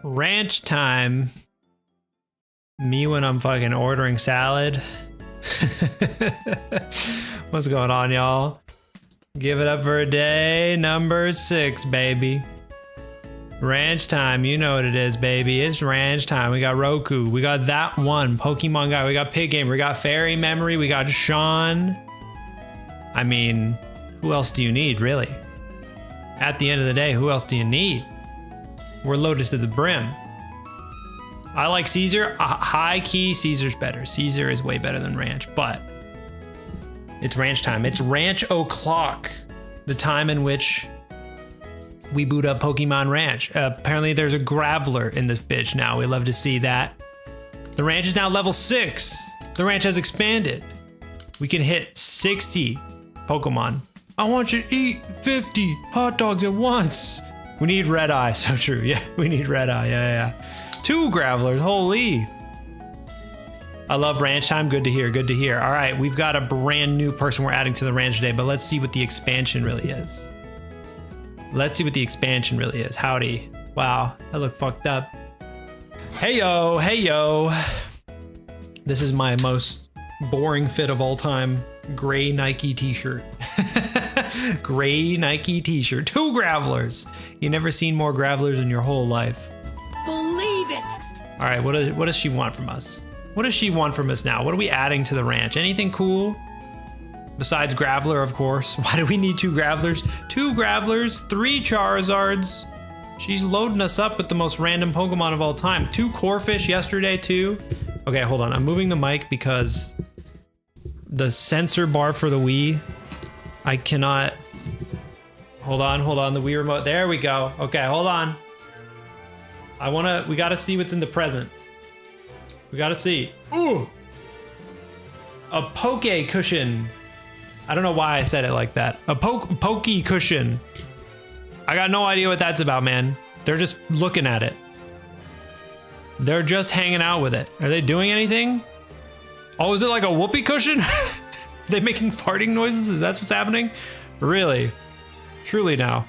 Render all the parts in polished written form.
Ranch time. Me when I'm fucking ordering salad. What's going on, y'all? Give it up for a day number 6, baby. Ranch time, you know what it is, baby. It's ranch time. We got Roku. We got that one Pokemon guy. We got Pig Game. We got Fairy Memory. We got Sean. I mean, who else do you need, really? At the end of the day, who else do you need? We're loaded to the brim. I like Caesar. High key, Caesar's better. Caesar is way better than Ranch, but it's ranch time. It's ranch o'clock, the time in which we boot up Pokemon Ranch. Apparently there's a Graveler in this bitch now. We love to see that. The ranch is now level 6. The ranch has expanded. We can hit 60 Pokemon. I want you to eat 50 hot dogs at once. We need Red Eye, so true. Yeah, we need Red Eye, yeah. 2 Gravelers, holy. I love ranch time, good to hear, good to hear. All right, we've got a brand new person we're adding to the ranch today, but let's see what the expansion really is. Let's see what the expansion really is. Howdy. Wow, I look fucked up. Hey yo, hey yo. This is my most boring fit of all time. Gray Nike t-shirt. Gray Nike t-shirt. 2 Gravelers. You never seen more Gravelers in your whole life. Believe it. All right, what does she want from us? What does she want from us now? What are we adding to the ranch? Anything cool? Besides Graveler, of course. Why do we need 2 Gravelers? 2 Gravelers, 3 Charizards. She's loading us up with the most random Pokemon of all time. 2 Corphish yesterday, too. Okay, hold on. I'm moving the mic because the sensor bar for the Wii, I cannot... Hold on, the Wii remote. There we go. Okay, hold on. We gotta see what's in the present. We gotta see. Ooh! A Poke Cushion. I don't know why I said it like that. A Poke Cushion. I got no idea what that's about, man. They're just looking at it. They're just hanging out with it. Are they doing anything? Oh, is it like a whoopee cushion? Are they making farting noises? Is that what's happening? Really? Truly now.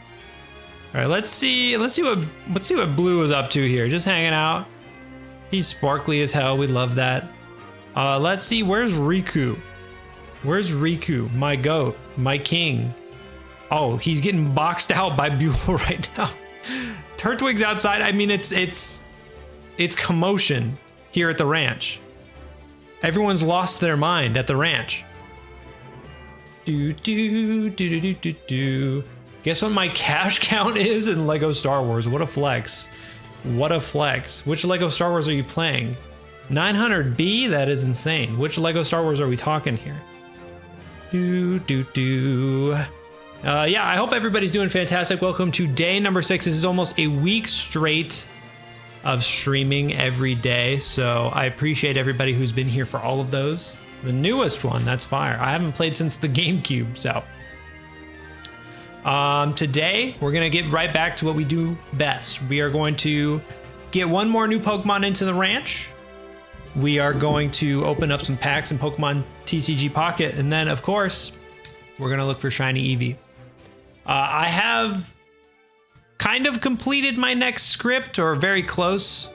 All right, let's see what Blue is up to here. Just hanging out. He's sparkly as hell. We love that. Let's see, where's Riku? Where's Riku? My goat, my king. Oh, he's getting boxed out by Buell right now. Turtwig's outside. I mean, it's commotion here at the ranch. Everyone's lost their mind at the ranch. Guess what my cash count is in Lego Star Wars? What a flex. What a flex. Which Lego Star Wars are you playing? 900B? That is insane. Which Lego Star Wars are we talking here? Yeah, I hope everybody's doing fantastic. Welcome to day number 6. This is almost a week straight of streaming every day, so I appreciate everybody who's been here for all of those. The newest one, that's fire. I haven't played since the GameCube, so. Today, we're gonna get right back to what we do best. We are going to get one more new Pokemon into the ranch. We are going to open up some packs in Pokemon TCG Pocket, and then, of course, we're gonna look for Shiny Eevee. I have kind of completed my next script, or very close,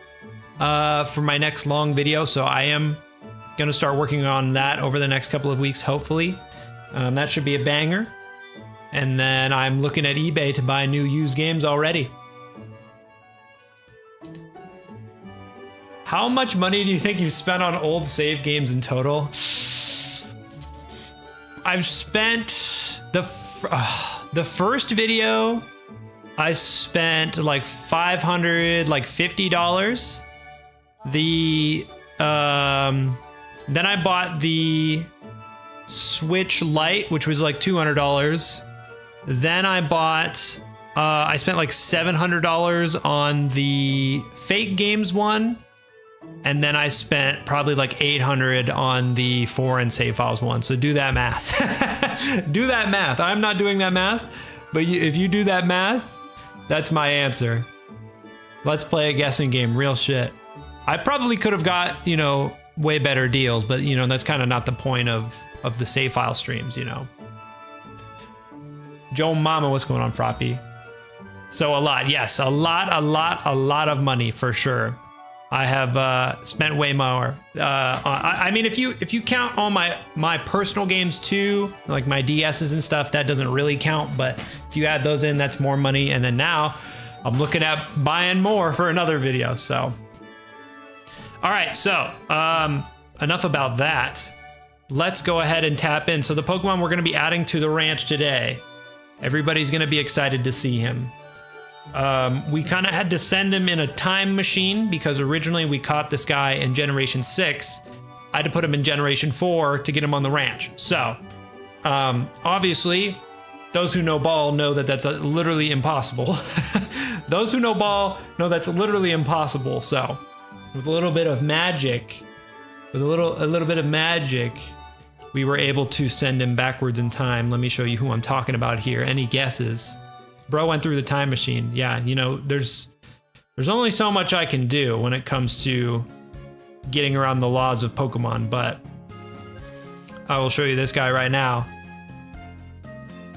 for my next long video, so I am gonna start working on that over the next couple of weeks, hopefully. That should be a banger. And then I'm looking at eBay to buy new used games already. How much money do you think you've spent on old save games in total? I've spent the first video, I spent like $500, like $50. Then I bought the Switch Lite, which was like $200. Then I bought, I spent like $700 on the Fake Games one. And then I spent probably like $800 on the foreign save files one. So do that math. Do that math. I'm not doing that math, but if you do that math, that's my answer. Let's play a guessing game, real shit. I probably could have got, you know, way better deals, but you know, that's kind of not the point of the save file streams, you know. Joe Mama, what's going on, Froppy? So a lot, yes, a lot of money for sure. I have spent way more. I mean, if you count all my personal games too, like my DSs and stuff, that doesn't really count. But if you add those in, that's more money. And then now I'm looking at buying more for another video. So, all right, so enough about that. Let's go ahead and tap in. So the Pokemon we're going to be adding to the ranch today, everybody's going to be excited to see him. We kind of had to send him in a time machine because originally we caught this guy in Generation 6. I had to put him in Generation 4 to get him on the ranch. So, obviously, those who know ball know that that's literally impossible. Those who know ball know that's literally impossible. So, with a little bit of magic, we were able to send him backwards in time. Let me show you who I'm talking about here. Any guesses? Bro went through the time machine. Yeah, you know, there's only so much I can do when it comes to getting around the laws of Pokemon, but I will show you this guy right now.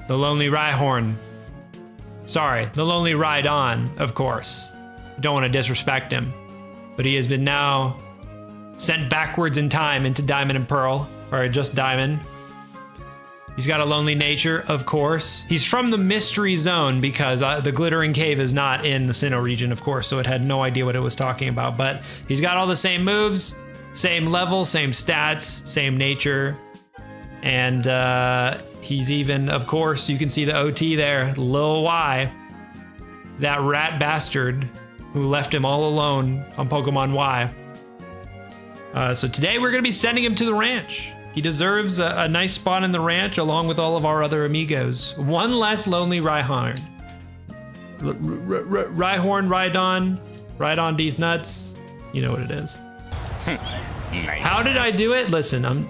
The Lonely Rhyhorn. Sorry, the Lonely Rhydon, of course. Don't want to disrespect him, but he has been now sent backwards in time into Diamond and Pearl, or just Diamond. He's got a lonely nature, of course. He's from the Mystery Zone because the Glittering Cave is not in the Sinnoh region, of course, so it had no idea what it was talking about. But he's got all the same moves, same level, same stats, same nature. And he's even, of course, you can see the OT there, Lil Y, that rat bastard who left him all alone on Pokemon Y. So today we're going to be sending him to the ranch. He deserves a nice spot in the ranch along with all of our other amigos. One less Lonely Rhyhorn. Rhydon these nuts. You know what it is. Nice. How did I do it? Listen, I'm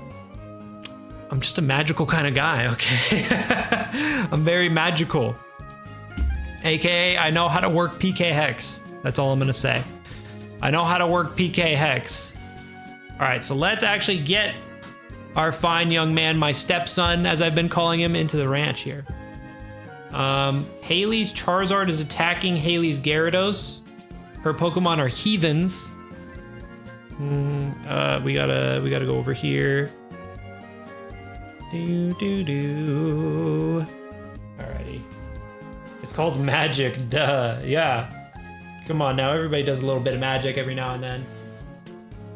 just a magical kind of guy, okay? I'm very magical. AKA, I know how to work PK Hex. That's all I'm gonna say. I know how to work PK Hex. All right, so let's actually get our fine young man, my stepson, as I've been calling him, into the ranch here. Haley's Charizard is attacking Haley's Gyarados. Her Pokemon are heathens. We gotta go over here. Alrighty. It's called magic, duh. Yeah. Come on now, everybody does a little bit of magic every now and then.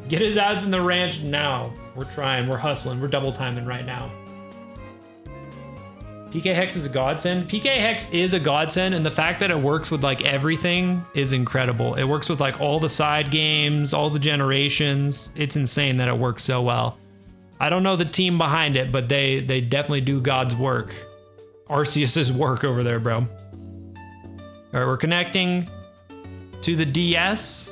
Get his ass in the ranch now. We're trying, we're hustling, we're double timing right now. PK Hex is a godsend. PK Hex is a godsend, and the fact that it works with like everything is incredible. It works with like all the side games, all the generations. It's insane that it works so well. I don't know the team behind it, but they definitely do God's work. Arceus's work over there, bro. All right, we're connecting to the DS.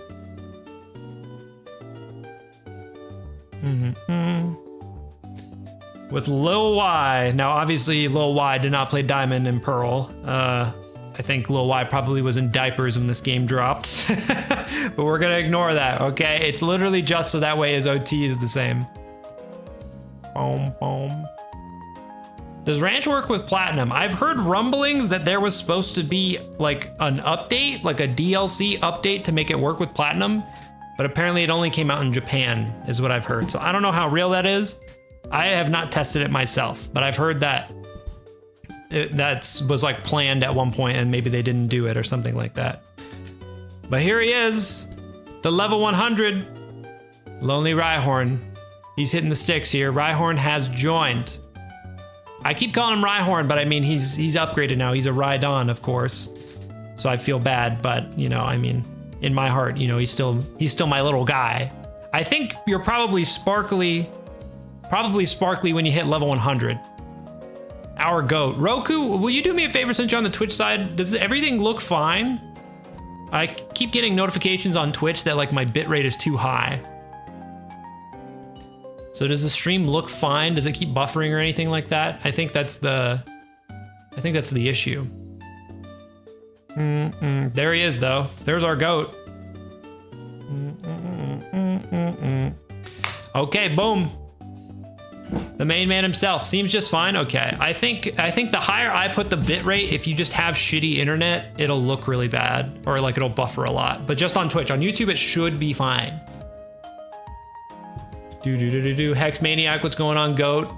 With Lil Y. Now, obviously, Lil Y did not play Diamond and Pearl. I think Lil Y probably was in diapers when this game dropped. But we're gonna ignore that, okay? It's literally just so that way his OT is the same. Boom, boom. Does Ranch work with Platinum? I've heard rumblings that there was supposed to be like an update, like a DLC update to make it work with Platinum. But apparently it only came out in Japan, is what I've heard. So I don't know how real that is. I have not tested it myself, but I've heard that that was like planned at one point and maybe they didn't do it or something like that. But here he is, the level 100 Lonely Rhyhorn. He's hitting the sticks here. Rhyhorn has joined. I keep calling him Rhyhorn, but I mean, he's upgraded now. He's a Rhydon, of course. So I feel bad, but you know, I mean, in my heart, you know, he's still my little guy. I think you're probably sparkly when you hit level 100. Our goat. Roku, will you do me a favor since you're on the Twitch side? Does everything look fine? I keep getting notifications on Twitch that like my bitrate is too high. So does the stream look fine? Does it keep buffering or anything like that? I think that's the issue. There he is though. There's our goat. Okay, boom. The main man himself seems just fine. Okay, I think the higher I put the bit rate, if you just have shitty internet, it'll look really bad or like it'll buffer a lot. But just on Twitch, on YouTube, it should be fine. Hex Maniac, what's going on, Goat?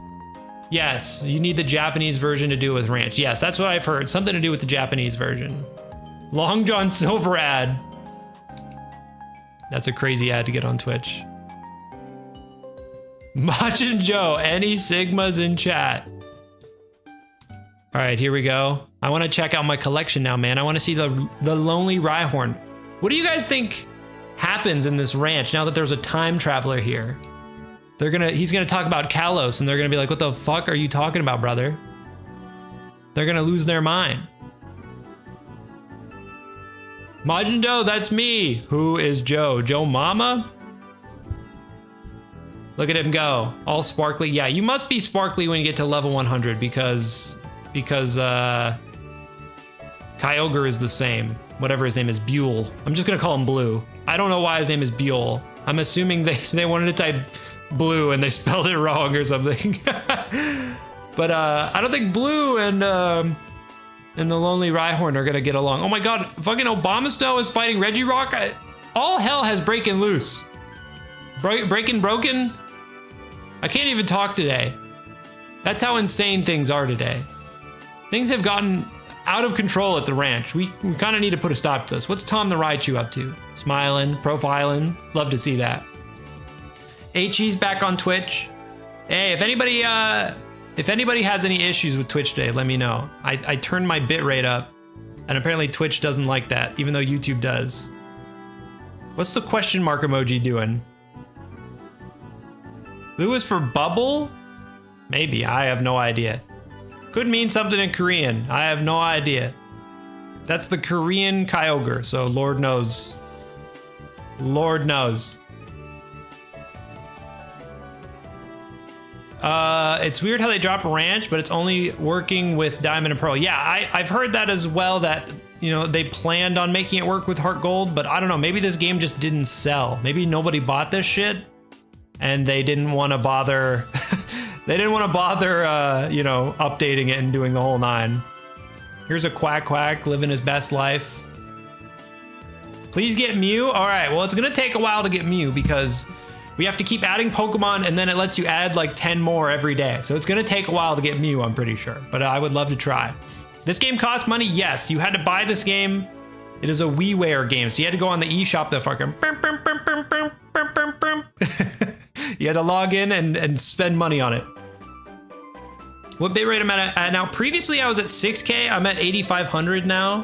Yes, you need the Japanese version to do with Ranch. Yes, that's what I've heard. Something to do with the Japanese version. Long John Silver ad. That's a crazy ad to get on Twitch. Machin Joe, any Sigmas in chat? All right, here we go. I want to check out my collection now, man. I want to see the Lonely Rhyhorn. What do you guys think happens in this ranch now that there's a time traveler here? He's gonna talk about Kalos, and they're gonna be like, "What the fuck are you talking about, brother?" They're gonna lose their mind. Majin Joe, that's me. Who is Joe? Joe Mama? Look at him go. All sparkly. Yeah, you must be sparkly when you get to level 100 because Kyogre is the same. Whatever his name is, Buell. I'm just gonna call him Blue. I don't know why his name is Buell. I'm assuming they wanted to type Blue and they spelled it wrong or something. But I don't think Blue and the Lonely Rhyhorn are gonna get along. Oh my god, fucking Obama is fighting Regirock. All hell has breaking loose. Breaking broken? I can't even talk today. That's how insane things are today. Things have gotten out of control at the ranch. We kind of need to put a stop to this. What's Tom the Raichu up to? Smiling, profiling. Love to see that. HE's back on Twitch. Hey, if anybody has any issues with Twitch today, let me know. I turned my bitrate up, and apparently Twitch doesn't like that, even though YouTube does. What's the question mark emoji doing? Blue is for bubble? Maybe, I have no idea. Could mean something in Korean. I have no idea. That's the Korean Kyogre, so Lord knows. Lord knows. It's weird how they drop Ranch, but it's only working with Diamond and Pearl. Yeah, I've heard that as well, that, you know, they planned on making it work with Heart Gold, but I don't know, maybe this game just didn't sell. Maybe nobody bought this shit, and they didn't want to bother... They didn't want to bother, you know, updating it and doing the whole nine. Here's a Quack living his best life. Please get Mew. All right, well, it's going to take a while to get Mew because we have to keep adding Pokemon, and then it lets you add like 10 more every day. So it's going to take a while to get Mew, I'm pretty sure. But I would love to try. This game costs money? Yes. You had to buy this game. It is a WiiWare game, so you had to go on the eShop that fucking... You had to log in and spend money on it. What bitrate am I at now? Previously, I was at 6K. I'm at 8,500 now,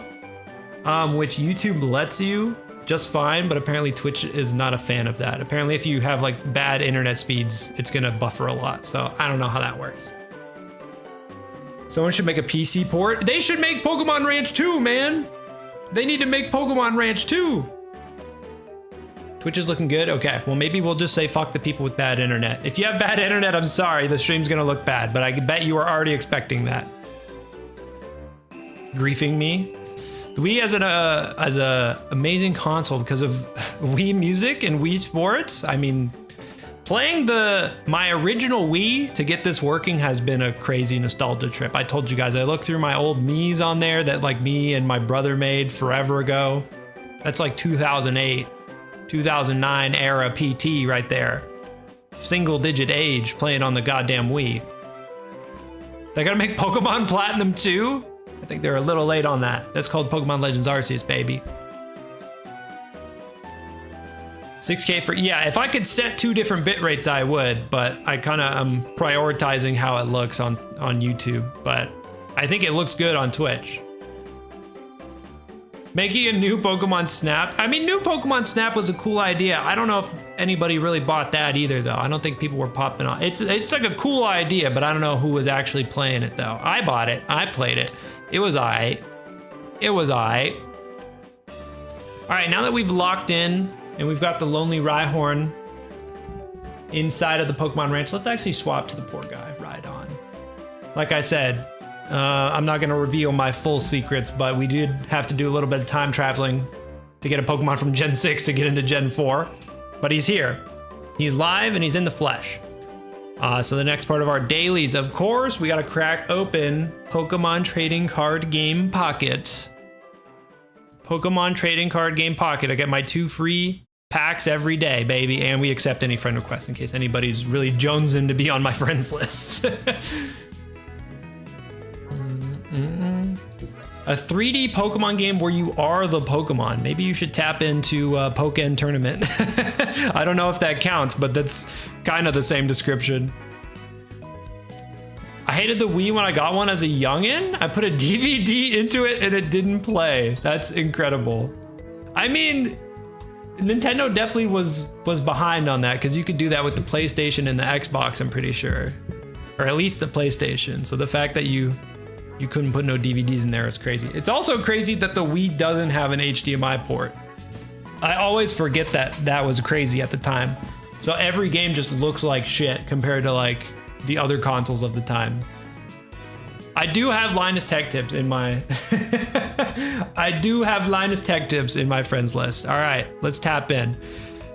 which YouTube lets you just fine, but apparently Twitch is not a fan of that. Apparently, if you have like bad internet speeds, it's gonna buffer a lot. So I don't know how that works. Someone should make a PC port. They should make Pokemon Ranch 2, man. They need to make Pokemon Ranch 2. Twitch is looking good? Okay, well maybe we'll just say fuck the people with bad internet. If you have bad internet, I'm sorry, the stream's gonna look bad, but I bet you are already expecting that. Griefing me? The Wii as a amazing console because of Wii Music and Wii Sports. I mean, playing my original Wii to get this working has been a crazy nostalgia trip. I told you guys, I looked through my old Miis on there that like me and my brother made forever ago. That's like 2008. 2009 era PT right there. Single digit age playing on the goddamn Wii. They gotta make Pokemon Platinum 2? I think they're a little late on that. That's called Pokemon Legends Arceus, baby. 6K for, yeah, if I could set 2 different bit rates, I would, but I kinda am prioritizing how it looks on YouTube, but I think it looks good on Twitch. Making a new Pokemon Snap. I mean, new Pokemon Snap was a cool idea. I don't know if anybody really bought that either, though. I don't think people were popping on. It's like a cool idea, but I don't know who was actually playing it, though. I bought it. I played it. It was aight. It was aight. All right, now that we've locked in and we've got the Lonely Rhyhorn inside of the Pokemon Ranch, let's actually swap to the poor guy. Ride on. Like I said, I'm not going to reveal my full secrets, but we did have to do a little bit of time traveling to get a Pokemon from Gen 6 to get into Gen 4. But he's here. He's live and he's in the flesh. So the next part of our dailies, of course, we got to crack open Pokemon Trading Card Game Pocket. Pokemon Trading Card Game Pocket. I get my 2 free packs every day, baby. And we accept any friend requests in case anybody's really jonesing to be on my friends list. A 3D Pokemon game where you are the Pokemon. Maybe you should tap into Pokken Tournament. I don't know if that counts, but that's kind of the same description. I hated the Wii when I got one as a youngin'. I put a DVD into it and it didn't play. That's incredible. I mean, Nintendo definitely was behind on that because you could do that with the PlayStation and the Xbox, I'm pretty sure. Or at least the PlayStation. So the fact that you couldn't put no DVDs in there is crazy. It's also crazy that the Wii doesn't have an HDMI port. I always forget that was crazy at the time. So every game just looks like shit compared to like the other consoles of the time. I do have Linus Tech Tips in my friends list. All right, let's tap in.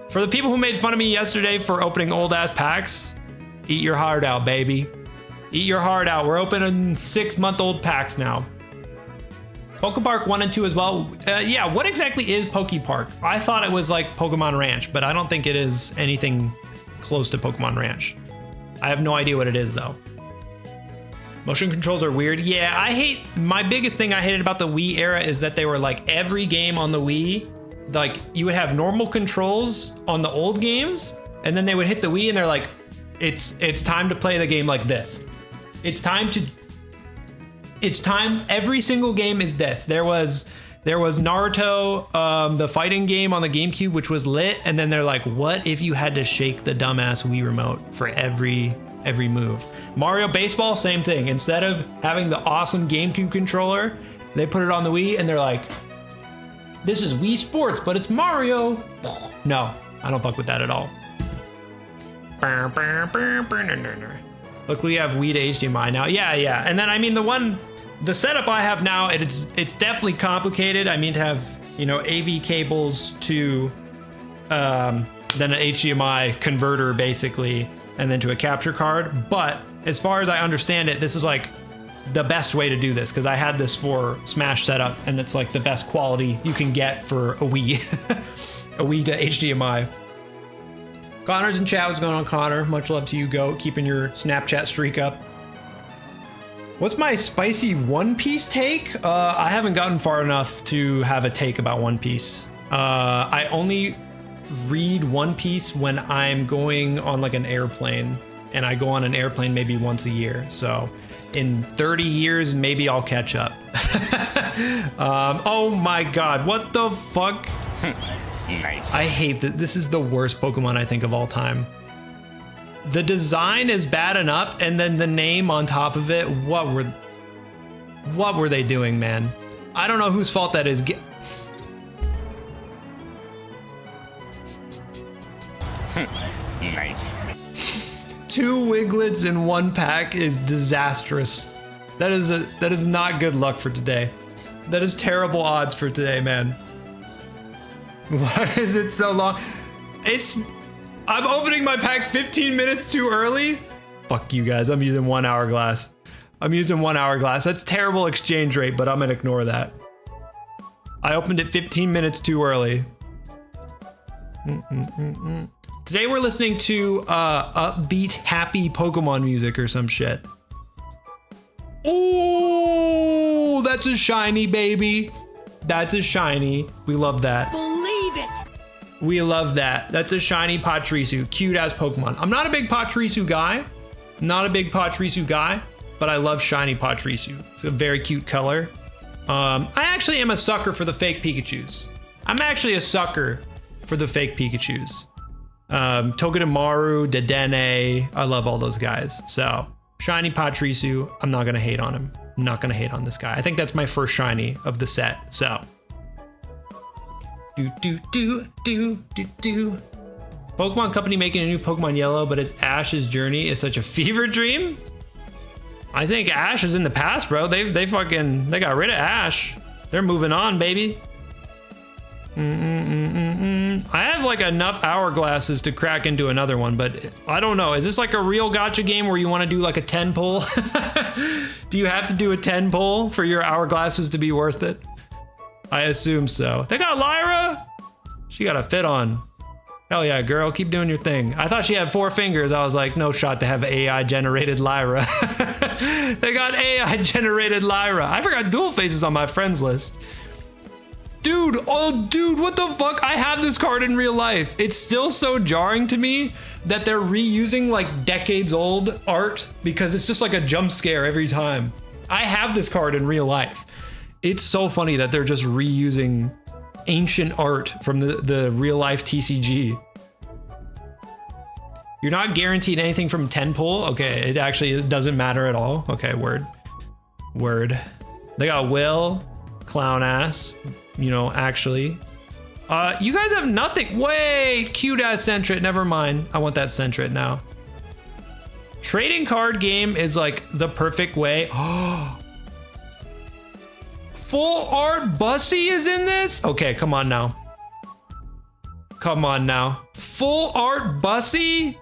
For the people who made fun of me yesterday for opening old ass packs, eat your heart out, baby. Eat your heart out. We're opening 6-month-old packs now. Pokepark 1 and 2 as well. Yeah, what exactly is Pokepark? I thought it was like Pokemon Ranch, but I don't think it is anything close to Pokemon Ranch. I have no idea what it is though. Motion controls are weird. Yeah, my biggest thing I hated about the Wii era is that they were like every game on the Wii, like you would have normal controls on the old games, and then they would hit the Wii and they're like, it's time to play the game like this. It's time. Every single game is this. There was Naruto, the fighting game on the GameCube, which was lit. And then they're like, what if you had to shake the dumbass Wii remote for every move? Mario Baseball, same thing. Instead of having the awesome GameCube controller, they put it on the Wii and they're like, this is Wii Sports, but it's Mario. No, I don't fuck with that at all. Luckily, we have Wii to HDMI now. Yeah. And then, I mean, the setup I have now, it's definitely complicated. I mean, to have, AV cables to then an HDMI converter, basically, and then to a capture card. But as far as I understand it, this is like the best way to do this because I had this for Smash setup, and it's like the best quality you can get for a Wii, a Wii to HDMI. Connor's in chat. What's going on, Connor? Much love to you, Goat. Keeping your Snapchat streak up. What's my spicy One Piece take? I haven't gotten far enough to have a take about One Piece. I only read One Piece when I'm going on like an airplane, and I go on an airplane maybe once a year. So in 30 years, maybe I'll catch up. Oh my God, what the fuck? Nice. I hate that. This is the worst Pokemon I think of all time. The design is bad enough, and then the name on top of it. What were they doing, man? I don't know whose fault that is. Nice. 2 Wiglets in 1 pack is disastrous. That is not good luck for today. That is terrible odds for today, man. Why is it so long? I'm opening my pack 15 minutes too early. Fuck you guys. I'm using 1 hourglass. That's terrible exchange rate, but I'm gonna ignore that. I opened it 15 minutes too early. Today we're listening to upbeat, happy Pokemon music or some shit. Oh, that's a shiny, baby. That's a shiny. We love that. Believe it. We love that. That's a shiny Pachirisu. Cute ass Pokemon. I'm not a big Pachirisu guy. But I love shiny Pachirisu. It's a very cute color. I actually am a sucker for the fake Pikachus. Togedemaru, Dedenne. I love all those guys. So, shiny Pachirisu. I'm not going to hate on him. I'm not going to hate on this guy. I think that's my first shiny of the set. So. Pokemon Company making a new Pokemon Yellow, but it's Ash's journey is such a fever dream. I think Ash is in the past, bro. They got rid of Ash. They're moving on, baby. I have like enough hourglasses to crack into another one, but I don't know. Is this like a real gacha game where you want to do like a 10 pull? Do you have to do a 10 pull for your hourglasses to be worth it? I assume so. They got Lyra? She got a fit on. Hell yeah, girl, keep doing your thing. I thought she had 4 fingers. I was like, no shot to have AI generated Lyra. They got AI generated Lyra. I forgot dual faces on my friends list. Dude, oh dude, what the fuck? I have this card in real life. It's still so jarring to me that they're reusing like decades old art because it's just like a jump scare every time. I have this card in real life. It's so funny that they're just reusing ancient art from the real life TCG. You're not guaranteed anything from 10 pull? Okay, it doesn't matter at all. Okay, word. Word. They got Will, clown ass. You know, actually. You guys have nothing. Wait, cute ass Sentret. Never mind. I want that Sentret now. Trading card game is like the perfect way. Full art Bussy is in this? Okay, come on now. Come on now. Full art Bussy?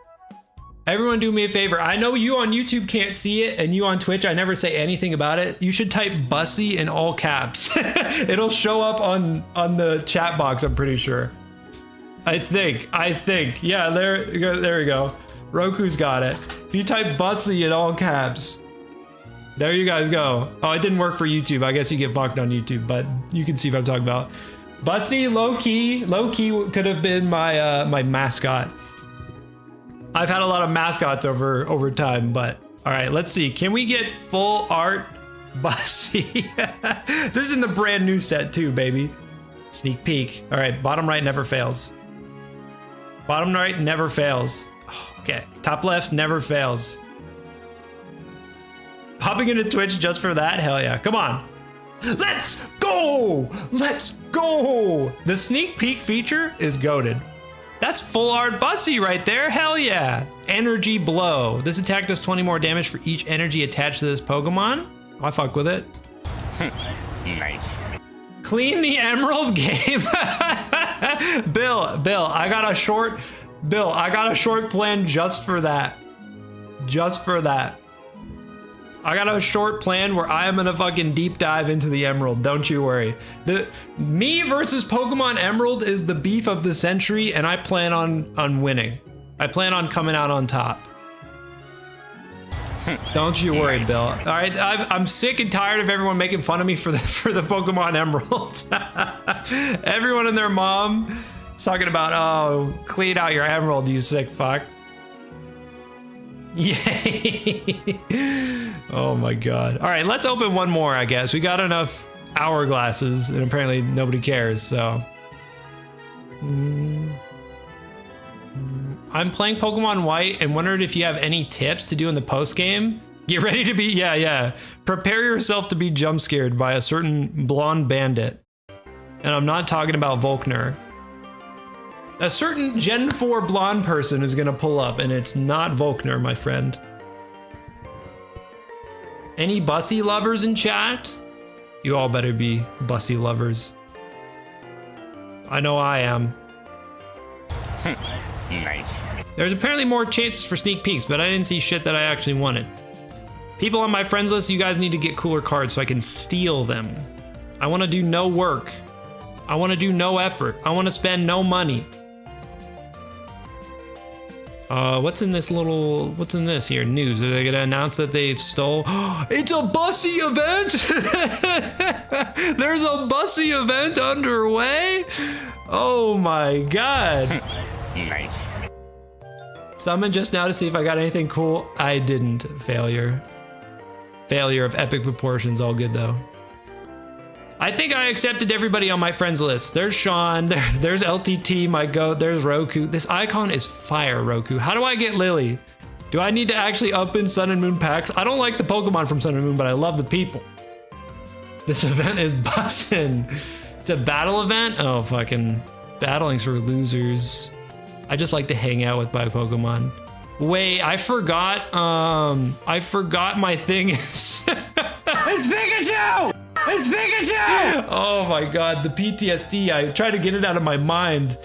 Everyone do me a favor. I know you on YouTube can't see it, and you on Twitch, I never say anything about it. You should type Bussy in all caps. It'll show up on the chat box, I'm pretty sure. I think. Yeah, there we go. Roku's got it. If you type Bussy in all caps, there you guys go. Oh, it didn't work for YouTube. I guess you get fucked on YouTube, but you can see what I'm talking about. Bussy, low key could have been my my mascot. I've had a lot of mascots over time, but all right, let's see. Can we get full art Bussy? This is in the brand new set too, baby. Sneak peek. All right, bottom right never fails. Bottom right never fails. Okay, top left never fails. Popping into Twitch just for that? Hell yeah, come on. Let's go! Let's go! The sneak peek feature is goated. That's full art Bussy right there. Hell yeah. Energy blow. This attack does 20 more damage for each energy attached to this Pokemon. I fuck with it. Nice. Clean the Emerald game. Bill, I got a short plan just for that. Just for that. I got a short plan where I am gonna fucking deep dive into the Emerald. Don't you worry. Me versus Pokemon Emerald is the beef of the century, and I plan on winning. I plan on coming out on top. Don't you worry, Bill. All right, I'm sick and tired of everyone making fun of me for the Pokemon Emerald. Everyone and their mom is talking about, oh, clean out your Emerald, you sick fuck. Yay. Oh my god. All right, let's open one more, I guess. We got enough hourglasses, and apparently nobody cares, so. I'm playing Pokemon White and wondered if you have any tips to do in the post game. Get ready to be, yeah. Prepare yourself to be jump scared by a certain blonde bandit. And I'm not talking about Volkner. A certain Gen 4 blonde person is gonna pull up, and it's not Volkner, my friend. Any Bussy lovers in chat? You all better be Bussy lovers. I know I am. Nice. There's apparently more chances for sneak peeks, but I didn't see shit that I actually wanted. People on my friends list, you guys need to get cooler cards so I can steal them. I want to do no work. I want to do no effort. I want to spend no money. What's in this here? News. Are they gonna announce that they've stole? It's a Bussy event! There's a Bussy event underway? Oh my god. Nice. Summon just now to see if I got anything cool. I didn't. Failure. Failure of epic proportions. All good though. I think I accepted everybody on my friends list. There's Sean, there's LTT, my goat, there's Roku. This icon is fire, Roku. How do I get Lily? Do I need to actually up in Sun and Moon packs? I don't like the Pokemon from Sun and Moon, but I love the people. This event is bussin'. It's a battle event? Oh, fucking battling's for losers. I just like to hang out with my Pokemon. Wait, I forgot my thing is... It's Pikachu! It's it's Pikachu! Oh my god, the PTSD. I try to get it out of my mind.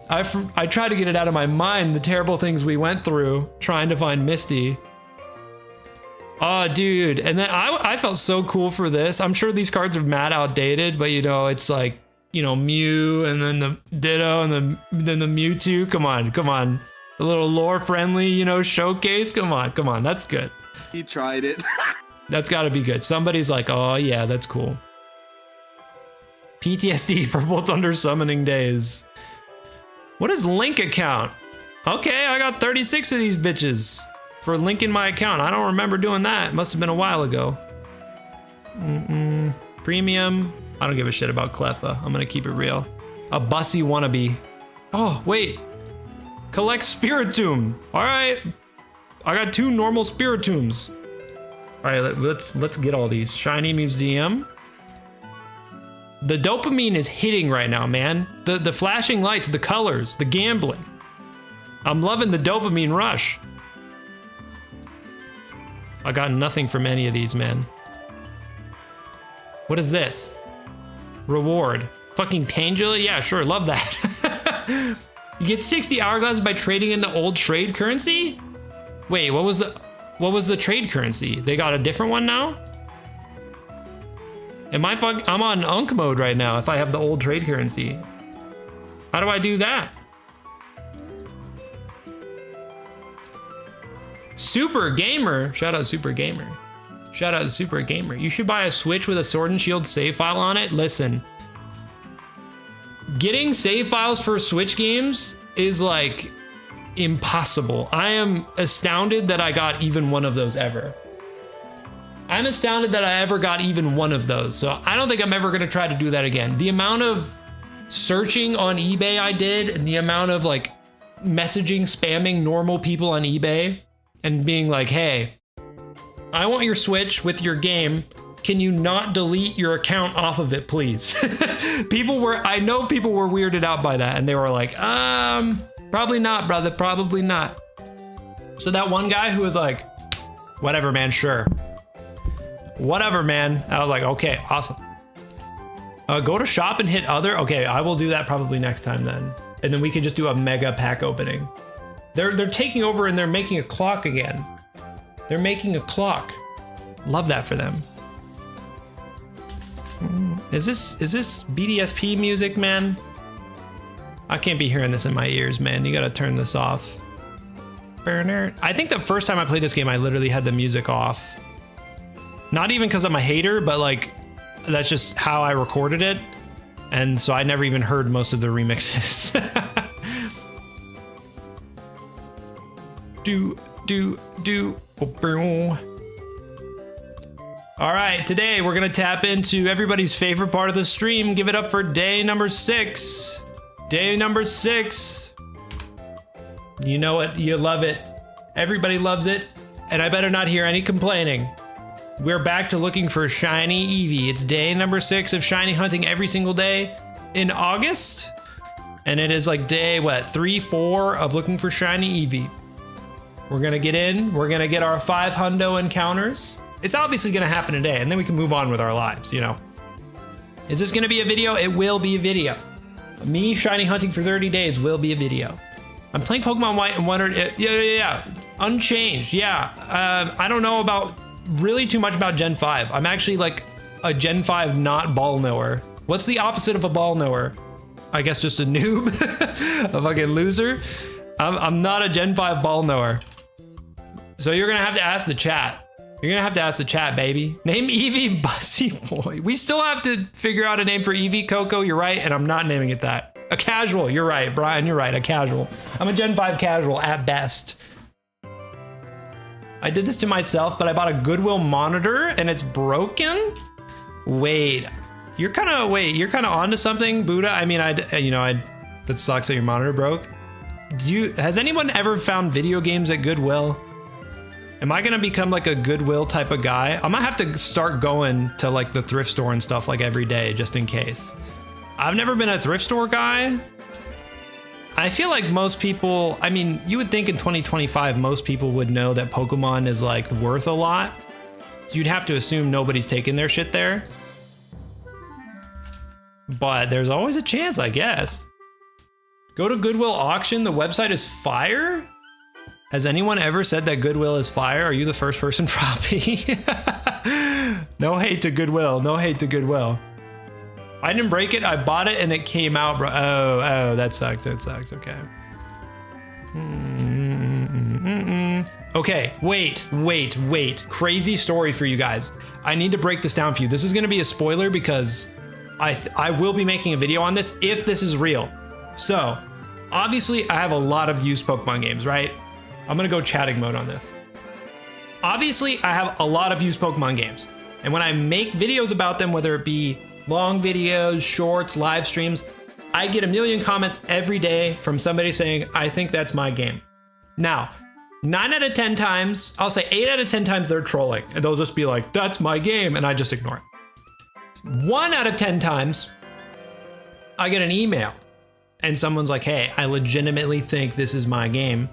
I try to get it out of my mind, the terrible things we went through trying to find Misty. Oh, dude. And then I felt so cool for this. I'm sure these cards are mad outdated, but you know, it's like, you know, Mew and then the Ditto and then the Mewtwo. Come on. A little lore friendly, you know, showcase. Come on. That's good. He tried it. That's got to be good. Somebody's like, oh yeah, that's cool. PTSD, Purple Thunder Summoning Days. What is Link account? Okay, I got 36 of these bitches for linking my account. I don't remember doing that. Must have been a while ago. Premium. I don't give a shit about Cleffa. I'm gonna keep it real. A bussy wannabe. Oh, wait. Collect Spiritomb. All right. I got 2 normal Spiritombs. All right, let's get all these. Shiny Museum. The dopamine is hitting right now, man. The flashing lights, the colors, the gambling. I'm loving the dopamine rush. I got nothing from any of these, man. What is this? Reward. Fucking Tangela? Yeah, sure, love that. You get 60 hourglasses by trading in the old trade currency? Wait, what was the trade currency? They got a different one now? I'm on Unk mode right now if I have the old trade currency. How do I do that? Super Gamer. Shout out Super Gamer. Shout out Super Gamer. You should buy a Switch with a Sword and Shield save file on it. Listen, getting save files for Switch games is like impossible. I am astounded that I got even one of those ever. I'm astounded that I ever got even one of those. So I don't think I'm ever gonna try to do that again. The amount of searching on eBay I did and the amount of like messaging, spamming normal people on eBay and being like, hey, I want your Switch with your game. Can you not delete your account off of it, please? I know people were weirded out by that and they were like, probably not, brother, probably not. So that one guy who was like, whatever, man, sure. Whatever, man. I was like, okay, awesome. Go to shop and hit other. Okay, I will do that probably next time then. And then we can just do a mega pack opening. They're taking over and they're making a clock again. They're making a clock. Love that for them. Is this BDSP music, man? I can't be hearing this in my ears, man. You gotta turn this off. I think the first time I played this game, I literally had the music off. Not even because I'm a hater, but like, that's just how I recorded it. And so I never even heard most of the remixes. All right, today we're gonna tap into everybody's favorite part of the stream. Give it up for day number 6. Day number 6. You know it, you love it. Everybody loves it, and I better not hear any complaining. We're back to looking for shiny Eevee. It's day number 6 of shiny hunting every single day in August. And it is like day, 3, 4 of looking for shiny Eevee. We're gonna get in, we're gonna get our 5 hundo encounters. It's obviously gonna happen today, and then we can move on with our lives, you know. Is this gonna be a video? It will be a video. Me shiny hunting for 30 days will be a video. I'm playing Pokemon White and wondered, yeah. Unchanged, yeah. I don't know about really too much about Gen 5. I'm actually like a Gen 5 not ball knower. What's the opposite of a ball knower? I guess just a noob, a fucking loser. I'm not a Gen 5 ball knower. So you're gonna have to ask the chat. You're gonna have to ask the chat, baby. Name Eevee Bussy Boy. We still have to figure out a name for Eevee, Coco, you're right, and I'm not naming it that. A casual, you're right, Brian, you're right, a casual. I'm a Gen 5 casual at best. I did this to myself, but I bought a Goodwill monitor and it's broken? Wait, you're kind of onto something, Buddha. I mean, that sucks that your monitor broke. Has anyone ever found video games at Goodwill? Am I gonna become like a Goodwill type of guy? I might have to start going to like the thrift store and stuff like every day, just in case. I've never been a thrift store guy. I feel like most people, I mean, you would think in 2025, most people would know that Pokemon is like worth a lot. So you'd have to assume nobody's taking their shit there. but there's always a chance, I guess. Go to Goodwill auction. The website is fire. Has anyone ever said that Goodwill is fire? Are you the first person, Froppy? No hate to Goodwill. No hate to Goodwill. I didn't break it. I bought it and it came out, bro. Oh, that sucked. It sucks. Okay. Okay, wait. Crazy story for you guys. I need to break this down for you. This is going to be a spoiler because I will be making a video on this if this is real. So, obviously, I have a lot of used Pokemon games, right? I'm going to go chatting mode on this. Obviously, I have a lot of used Pokemon games. And when I make videos about them, whether it be long videos, shorts, live streams, I get a million comments every day from somebody saying, I think that's my game. Now, 9 out of 10 times, I'll say 8 out of 10 times they're trolling and they'll just be like, that's my game. And I just ignore it. 1 out of 10 times, I get an email and someone's like, hey, I legitimately think this is my game.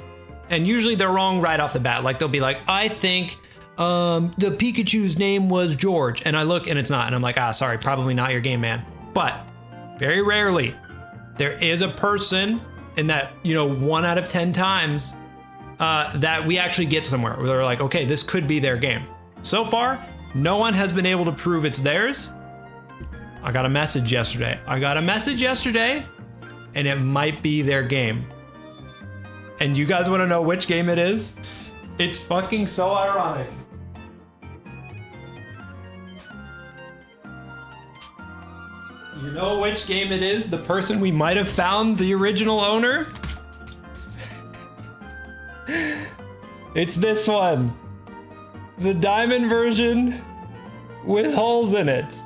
And usually they're wrong right off the bat. Like they'll be like, I think the Pikachu's name was George. And I look and it's not. And I'm like, sorry, probably not your game, man. But very rarely there is a person in that, 1 out of 10 times that we actually get somewhere where they're like, okay, this could be their game. So far, no one has been able to prove it's theirs. I got a message yesterday. And it might be their game. And you guys want to know which game it is? It's fucking so ironic. You know which game it is? The person we might have found the original owner? It's this one. The diamond version with holes in it.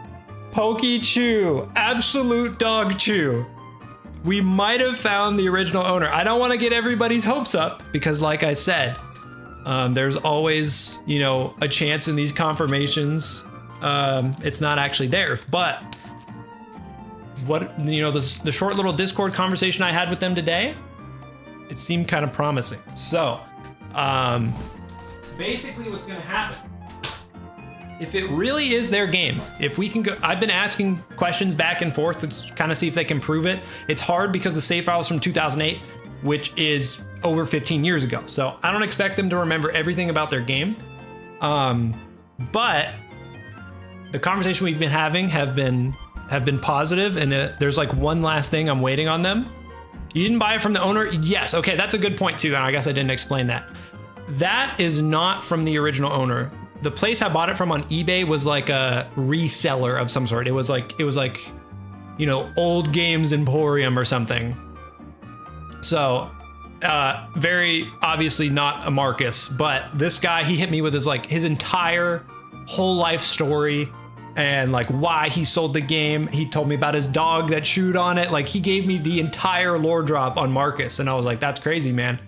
Pokechew. Absolute dog chew. We might have found the original owner. I don't want to get everybody's hopes up because like I said, there's always, a chance in these confirmations. It's not actually theirs, but the short little Discord conversation I had with them today, it seemed kind of promising. So, basically what's going to happen, if it really is their game, if we can go, I've been asking questions back and forth to kind of see if they can prove it. It's hard because the save file is from 2008, which is over 15 years ago. So I don't expect them to remember everything about their game. But the conversation we've been having have been positive, and there's like one last thing I'm waiting on them. You didn't buy it from the owner? Yes. Okay, that's a good point too, and I guess I didn't explain that. That is not from the original owner. The place I bought it from on eBay was like a reseller of some sort. It was like, Old Games Emporium or something. So, very obviously not a Marcus, but this guy, he hit me with his entire whole life story and like why he sold the game. He told me about his dog that chewed on it. Like he gave me the entire lore drop on Marcus. And I was like, that's crazy, man.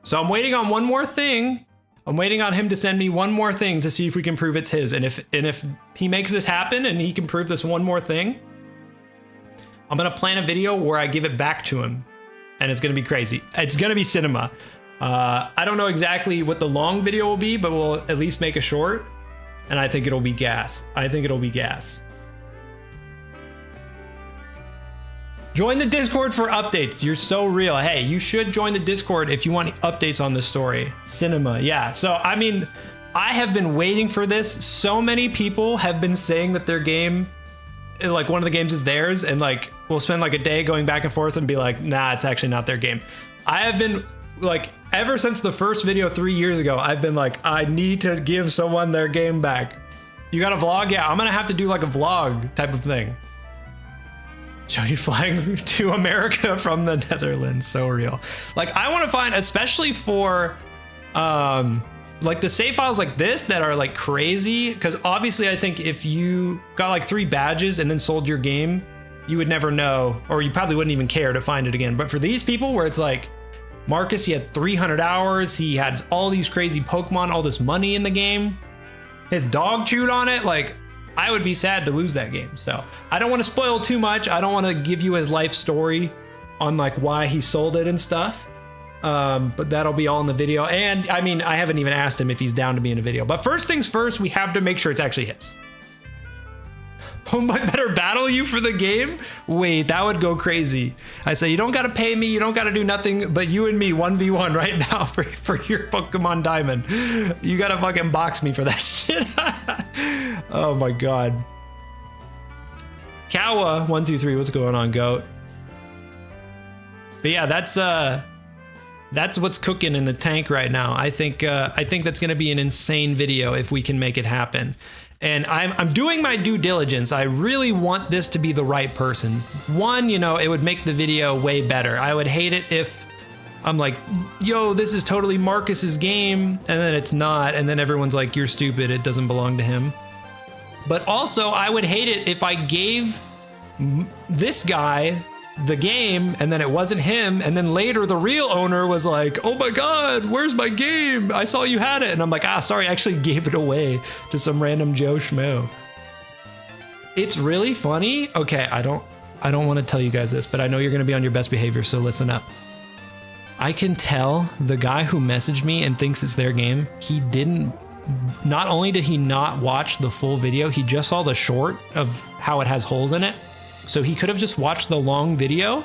So I'm waiting on one more thing. I'm waiting on him to send me one more thing to see if we can prove it's his. And if he makes this happen and he can prove this one more thing, I'm going to plan a video where I give it back to him. And it's going to be crazy. It's going to be cinema. I don't know exactly what the long video will be, but we'll at least make a short. And I think it'll be gas. Join the Discord for updates. You're so real. Hey, you should join the Discord if you want updates on this story. Cinema, yeah. So, I mean, I have been waiting for this. So many people have been saying that their game, like one of the games is theirs, and like we'll spend like a day going back and forth and be like, nah, it's actually not their game. I have been like, ever since the first video 3 years ago, I've been like, I need to give someone their game back. You got a vlog? Yeah, I'm gonna have to do like a vlog type of thing. Show you flying to America from the Netherlands. So real. Like I want to find, especially for like the save files like this that are like crazy, because obviously I think if you got like 3 badges and then sold your game, you would never know, or you probably wouldn't even care to find it again. But for these people where it's like Marcus, he had 300 hours, he had all these crazy Pokemon, all this money in the game, his dog chewed on it, like I would be sad to lose that game. So I don't want to spoil too much. I don't want to give you his life story on like why he sold it and stuff. But that'll be all in the video. And I mean, I haven't even asked him if he's down to be in a video, but first things first, we have to make sure it's actually his. Oh, I better battle you for the game? Wait, that would go crazy. I say, you don't gotta pay me, you don't gotta do nothing, but you and me 1v1 right now for your Pokemon Diamond. You gotta fucking box me for that shit. Oh my god. Kawa123, what's going on, goat? But yeah, that's what's cooking in the tank right now. I think that's gonna be an insane video if we can make it happen. And I'm doing my due diligence. I really want this to be the right person. One, you know, it would make the video way better. I would hate it if I'm like, yo, this is totally Marcus's game, and then it's not, and then everyone's like, you're stupid, it doesn't belong to him. But also, I would hate it if I gave this guy the game and then it wasn't him, and then later the real owner was like, oh my god, where's my game? I saw you had it. And I'm like, sorry, I actually gave it away to some random Joe Schmo. It's really funny. Okay, I don't want to tell you guys this, but I know you're gonna be on your best behavior, so listen up. I can tell the guy who messaged me and thinks it's their game, not only did he not watch the full video, he just saw the short of how it has holes in it. So he could have just watched the long video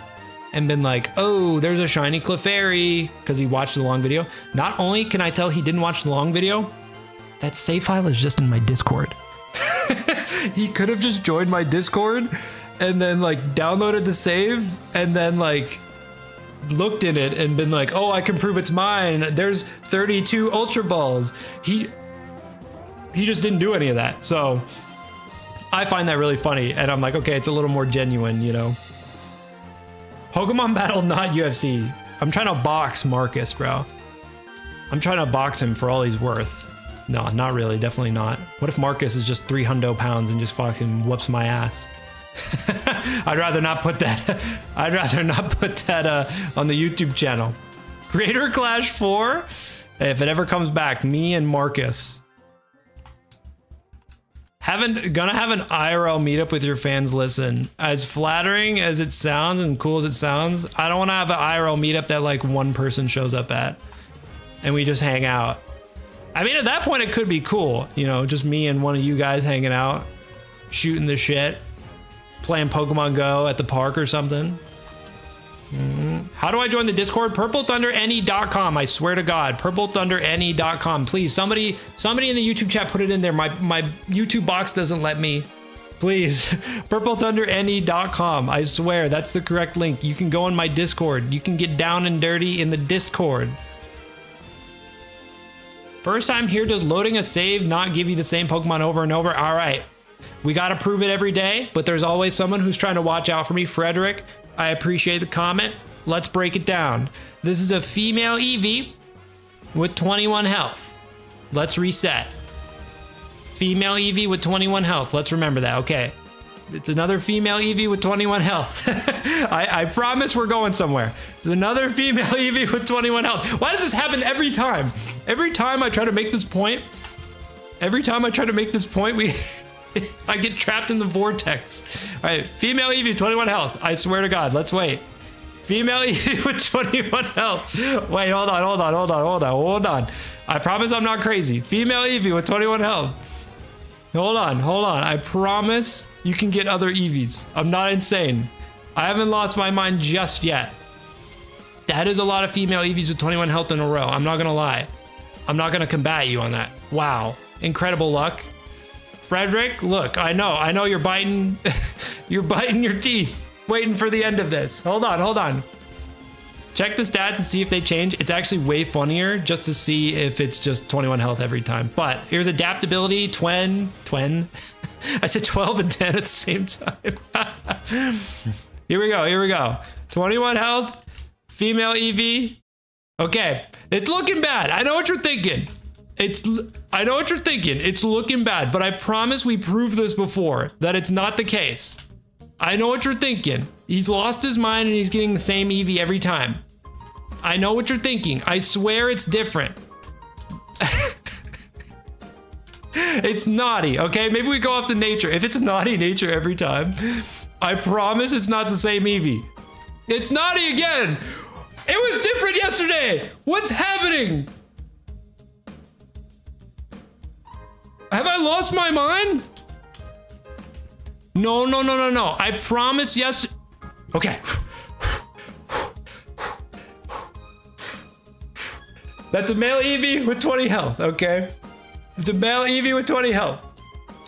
and been like, oh, there's a shiny Clefairy, because he watched the long video. Not only can I tell he didn't watch the long video, that save file is just in my Discord. He could have just joined my Discord and then like downloaded the save and then like looked in it and been like, oh, I can prove it's mine. There's 32 Ultra Balls. He just didn't do any of that. So I find that really funny, and I'm like, okay, it's a little more genuine, you know. Pokemon Battle, not UFC. I'm trying to box Marcus, bro. I'm trying to box him for all he's worth. No, not really, definitely not. What if Marcus is just 300 pounds and just fucking whoops my ass? I'd rather not put that. I'd rather not put that on the YouTube channel. Greater Clash 4. If it ever comes back, me and Marcus. Gonna have an IRL meetup with your fans. Listen, as flattering as it sounds and cool as it sounds, I don't want to have an IRL meetup that like one person shows up at and we just hang out. I mean, at that point it could be cool, you know, just me and one of you guys hanging out, shooting the shit, playing Pokemon Go at the park or something. How do I join the Discord? PurpleThunderNE.com. I swear to God, PurpleThunderNE.com. Please, somebody in the YouTube chat put it in there. My YouTube box doesn't let me. Please, PurpleThunderNE.com. I swear that's the correct link. You can go on my Discord. You can get down and dirty in the Discord. First time here, does loading a save not give you the same Pokemon over and over? All right, we gotta prove it every day, but there's always someone who's trying to watch out for me. Frederick, I appreciate the comment. Let's break it down. This is a female Eevee with 21 health. Let's reset. Female Eevee with 21 health. Let's remember that. Okay. It's another female Eevee with 21 health. I promise we're going somewhere. There's another female Eevee with 21 health. Why does this happen every time? Every time I try to make this point, I get trapped in the vortex. All right, female Eevee, 21 health. I swear to God, let's wait. Female Eevee with 21 health. Wait, hold on. I promise I'm not crazy. Female Eevee with 21 health. Hold on. I promise you can get other Eevees. I'm not insane. I haven't lost my mind just yet. That is a lot of female Eevees with 21 health in a row. I'm not gonna lie. I'm not gonna combat you on that. Wow, incredible luck. Frederick, look, I know you're biting, you're biting your teeth, waiting for the end of this. Hold on. Check the stats and see if they change. It's actually way funnier just to see if it's just 21 health every time. But here's adaptability, Twen. I said 12 and 10 at the same time. Here we go. 21 health, female Eevee. Okay, it's looking bad. I know what you're thinking. It's looking bad, but I promise we proved this before, that it's not the case. I know what you're thinking. He's lost his mind and he's getting the same Eevee every time. I know what you're thinking. I swear it's different. It's naughty, okay? Maybe we go off the nature. If it's naughty nature every time, I promise it's not the same Eevee. It's naughty again. It was different yesterday. What's happening? Have I lost my mind? No, no, no, no, no. I promise yes. Okay. That's a male Eevee with 20 health, okay? It's a male Eevee with 20 health.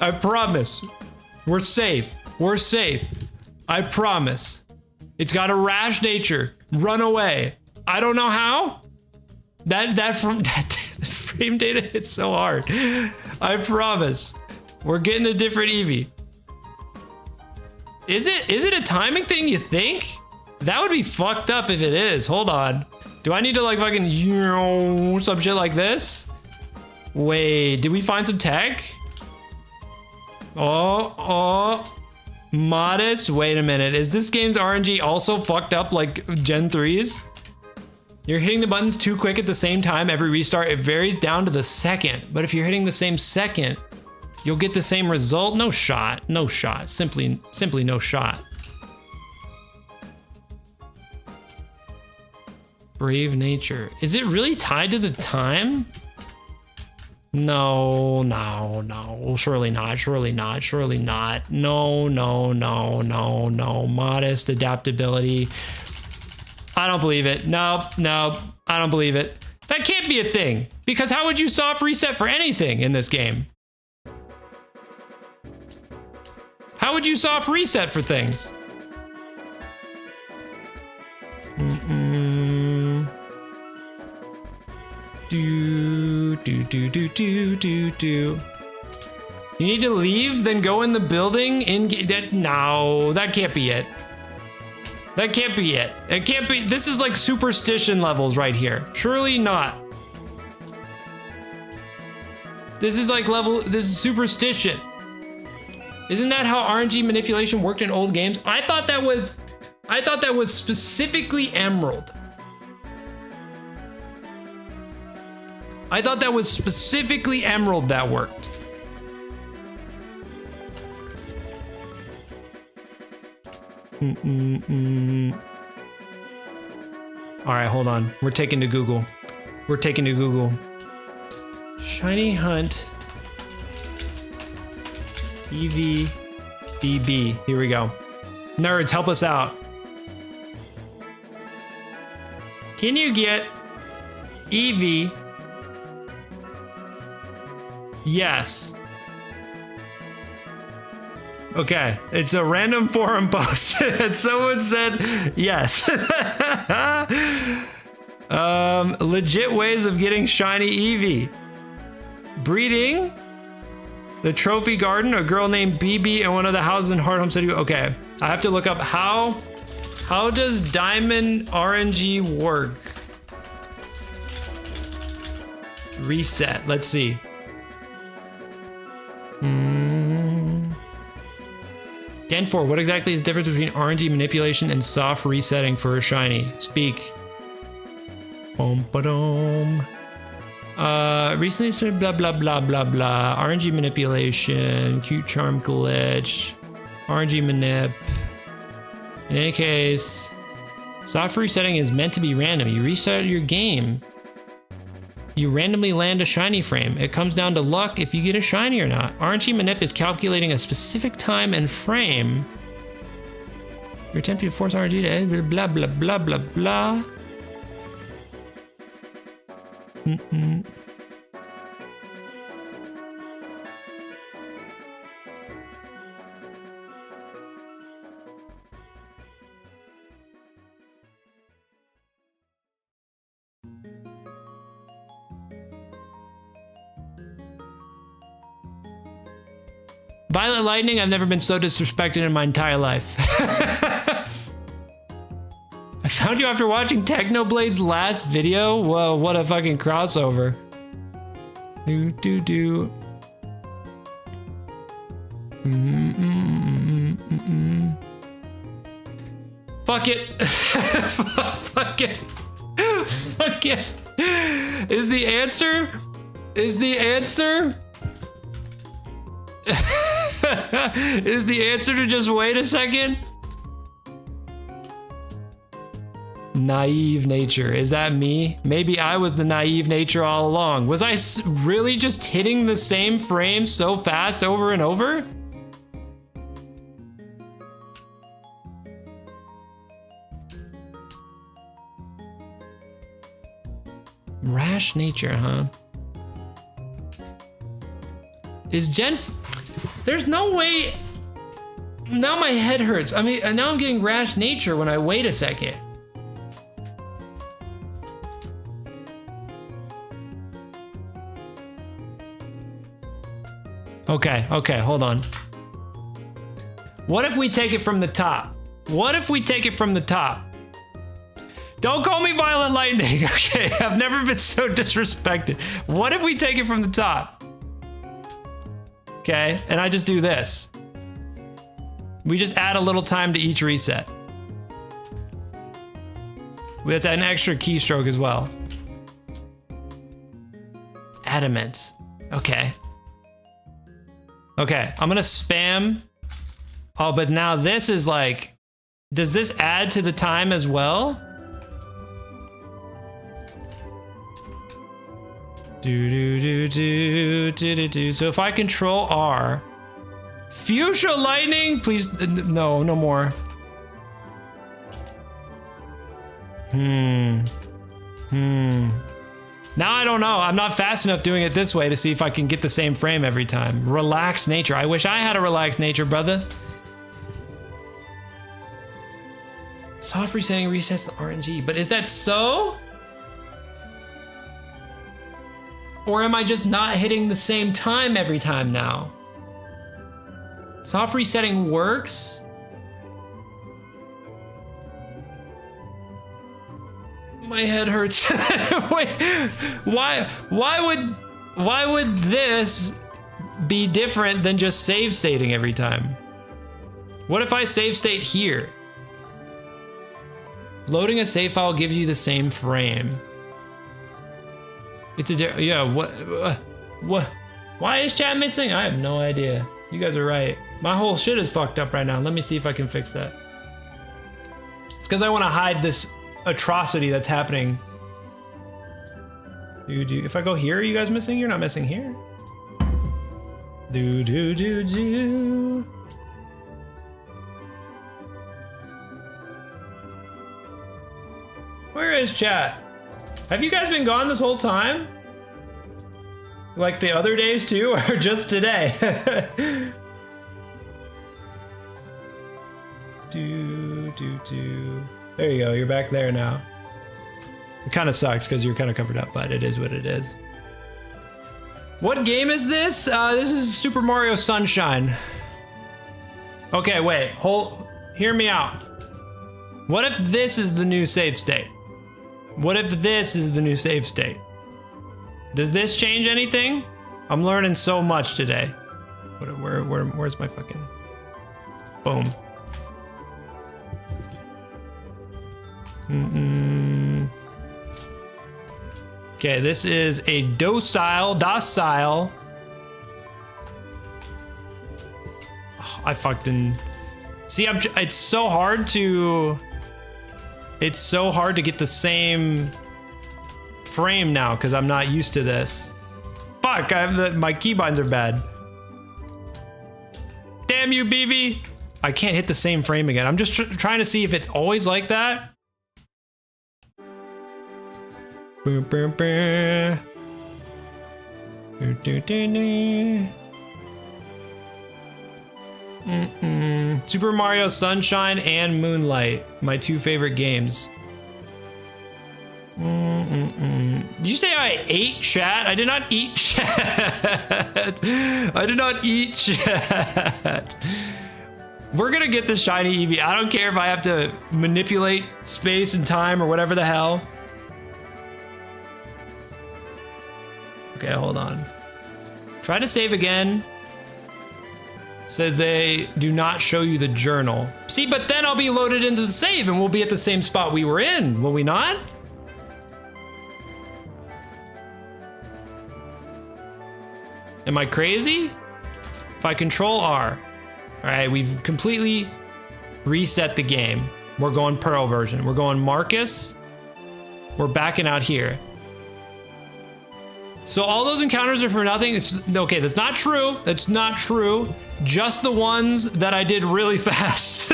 I promise. We're safe. We're safe. I promise. It's got a rash nature. Run away. I don't know how. That frame data hits so hard. I promise. We're getting a different Eevee. Is it a timing thing, you think? That would be fucked up if it is. Hold on. Do I need to like fucking some shit like this? Wait, did we find some tech? Oh, modest. Wait a minute. Is this game's RNG also fucked up like Gen 3's? You're hitting the buttons too quick at the same time every restart. It varies down to the second. But if you're hitting the same second, you'll get the same result. No shot. No shot. Simply no shot. Brave nature. Is it really tied to the time? No, no, no. Surely not. Surely not. Surely not. No, no, no, no, no. Modest adaptability. I don't believe it. No, no. I don't believe it. That can't be a thing. Because how would you soft reset for anything in this game? How would you soft reset for things? Do. You need to leave, then go in the building. No, that can't be it. That can't be it. It can't be. This is like superstition levels right here. Surely not. This is like level. This is superstition. Isn't that how RNG manipulation worked in old games? I thought that was specifically Emerald. I thought that was specifically Emerald that worked. All right, hold on. We're taking to Google. We're taking to Google. Shiny Hunt. Eevee BB. Here we go. Nerds, help us out. Can you get Eevee? Yes. Okay, it's a random forum post and someone said yes. Legit ways of getting shiny Eevee. Breeding. The Trophy Garden, a girl named BB in one of the houses in Hard Home City. Okay, I have to look up how does Diamond RNG work? Reset, let's see. Gen 4, what exactly is the difference between RNG manipulation and soft resetting for a shiny? Speak. Recently started blah blah blah blah blah. RNG manipulation, cute charm glitch, RNG manip. In any case, soft resetting is meant to be random. You reset your game. You randomly land a shiny frame. It comes down to luck if you get a shiny or not. RNG manip is calculating a specific time and frame. You're attempting to force RNG to end blah blah blah blah blah. Violet Lightning, I've never been so disrespected in my entire life. I found you after watching Technoblade's last video. Whoa, what a fucking crossover. Fuck it. Fuck it. Fuck it. Is the answer? Is the answer to just wait a second? Naive nature. Is that me? Maybe I was the naive nature all along. Was I really just hitting the same frame so fast over and over? Rash nature, huh? Is Gen... There's no way... Now my head hurts. I mean, now I'm getting rash nature when I wait a second. Okay, hold on. What if we take it from the top? What if we take it from the top? Don't call me Violent Lightning, okay? I've never been so disrespected. What if we take it from the top? Okay, and I just do this. We just add a little time to each reset. That's an extra keystroke as well. Adamant. Okay. Okay, I'm gonna spam. Oh, but now this is like, does this add to the time as well? So if I control R, Fuchsia Lightning, please, no more. Now I don't know. I'm not fast enough doing it this way to see if I can get the same frame every time. Relaxed nature. I wish I had a relaxed nature, brother. Soft resetting resets the RNG, but is that so? Or am I just not hitting the same time every time now? Soft resetting works? My head hurts. Wait, why would this be different than just save stating every time? What if I save state here? Loading a save file gives you the same frame. It's a yeah, what? Why is chat missing? I have no idea. You guys are right. My whole shit is fucked up right now. Let me see if I can fix that. It's because I want to hide this atrocity that's happening. If I go here, are you guys missing? You're not missing here. Where is chat? Have you guys been gone this whole time? Like the other days too, or just today? There you go, you're back there now. It kind of sucks because you're kind of covered up, but it is what it is. What game is this? This is Super Mario Sunshine. Okay, wait, hear me out. What if this is the new save state? What if this is the new save state? Does this change anything? I'm learning so much today. Where's my fucking... Boom. Okay, this is a docile. Oh, I fucking... See, it's so hard to... It's so hard to get the same frame now because I'm not used to this. Fuck, my keybinds are bad. Damn you, BV. I can't hit the same frame again. I'm just trying to see if it's always like that. Boom, boom, boom. Super Mario Sunshine and Moonlight, my two favorite games. Did you say I ate chat? I did not eat chat. I did not eat chat. We're gonna get the shiny Eevee. I don't care if I have to manipulate space and time or whatever the hell. Okay, hold on. Try to save again. So they do not show you the journal. See, but then I'll be loaded into the save and we'll be at the same spot we were in, will we not? Am I crazy? If I control R. All right, we've completely reset the game. We're going Pearl version. We're going Marcus. We're backing out here. So all those encounters are for nothing? Okay, that's not true. That's not true. Just the ones that I did really fast.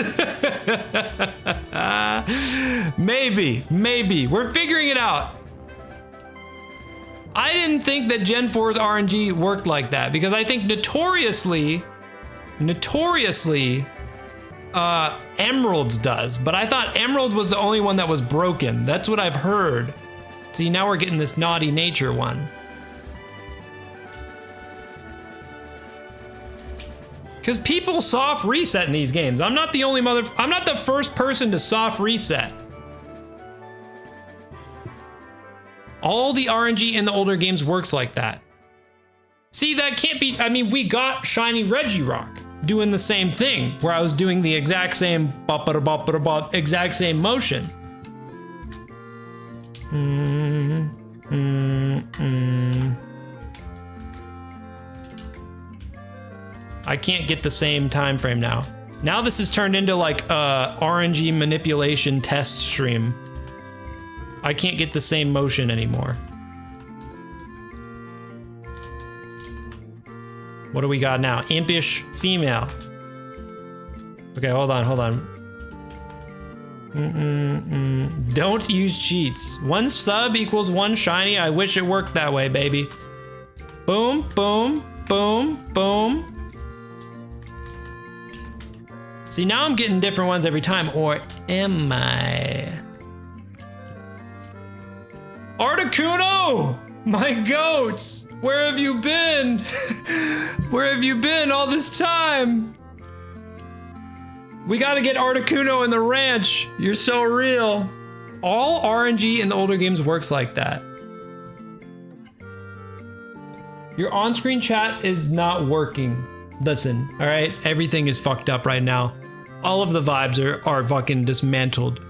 Maybe. We're figuring it out. I didn't think that Gen 4's RNG worked like that because I think notoriously, Emerald's does. But I thought Emerald was the only one that was broken. That's what I've heard. See, now we're getting this naughty nature one. Because people soft reset in these games. I'm not the only I'm not the first person to soft reset. All the RNG in the older games works like that. See, that can't be, I mean, we got Shiny Regirock doing the same thing, where I was doing the exact same exact same motion. I can't get the same time frame now. Now this has turned into like a RNG manipulation test stream. I can't get the same motion anymore. What do we got now? Impish female. Okay, hold on. Don't use cheats. 1 sub equals 1 shiny. I wish it worked that way, baby. Boom, boom, boom, boom. See, now I'm getting different ones every time, or am I? Articuno! My goats! Where have you been? Where have you been all this time? We gotta get Articuno in the ranch. You're so real. All RNG in the older games works like that. Your on-screen chat is not working. Listen, all right? Everything is fucked up right now. All of the vibes are fucking dismantled.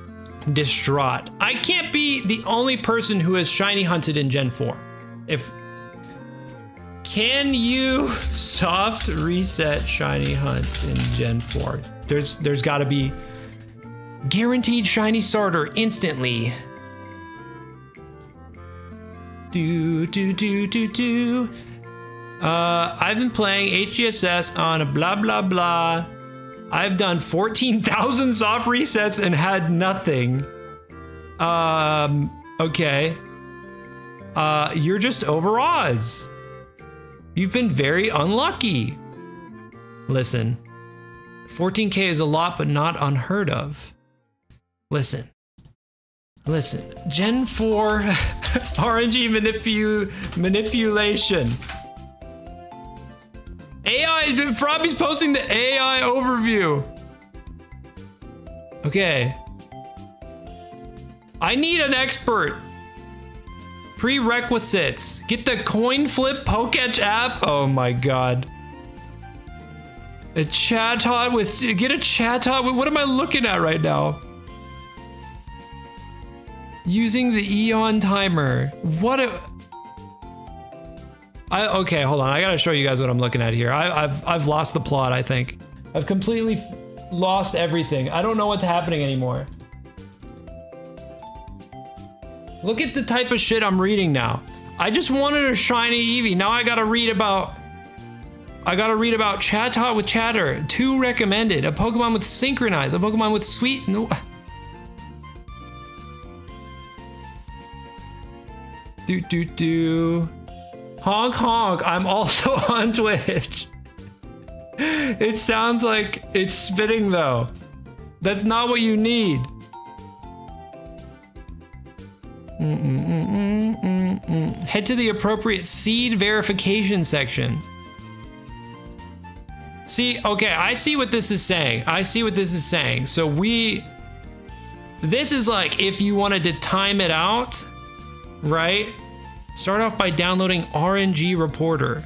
Distraught. I can't be the only person who has shiny hunted in Gen 4. Can you soft reset shiny hunt in Gen 4? There's gotta be guaranteed shiny starter instantly. I've been playing HGSS on a blah blah blah. I've done 14,000 soft resets and had nothing. Okay. You're just over odds. You've been very unlucky. Listen, 14K is a lot, but not unheard of. Listen, Gen 4 RNG manipulation. AI, Frobby's posting the AI overview. Okay. I need an expert. Prerequisites. Get the coin flip Poketch app. Oh my god. A Chatot with, get a Chatot with, what am I looking at right now? Using the Eon timer. What a, okay, hold on. I gotta show you guys what I'm looking at here. I've lost the plot, I think. I've completely lost everything. I don't know what's happening anymore. Look at the type of shit I'm reading now. I just wanted a shiny Eevee. Now I gotta read about Chatot with Chatter. 2 recommended. A Pokemon with Synchronize. A Pokemon with Sweet. No. Honk honk, I'm also on Twitch. It sounds like it's spitting though. That's not what you need. Head to the appropriate seed verification section. See, okay, I see what this is saying. So this is like if you wanted to time it out, right? Start off by downloading RNG Reporter.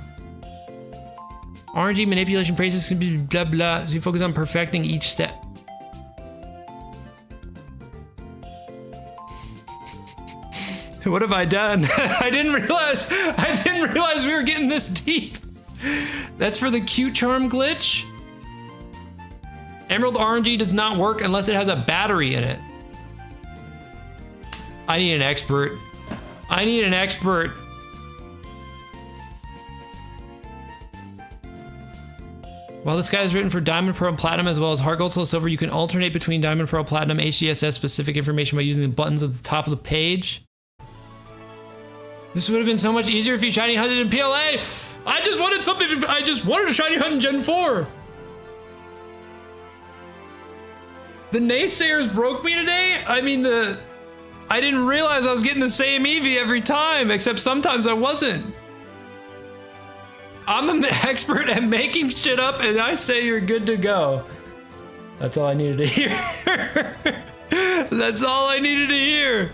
RNG manipulation praises can be blah blah. So you focus on perfecting each step. What have I done? I didn't realize we were getting this deep. That's for the cute charm glitch. Emerald RNG does not work unless it has a battery in it. I need an expert. While this guy is written for Diamond, Pearl, Platinum, as well as Heart Gold, Soul Silver, you can alternate between Diamond, Pearl, Platinum, HGSS specific information by using the buttons at the top of the page. This would have been so much easier if he shiny hunted in PLA. I just wanted something I just wanted a shiny hunt in Gen 4. The naysayers broke me today. I mean, I didn't realize I was getting the same Eevee every time, except sometimes I wasn't. I'm an expert at making shit up, and I say you're good to go. That's all I needed to hear. That's all I needed to hear.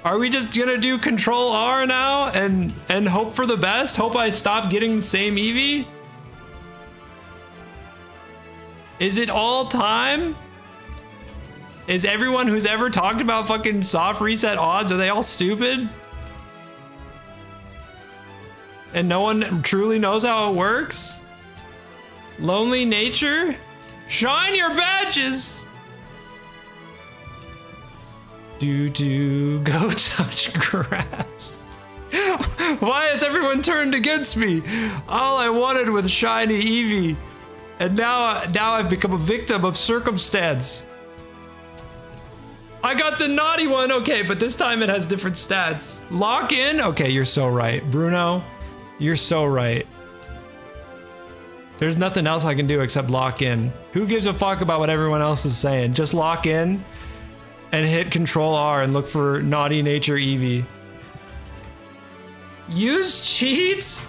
Are we just gonna do Control R now and hope for the best? Hope I stop getting the same Eevee? Is it all time? Is everyone who's ever talked about fucking soft reset odds, are they all stupid? And no one truly knows how it works? Lonely nature? Shine your badges! Go touch grass. Why has everyone turned against me? All I wanted was shiny Eevee. And now I've become a victim of circumstance. I got the naughty one, okay, but this time it has different stats. Lock in? Okay, you're so right. Bruno, you're so right. There's nothing else I can do except lock in. Who gives a fuck about what everyone else is saying? Just lock in and hit Control R and look for Naughty Nature Eevee. Use cheats?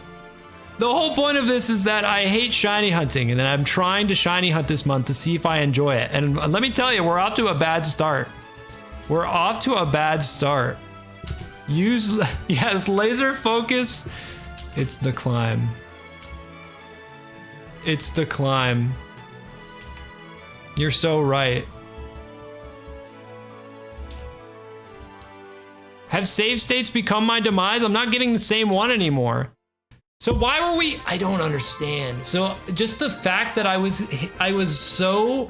The whole point of this is that I hate shiny hunting, and then I'm trying to shiny hunt this month to see if I enjoy it. And let me tell you, we're off to a bad start. We're off to a bad start. Yes, laser focus. It's the climb. It's the climb. You're so right. Have save states become my demise? I'm not getting the same one anymore. So why were we? I don't understand. So just the fact that I was so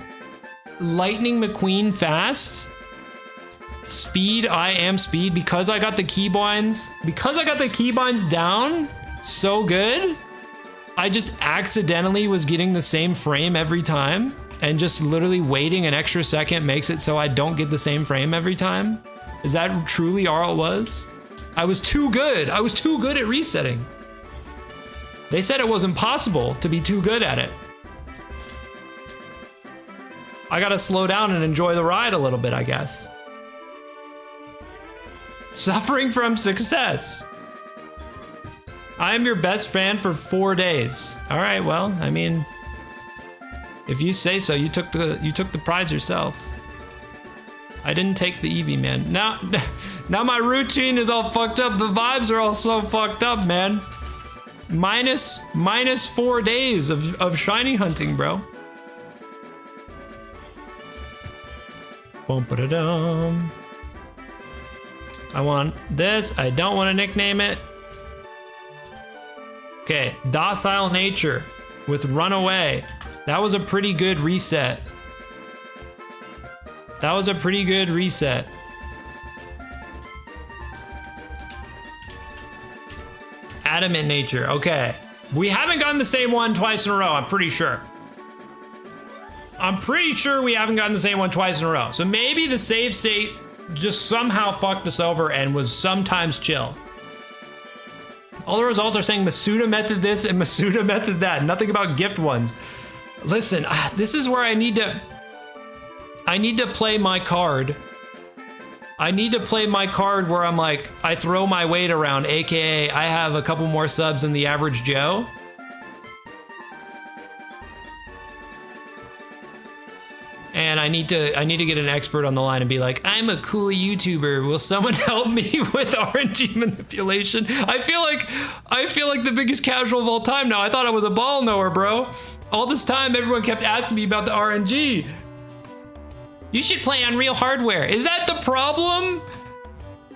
Lightning McQueen fast. Speed, I am speed because I got the keybinds. Because I got the keybinds down so good, I just accidentally was getting the same frame every time, and just literally waiting an extra second makes it so I don't get the same frame every time. Is that truly all it was? I was too good. I was too good at resetting. They said it wasn't possible to be too good at it. I gotta slow down and enjoy the ride a little bit, I guess. Suffering from success. I am your best fan for 4 days. All right, well, I mean, if you say so, you took the prize yourself. I didn't take the Eevee, man. Now my routine is all fucked up. The vibes are all so fucked up, man. Minus 4 days of shiny hunting, bro. Bum-ba-da-dum. I want this. I don't want to nickname it. Okay, Docile Nature with Runaway. That was a pretty good reset. That was a pretty good reset. Adamant Nature, okay. We haven't gotten the same one twice in a row, I'm pretty sure. I'm pretty sure we haven't gotten the same one twice in a row. So maybe the save state just somehow fucked us over and was sometimes chill. All the results are saying Masuda method this and Masuda method that. Nothing about gift ones. Listen, this is where I need to play my card. I need to play my card where I'm like, I throw my weight around, AKA I have a couple more subs than the average Joe. And I need to get an expert on the line and be like, I'm a cool YouTuber. Will someone help me with RNG manipulation? I feel like the biggest casual of all time now. I thought I was a ball knower, bro. All this time, everyone kept asking me about the RNG. You should play on real hardware. Is that the problem?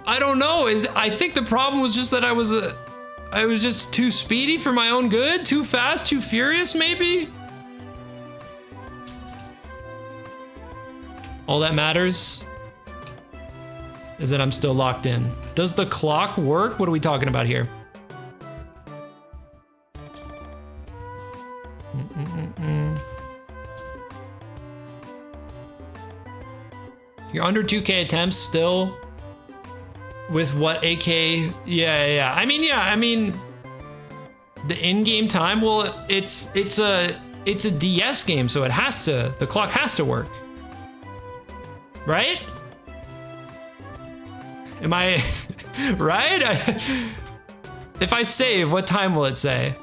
I don't know. I think the problem was just that I was just too speedy for my own good, too fast, too furious, maybe. All that matters is that I'm still locked in. Does the clock work? What are we talking about here? You're under 2K attempts still. With what AK? Yeah. I mean, the in-game time. Well, it's a DS game, so the clock has to work, right? Am I right? If I save, what time will it say?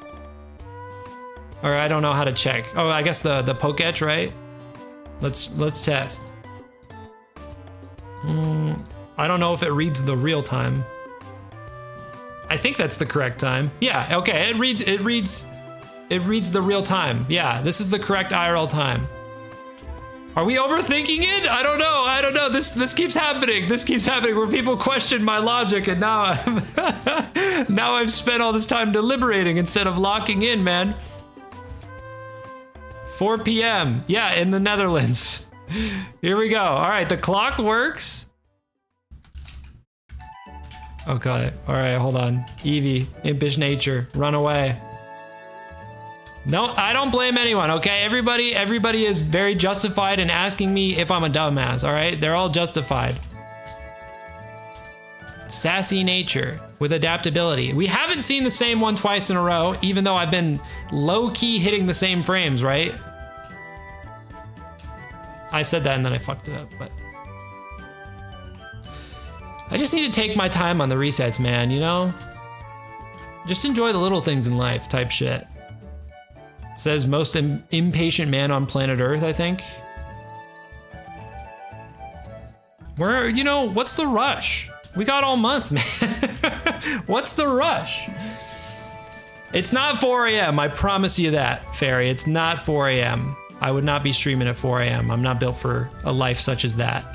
Or I don't know how to check. Oh, I guess the poke etch, right? Let's test. I don't know if it reads the real time. I think that's the correct time. Yeah, okay, it reads the real time. Yeah, this is the correct IRL time. Are we overthinking it? I don't know. This keeps happening. This keeps happening where people question my logic, and now I've spent all this time deliberating instead of locking in, man. 4 p.m. Yeah, in the Netherlands. Here we go. All right, the clock works. Okay. All right, hold on. Eevee, impish nature, run away. No, I don't blame anyone, okay? Everybody is very justified in asking me if I'm a dumbass, all right? They're all justified. Sassy nature with adaptability. We haven't seen the same one twice in a row, even though I've been low-key hitting the same frames, right? I said that and then I fucked it up, but... I just need to take my time on the resets, man, you know? Just enjoy the little things in life type shit. Says most impatient man on planet Earth, I think. What's the rush? We got all month, man. What's the rush? It's not 4 a.m. I promise you that, Fairy. It's not 4 a.m. I would not be streaming at 4 a.m. I'm not built for a life such as that.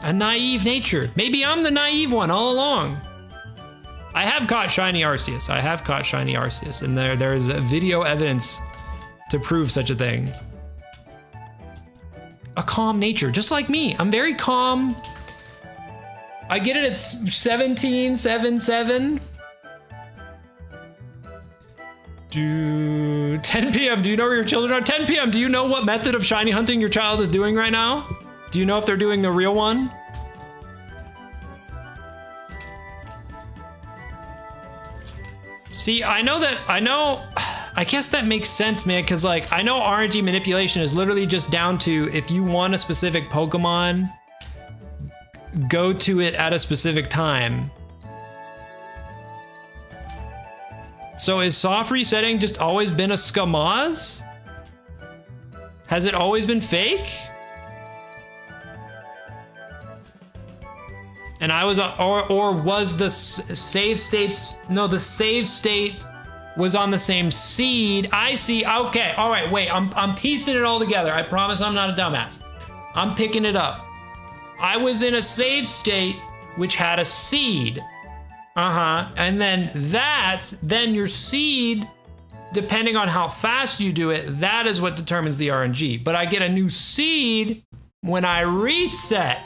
A naive nature. Maybe I'm the naive one all along. I have caught Shiny Arceus. And there is video evidence to prove such a thing. A calm nature, just like me. I'm very calm. I get it at 17:77. 10 p.m. Do you know where your children are? 10 p.m. Do you know what method of shiny hunting your child is doing right now? Do you know if they're doing the real one? See, I guess that makes sense, man, because, like, I know RNG manipulation is literally just down to if you want a specific Pokemon, go to it at a specific time. So is soft resetting just always been a Skamaz? Has it always been fake? And I was, or was the save states, no, the save state was on the same seed. I see, okay, all right, wait, I'm piecing it all together. I promise I'm not a dumbass. I'm picking it up. I was in a save state which had a seed. And then your seed, depending on how fast you do it, that is what determines the RNG. But I get a new seed when I reset.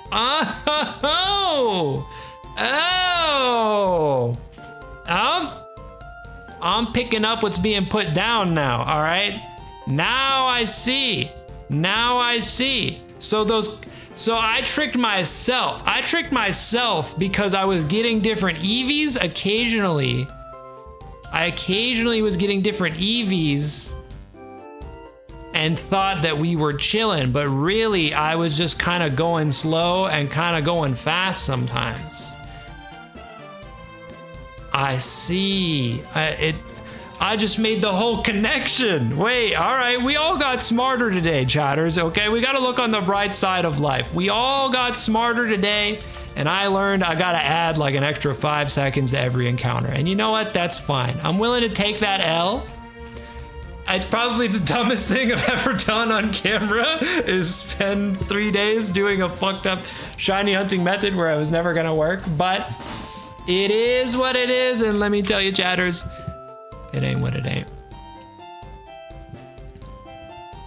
I'm picking up what's being put down now, all right? Now I see. So I tricked myself. Because I was getting different EVs occasionally. I occasionally was getting different EVs and thought that we were chilling, but really I was just kind of going slow and kind of going fast sometimes. I see. I just made the whole connection. Wait, all right, we all got smarter today, chatters, okay? We gotta look on the bright side of life. We all got smarter today, and I learned I gotta add like an extra 5 seconds to every encounter. And you know what? That's fine. I'm willing to take that L. It's probably the dumbest thing I've ever done on camera is spend 3 days doing a fucked up shiny hunting method where I was never gonna work, but it is what it is, and let me tell you, chatters, it ain't what it ain't.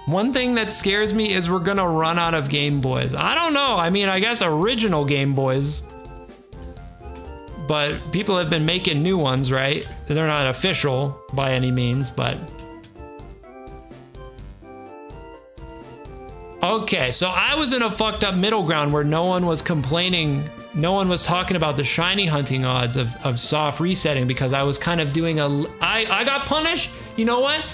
One thing that scares me is we're gonna run out of Game Boys. I don't know, I mean, I guess original Game Boys, but people have been making new ones, right? They're not official by any means, but... Okay, so I was in a fucked up middle ground where no one was complaining no one was talking about the shiny hunting odds of soft resetting because I was kind of doing I got punished. You know what?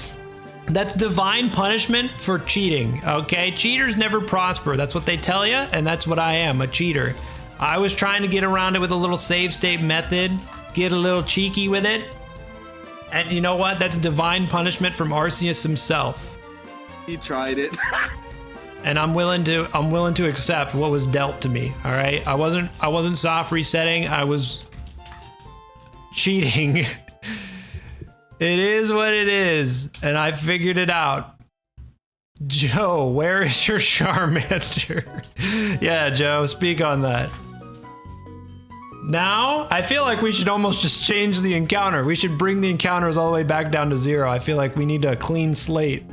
That's divine punishment for cheating, okay? Cheaters never prosper. That's what they tell you, and that's what I am, a cheater. I was trying to get around it with a little save state method, get a little cheeky with it. And you know what? That's divine punishment from Arceus himself. He tried it. And I'm willing to accept what was dealt to me. All right, I wasn't soft resetting. I was cheating. It is what it is, and I figured it out. Joe, where is your Charmander? Yeah, Joe, speak on that. Now, I feel like we should almost just change the encounter. We should bring the encounters all the way back down to 0. I feel like we need a clean slate.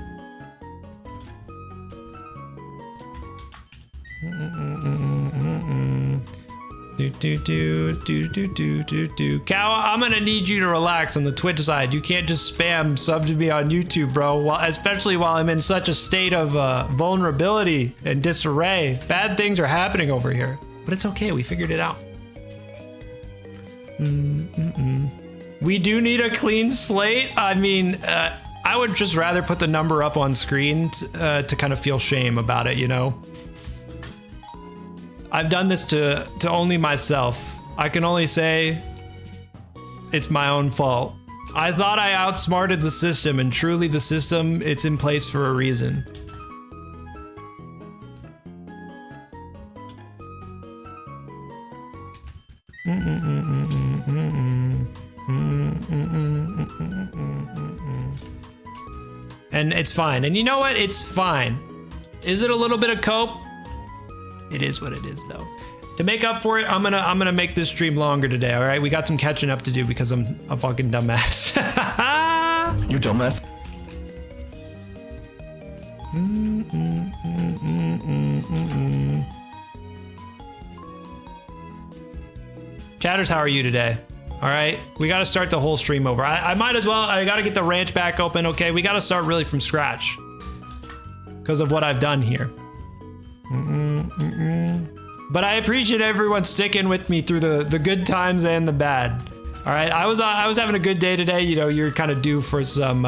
Kawa, I'm gonna need you to relax on the Twitch side. You can't just spam sub to me on YouTube, bro. Especially while I'm in such a state of vulnerability and disarray. Bad things are happening over here, but it's okay. We figured it out. We do need a clean slate. I mean, I would just rather put the number up on screen to kind of feel shame about it, you know? I've done this to only myself. I can only say it's my own fault. I thought I outsmarted the system, and truly the system, it's in place for a reason. And it's fine. And you know what? It's fine. Is it a little bit of cope? It is what it is, though. To make up for it, I'm gonna make this stream longer today. All right, we got some catching up to do because I'm a fucking dumbass. You dumbass. Chatters, how are you today? All right, we got to start the whole stream over. I might as well. I got to get the ranch back open. Okay, we got to start really from scratch because of what I've done here. But I appreciate everyone sticking with me through the good times and the bad. All right, I was having a good day today. You know, you're kind of due for some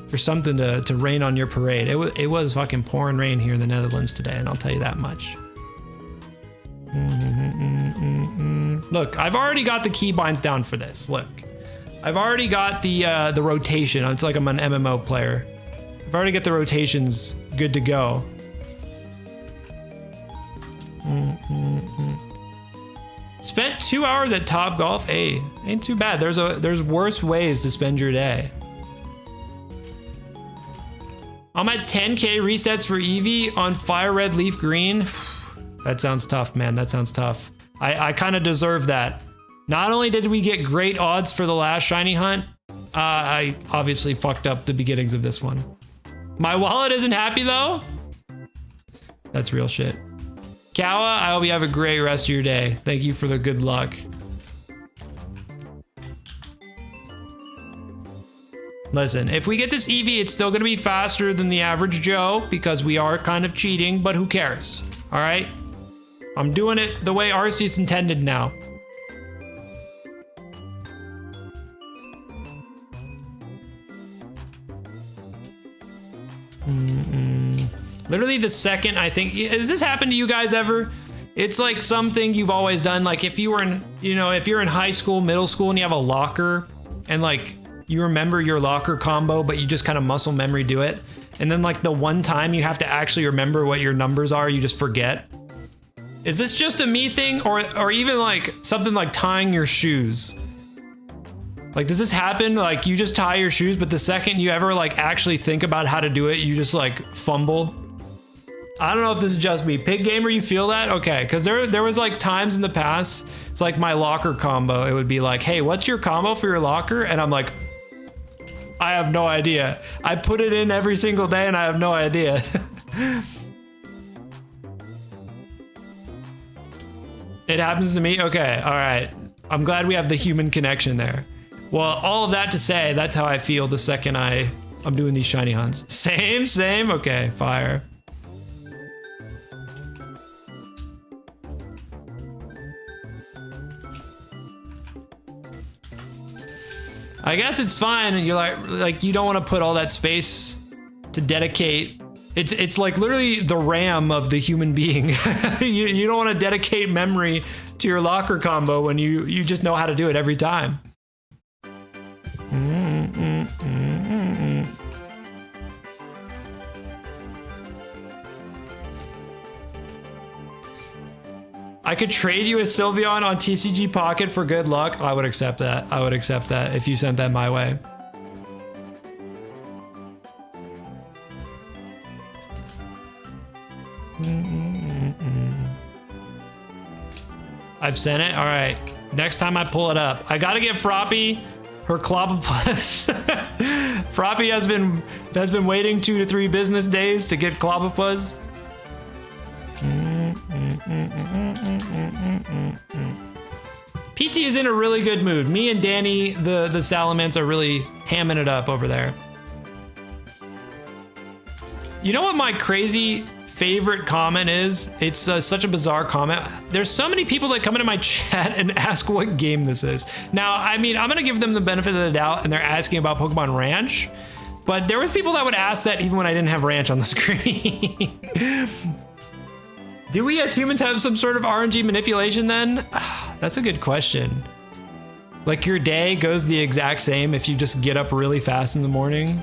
for something to rain on your parade. It was fucking pouring rain here in the Netherlands today, and I'll tell you that much. Look, I've already got the keybinds down for this. Look, I've already got the rotation. It's like I'm an MMO player. I've already got the rotations good to go. Spent 2 hours at Top Golf. Hey, ain't too bad. There's worse ways to spend your day. I'm at 10k resets for Eevee on Fire Red Leaf Green. That sounds tough, man. That sounds tough. I kind of deserve that. Not only did we get great odds for the last shiny hunt, I obviously fucked up the beginnings of this one. My wallet isn't happy though. That's real shit. Kawa, I hope you have a great rest of your day. Thank you for the good luck. Listen, if we get this Eevee, it's still gonna be faster than the average Joe because we are kind of cheating, but who cares? All right? I'm doing it the way Arceus intended now. Literally the second I think, has this happened to you guys ever? It's like something you've always done. Like if you were in, you know, if you're in high school, middle school, and you have a locker and like you remember your locker combo, but you just kind of muscle memory do it. And then like the one time you have to actually remember what your numbers are, you just forget. Is this just a me thing or even like something like tying your shoes? Like, does this happen? Like you just tie your shoes, but the second you ever like actually think about how to do it, you just like fumble. I don't know if this is just me. Pig Gamer, you feel that? Okay, because there was like times in the past, it's like my locker combo. It would be like, hey, what's your combo for your locker? And I'm like, I have no idea. I put it in every single day and I have no idea. It happens to me? Okay, all right. I'm glad we have the human connection there. Well, all of that to say, that's how I feel the second I'm doing these shiny hunts. Same? Okay, fire. I guess it's fine. And you're like you don't want to put all that space to dedicate. It's like literally the RAM of the human being. you don't want to dedicate memory to your locker combo when you just know how to do it every time. I could trade you a Sylveon on TCG Pocket for good luck. I would accept that. I would accept that if you sent that my way. I've sent it. All right. Next time I pull it up, I gotta get Froppy her Clobbopus. Froppy has been waiting 2 to 3 business days to get Clobbopus. PT is in a really good mood. Me and Danny, the Salamence, are really hamming it up over there. You know what my crazy favorite comment is? It's such a bizarre comment. There's so many people that come into my chat and ask what game this is. Now, I mean, I'm gonna give them the benefit of the doubt and they're asking about Pokemon Ranch, but there was people that would ask that even when I didn't have Ranch on the screen. Do we as humans have some sort of RNG manipulation then? That's a good question. Like your day goes the exact same if you just get up really fast in the morning?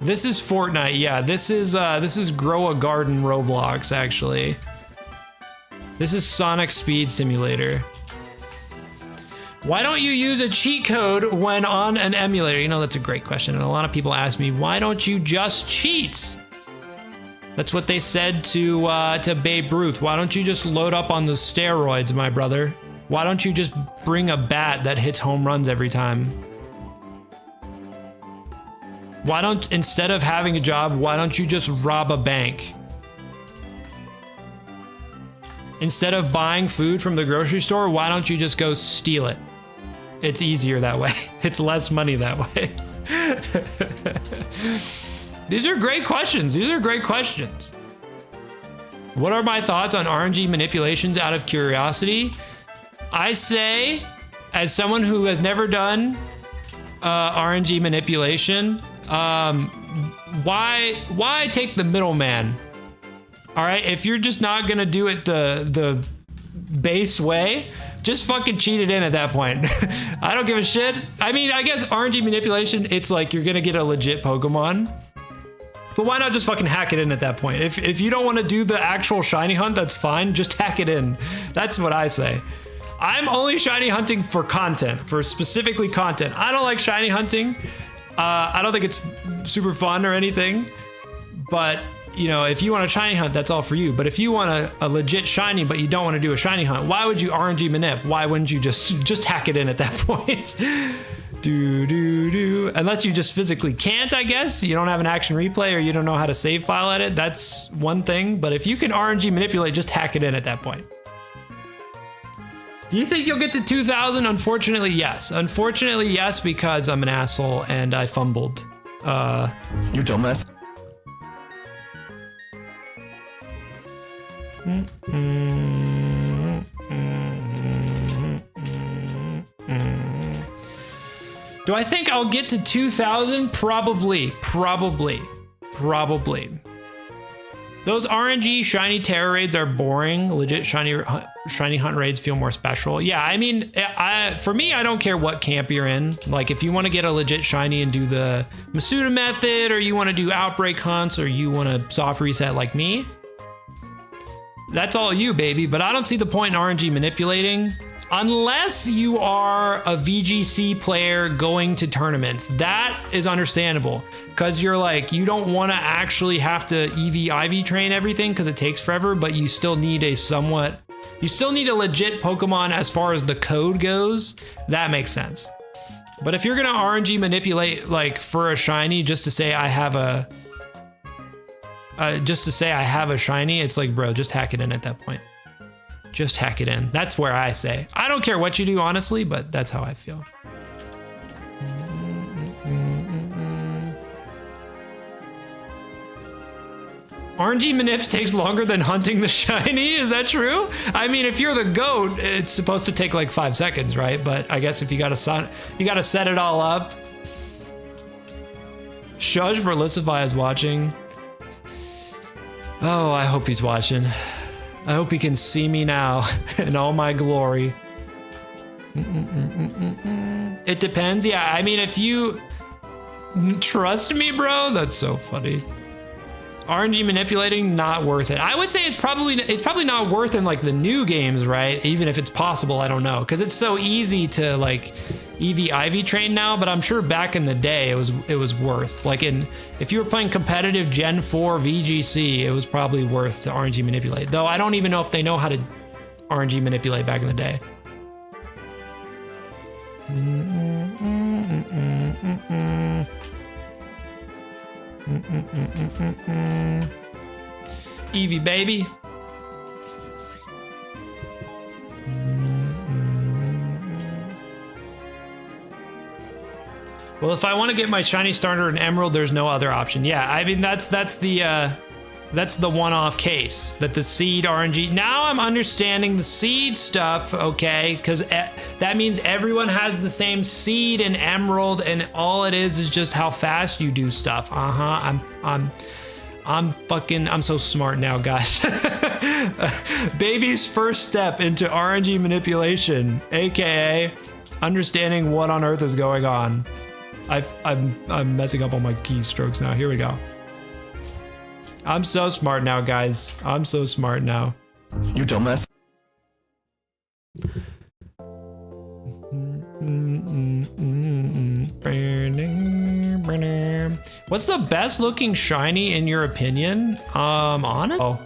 This is Fortnite, yeah. This is Grow a Garden Roblox, actually. This is Sonic Speed Simulator. Why don't you use a cheat code when on an emulator? You know, that's a great question, and a lot of people ask me, why don't you just cheat? That's what they said to Babe Ruth. Why don't you just load up on the steroids, my brother? Why don't you just bring a bat that hits home runs every time? Why don't, instead of having a job, why don't you just rob a bank? Instead of buying food from the grocery store, why don't you just go steal it? It's easier that way. It's less money that way. These are great questions. These are great questions. What are my thoughts on RNG manipulations out of curiosity? I say, as someone who has never done RNG manipulation, why take the middleman? All right, if you're just not gonna do it the base way, just fucking cheat it in at that point. I don't give a shit. I mean, I guess RNG manipulation, it's like you're gonna get a legit Pokemon, but why not just fucking hack it in at that point? If you don't want to do the actual shiny hunt, that's fine. Just hack it in. That's what I say. I'm only shiny hunting for content, for specifically content. I don't like shiny hunting. I don't think it's super fun or anything, but you know, if you want a shiny hunt, that's all for you. But if you want a legit shiny, but you don't want to do a shiny hunt, why would you RNG manip? Why wouldn't you just hack it in at that point? Unless you just physically can't, I guess. You don't have an action replay or you don't know how to save file edit. That's one thing. But if you can RNG manipulate, just hack it in at that point. Do you think you'll get to 2,000? Unfortunately, yes. Unfortunately, yes, because I'm an asshole and I fumbled. You dumbass. Do I think I'll get to 2,000? Probably. Those RNG shiny Terra raids are boring. Legit shiny hunt raids feel more special. Yeah, I mean, for me, I don't care what camp you're in. Like, if you want to get a legit shiny and do the Masuda method, or you want to do outbreak hunts, or you want to soft reset like me, that's all you, baby. But I don't see the point in RNG manipulating unless you are a VGC player going to tournaments. That is understandable, because you're like, you don't want to actually have to IV train everything because it takes forever, but you still need a legit Pokemon as far as the code goes. That makes sense. But if you're gonna RNG manipulate like for a shiny just to say I have a shiny, it's like, bro, just hack it in at that point. Just hack it in. That's where I say. I don't care what you do, honestly, but that's how I feel. RNG Manips takes longer than hunting the shiny. Is that true? I mean, if you're the goat, it's supposed to take like 5 seconds, right? But I guess if you gotta set it all up. Shush Verlicify is watching. Oh, I hope he's watching. I hope he can see me now in all my glory. It depends. Yeah, I mean, if you trust me, bro, that's so funny. RNG manipulating, not worth it. I would say it's probably not worth in like the new games, right? Even if it's possible, I don't know, because it's so easy to like EV Ivy train now. But I'm sure back in the day it was worth. Like if you were playing competitive Gen 4 VGC, it was probably worth to RNG manipulate. Though I don't even know if they know how to RNG manipulate back in the day. Eevee baby. Well, if I want to get my shiny starter in Emerald, there's no other option. Yeah, I mean that's the one-off case that the seed RNG. Now I'm understanding the seed stuff, okay? Because that means everyone has the same seed in Emerald, and all it is just how fast you do stuff. I'm so smart now, guys. Baby's first step into RNG manipulation, aka understanding what on earth is going on. I'm messing up all my keystrokes now. Here we go. I'm so smart now, guys. I'm so smart now. You dumbass. What's the best looking shiny in your opinion? Honest? Oh.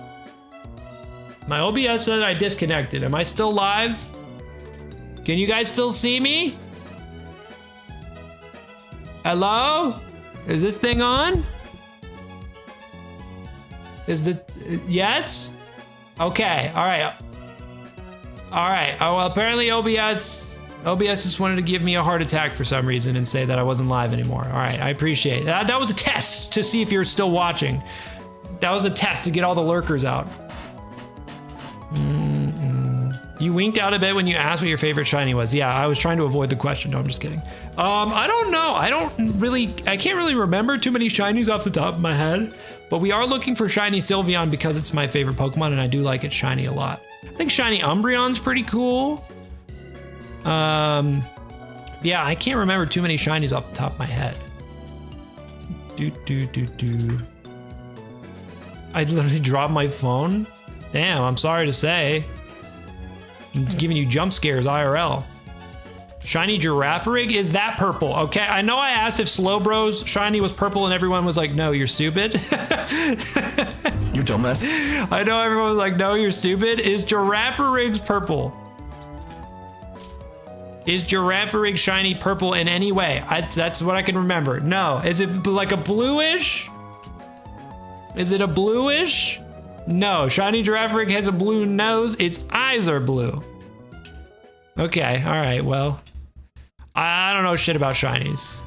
My OBS said I disconnected. Am I still live? Can you guys still see me? Hello? Is this thing on? Is the yes? Okay, all right. All right, oh, well, apparently OBS just wanted to give me a heart attack for some reason and say that I wasn't live anymore. All right, I appreciate it. That was a test to see if you're still watching. That was a test to get all the lurkers out. You winked out a bit when you asked what your favorite shiny was. Yeah, I was trying to avoid the question. No, I'm just kidding. I don't know. I can't really remember too many shinies off the top of my head, but we are looking for shiny Sylveon because it's my favorite Pokemon and I do like it shiny a lot. I think shiny Umbreon's pretty cool. Yeah, I can't remember too many shinies off the top of my head. I literally dropped my phone. Damn, I'm sorry to say. I'm giving you jump scares IRL. Shiny Girafarig, is that purple? Okay, I know I asked if Slowbro's shiny was purple and everyone was like, no, you're stupid. You dumbass. I know everyone was like, no, you're stupid. Is Girafarig's purple? Is Girafarig shiny purple in any way? That's what I can remember. No, is it like a bluish? Is it a bluish? No, shiny Girafarig has a blue nose. Its eyes are blue. Okay, all right, well, I don't know shit about shinies.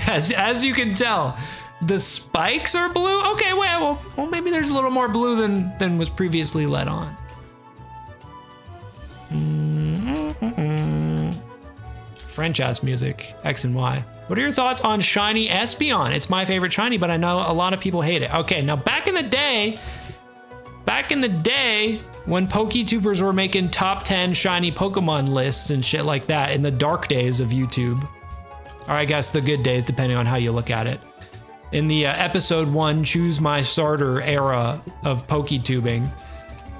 As you can tell, the spikes are blue. Okay, well, maybe there's a little more blue than was previously let on. French ass music, X and Y. What are your thoughts on shiny Espeon? It's my favorite shiny, but I know a lot of people hate it. Okay, now back in the day, when PokeTubers were making top 10 shiny Pokemon lists and shit like that in the dark days of YouTube, or I guess the good days, depending on how you look at it, in the episode 1 Choose My Starter era of PokeTubing,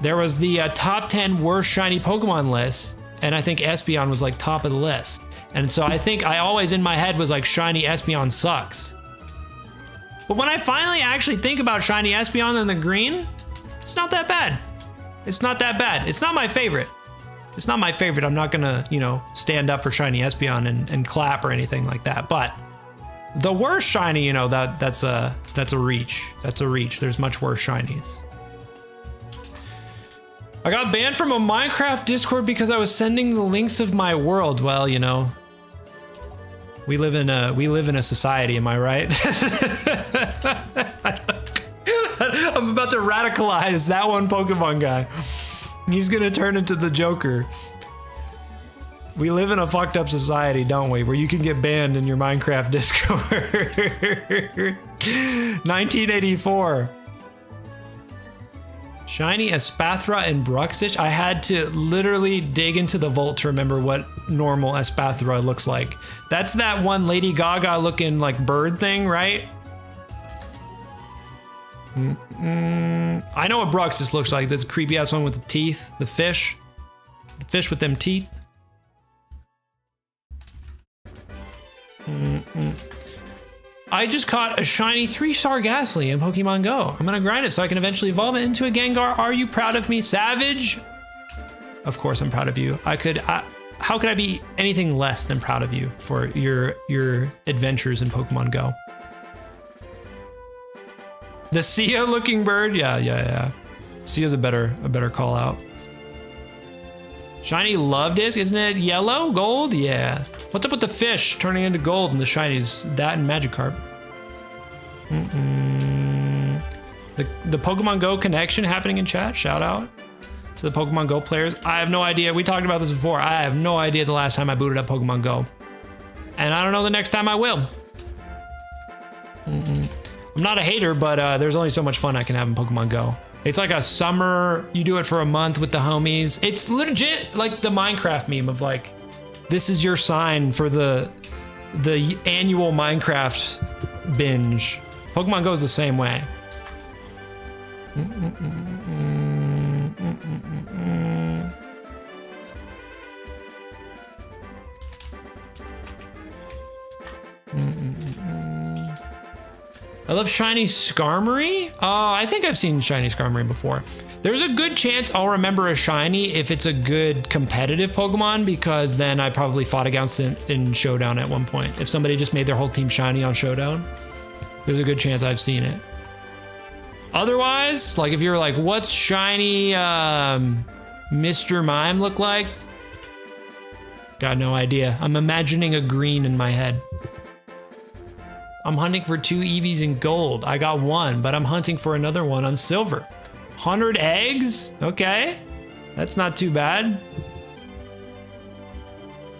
there was the top 10 worst shiny Pokemon list, and I think Espeon was like top of the list. And so I think I always in my head was like, shiny Espeon sucks. But when I finally actually think about shiny Espeon in the green, it's not that bad. It's not that bad. It's not my favorite. It's not my favorite. I'm not gonna, stand up for shiny Espeon and clap or anything like that. But the worst shiny, that's a reach. That's a reach. There's much worse shinies. I got banned from a Minecraft Discord because I was sending the links of my world. Well, we live in a society, am I right? I'm about to radicalize that one Pokemon guy. He's gonna turn into the Joker. We live in a fucked up society, don't we? Where you can get banned in your Minecraft Discord. 1984. Shiny Espathra and Bruxish. I had to literally dig into the vault to remember what normal Espathra looks like. That's that one Lady Gaga looking like bird thing, right? I know what Bruxish looks like. This creepy ass one with the teeth, the fish. The fish with them teeth. I just caught a shiny 3-star Ghastly in Pokemon Go. I'm gonna grind it so I can eventually evolve it into a Gengar. Are you proud of me, Savage? Of course I'm proud of you. How could I be anything less than proud of you for your adventures in Pokemon Go? The Sia looking bird? Yeah. Sia's a better call out. Shiny Love Disc, isn't it yellow? Gold? Yeah. What's up with the fish turning into gold and the shinies? That and Magikarp. The Pokemon Go connection happening in chat. Shout out to the Pokemon Go players. I have no idea. We talked about this before. I have no idea the last time I booted up Pokemon Go. And I don't know the next time I will. I'm not a hater, but there's only so much fun I can have in Pokemon Go. It's like a summer, you do it for a month with the homies. It's legit like the Minecraft meme of like, this is your sign for the annual Minecraft binge. Pokemon Go is the same way. I love Shiny Skarmory. I think I've seen Shiny Skarmory before. There's a good chance I'll remember a Shiny if it's a good competitive Pokemon, because then I probably fought against it in Showdown at one point. If somebody just made their whole team Shiny on Showdown, there's a good chance I've seen it. Otherwise, like if you're like, what's Shiny Mr. Mime look like? Got no idea. I'm imagining a green in my head. I'm hunting for 2 Eevees in gold. I got 1, but I'm hunting for another one on silver. 100 eggs? Okay. That's not too bad.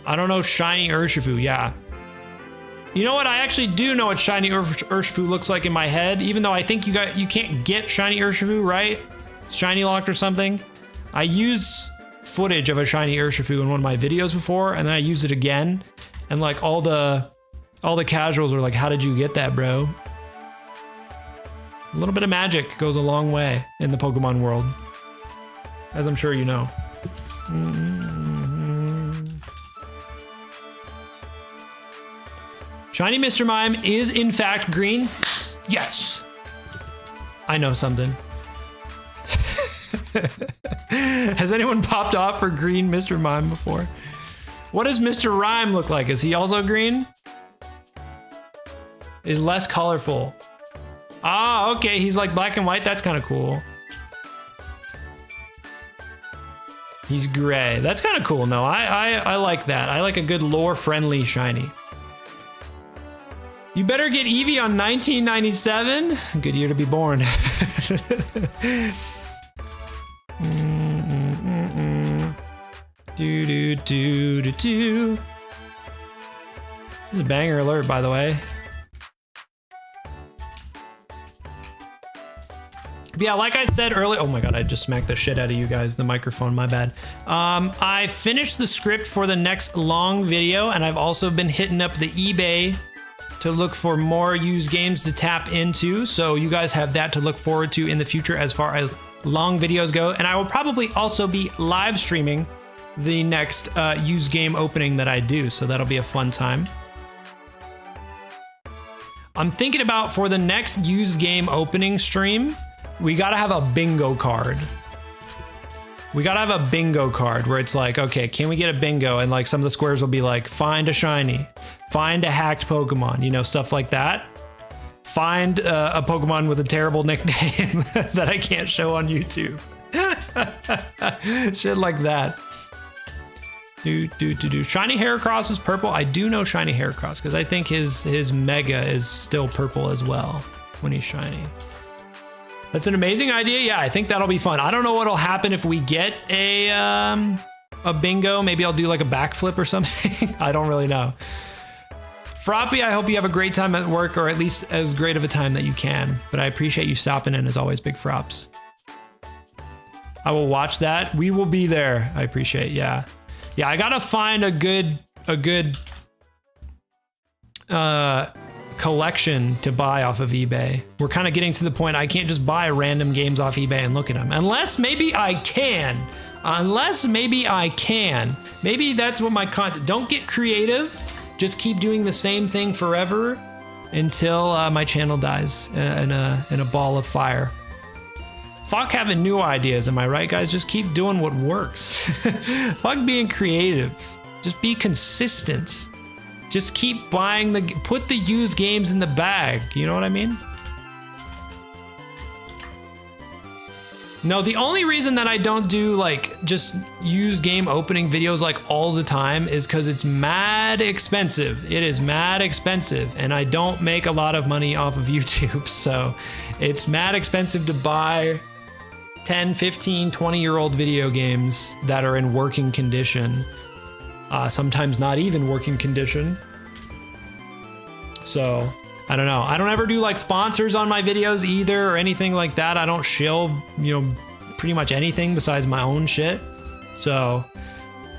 I don't know Shiny Urshifu, yeah. You know what? I actually do know what Shiny Urshifu looks like in my head, even though I think you can't get Shiny Urshifu, right? It's Shiny locked or something. I used footage of a Shiny Urshifu in one of my videos before, and then I used it again, and like all the casuals were like, how did you get that, bro? A little bit of magic goes a long way in the Pokemon world, as I'm sure you know. Shiny Mr. Mime is in fact green. Yes. I know something. Has anyone popped off for green Mr. Mime before? What does Mr. Rhyme look like? Is he also green? Is less colorful. Ah, okay, he's like black and white. That's kind of cool. He's gray. That's kind of cool. No, I like that. I like a good lore-friendly shiny. You better get Eevee on 1997. Good year to be born. Do. This is a banger alert, by the way. Yeah, like I said earlier, oh my god, I just smacked the shit out of you guys, the microphone, my bad. I finished the script for the next long video, and I've also been hitting up the eBay to look for more used games to tap into, so you guys have that to look forward to in the future as far as long videos go, and I will probably also be live streaming the next used game opening that I do, so that'll be a fun time. I'm thinking about, for the next used game opening stream, we gotta have a bingo card. We gotta have a bingo card where it's like, okay, can we get a bingo? And like some of the squares will be like, find a shiny, find a hacked Pokemon, you know, stuff like that. Find a Pokemon with a terrible nickname that I can't show on YouTube. Shit like that. Shiny Heracross is purple. I do know Shiny Heracross because I think his Mega is still purple as well when he's shiny. That's an amazing idea. Yeah, I think that'll be fun. I don't know what'll happen if we get a bingo. Maybe I'll do like a backflip or something. I don't really know. Froppy, I hope you have a great time at work, or at least as great of a time that you can. But I appreciate you stopping in as always, Big Frops. I will watch that. We will be there. I appreciate, yeah. Yeah, I gotta find a good collection to buy off of eBay. We're kind of getting to the point I can't just buy random games off eBay and look at them. Unless maybe I can. Maybe that's what my content. Don't get creative. Just keep doing the same thing forever until my channel dies in a ball of fire. Fuck having new ideas, am I right, guys? Just keep doing what works. Fuck being creative. Just be consistent. Just keep buying put the used games in the bag. You know what I mean? No, the only reason that I don't do like just used game opening videos like all the time is because it's mad expensive. It is mad expensive, and I don't make a lot of money off of YouTube. So it's mad expensive to buy 10, 15, 20-year-old video games that are in working condition. Sometimes not even working condition. So I don't know. I don't ever do like sponsors on my videos either or anything like that. I don't shill, pretty much anything besides my own shit. So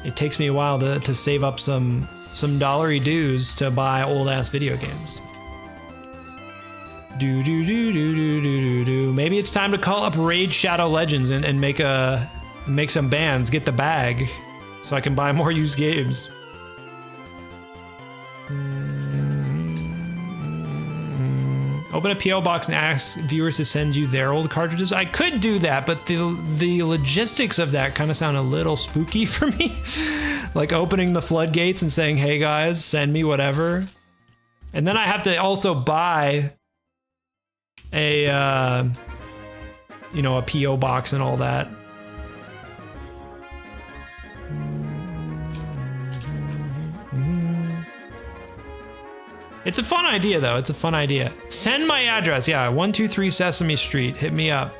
it takes me a while to save up some dollary dues to buy old ass video games. Maybe it's time to call up Raid Shadow Legends and make some bands, get the bag, so I can buy more used games. Open a PO box and ask viewers to send you their old cartridges. I could do that, but the logistics of that kind of sound a little spooky for me. Like opening the floodgates and saying, "Hey guys, send me whatever," and then I have to also buy a PO box and all that. It's a fun idea, though. It's a fun idea. Send my address. Yeah, 123 Sesame Street. Hit me up.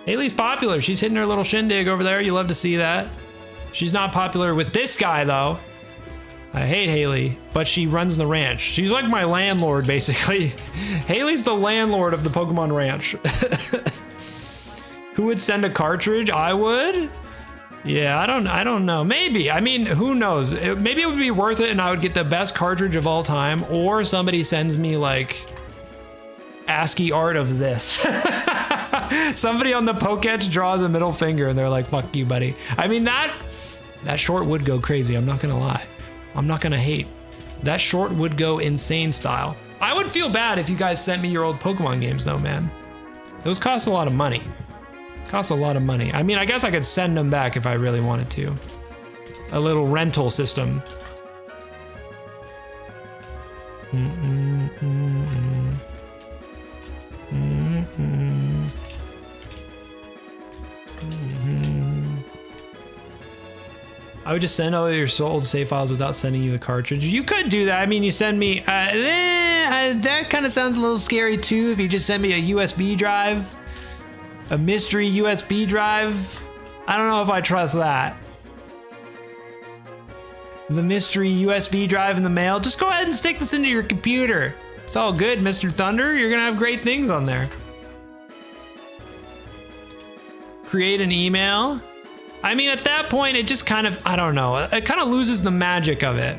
Haley's popular. She's hitting her little shindig over there. You love to see that. She's not popular with this guy, though. I hate Haley, but she runs the ranch. She's like my landlord, basically. Haley's the landlord of the Pokemon Ranch. Who would send a cartridge? I would. Yeah, I don't know. Maybe. I mean, who knows? Maybe it would be worth it and I would get the best cartridge of all time, or somebody sends me like ASCII art of this. Somebody on the Pokédex draws a middle finger and they're like, "Fuck you, buddy." I mean, that short would go crazy. I'm not gonna lie. I'm not gonna hate. That short would go insane style. I would feel bad if you guys sent me your old Pokemon games though, man. Those cost a lot of money. Costs a lot of money. I mean, I guess I could send them back if I really wanted to. A little rental system. I would just send all your old save files without sending you the cartridge. You could do that. I mean, you send me... that kind of sounds a little scary too if you just send me a USB drive. A mystery USB drive? I don't know if I trust that. The mystery USB drive in the mail? Just go ahead and stick this into your computer. It's all good, Mr. Thunder. You're gonna have great things on there. Create an email? I mean, at that point, it just kind of, I don't know. It kind of loses the magic of it.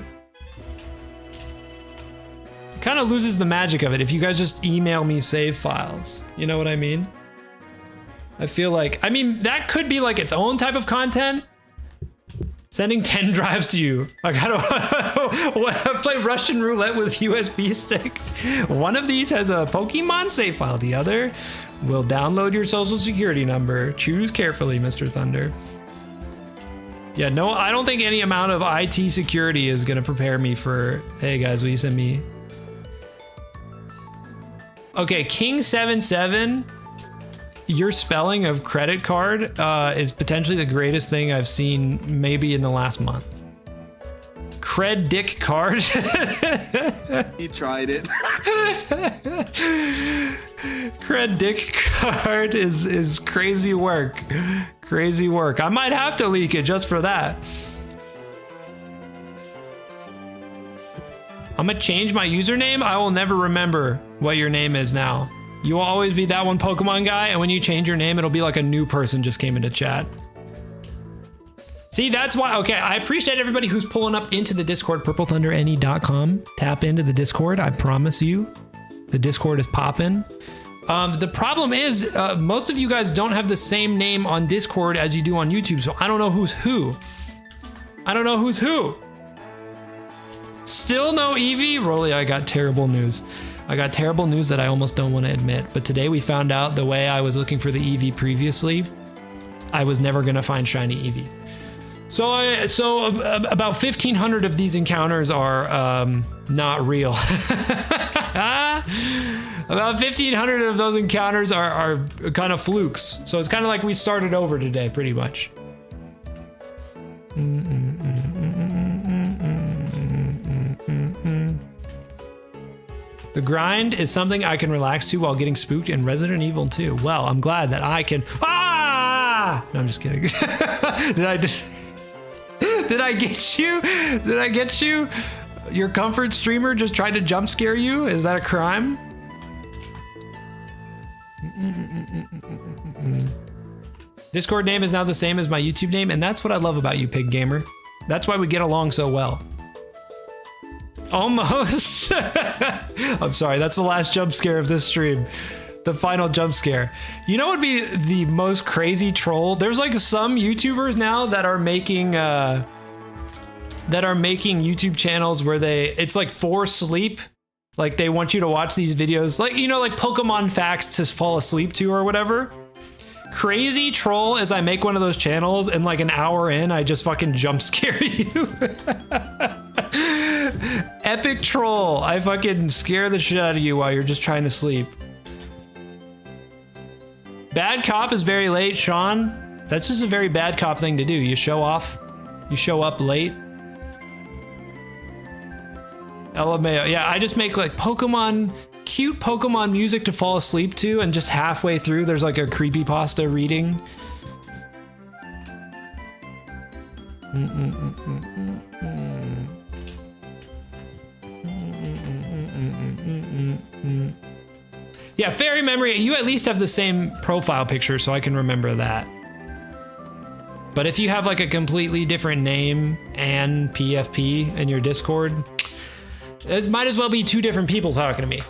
It kind of loses the magic of it if you guys just email me save files. You know what I mean? I feel like, I mean, that could be like its own type of content. Sending 10 drives to you. Like, I don't play Russian roulette with USB sticks. One of these has a Pokemon save file. The other will download your social security number. Choose carefully, Mr. Thunder. Yeah, no, I don't think any amount of IT security is gonna prepare me for, "Hey guys, will you send me?" Okay, King77. Your spelling of credit card is potentially the greatest thing I've seen maybe in the last month. Cred Dick Card. He tried it. Cred Dick Card is crazy work. Crazy work. I might have to leak it just for that. I'm gonna change my username. I will never remember what your name is now. You will always be that one Pokemon guy, and when you change your name, it'll be like a new person just came into chat. See, that's why. Okay, I appreciate everybody who's pulling up into the Discord, purplethunderne.com. Tap into the Discord. I promise you, the Discord is popping. The problem is, most of you guys don't have the same name on Discord as you do on YouTube, so I don't know who's who. I don't know who's who. Still no Eevee? Rolly, I got terrible news. I got terrible news that I almost don't want to admit, but today we found out the way I was looking for the Eevee previously, I was never going to find shiny Eevee. So about 1,500 of these encounters are not real. About 1,500 of those encounters are kind of flukes. So it's kind of like we started over today, pretty much. The grind is something I can relax to while getting spooked in Resident Evil 2. Well, I'm glad that I can. Ah! No, I'm just kidding. Did I get you? Did I get you? Your comfort streamer just tried to jump scare you? Is that a crime? Discord name is now the same as my YouTube name, and that's what I love about you, Pig Gamer. That's why we get along so well. Almost. I'm sorry, that's the last jump scare of this stream. The final jump scare. You know what would be the most crazy troll? There's like some YouTubers now that are making YouTube channels where it's like for sleep. Like they want you to watch these videos, like, you know, like Pokemon facts to fall asleep to or whatever. Crazy troll is I make one of those channels and like an hour in, I just fucking jump scare you. Epic troll. I fucking scare the shit out of you while you're just trying to sleep. Bad cop is very late, Sean. That's just a very bad cop thing to do. You show off. You show up late. LMAO. Yeah, I just make like cute Pokemon music to fall asleep to, and just halfway through there's like a creepypasta reading. Yeah, Fairy Memory, you at least have the same profile picture, so I can remember that. But if you have like a completely different name and PFP in your Discord, it might as well be two different people talking to me.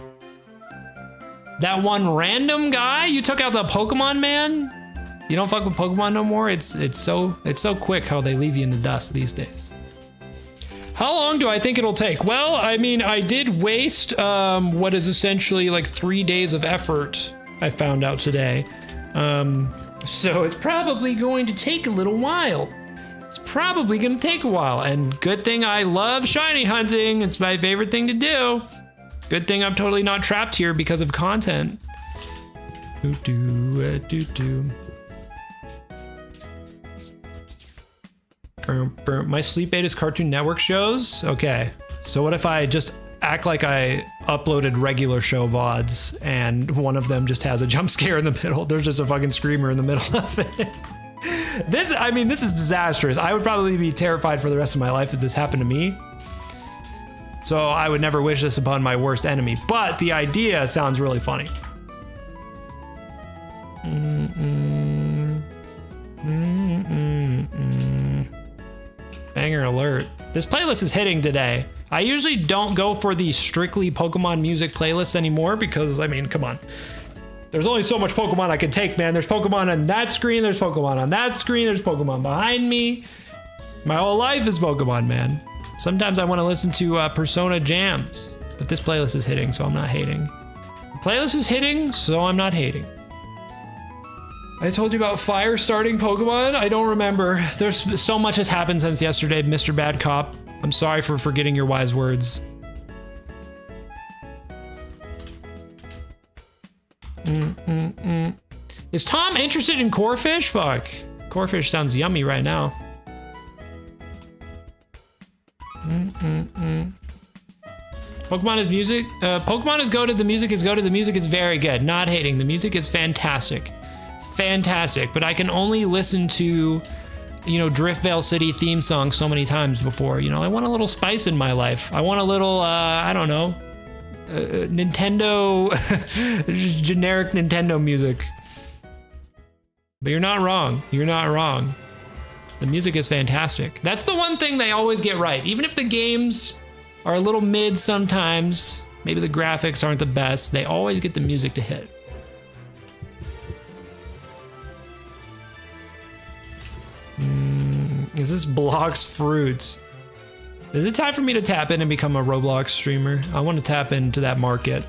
That one random guy, you took out the Pokemon man? You don't fuck with Pokemon no more? It's so quick how they leave you in the dust these days. How long do I think it'll take? Well, I mean, I did waste what is essentially like 3 days of effort, I found out today. So it's probably going to take a little while. It's probably going to take a while. And good thing I love shiny hunting. It's my favorite thing to do. Good thing I'm totally not trapped here because of content. My sleep aid is Cartoon Network shows? Okay. So what if I just act like I uploaded regular show VODs and one of them just has a jump scare in the middle? There's just a fucking screamer in the middle of it. This is disastrous. I would probably be terrified for the rest of my life if this happened to me. So I would never wish this upon my worst enemy. But the idea sounds really funny. Banger alert. This playlist is hitting today. I usually don't go for the strictly Pokemon music playlists anymore because, I mean, come on. There's only so much Pokemon I can take, man. There's Pokemon on that screen, there's Pokemon on that screen, there's Pokemon behind me. My whole life is Pokemon, man. Sometimes I want to listen to Persona jams, but this playlist is hitting, so I'm not hating. The playlist is hitting, so I'm not hating. I told you about fire starting Pokemon? I don't remember. There's so much has happened since yesterday, Mr. Bad Cop. I'm sorry for forgetting your wise words. Is Tom interested in Corefish? Fuck. Corefish sounds yummy right now. Pokemon is music. Pokemon is goated. The music is goated. The music is very good. Not hating. The music is fantastic. Fantastic. But I can only listen to, you know, Driftvale City theme song so many times before. You know, I want a little spice in my life. I want a little, I don't know, Nintendo, just generic Nintendo music. But you're not wrong. You're not wrong. The music is fantastic. That's the one thing they always get right. Even if the games are a little mid sometimes, maybe the graphics aren't the best, they always get the music to hit. Is this blocks fruits? Is it time for me to tap in and become a Roblox streamer? I want to tap into that market.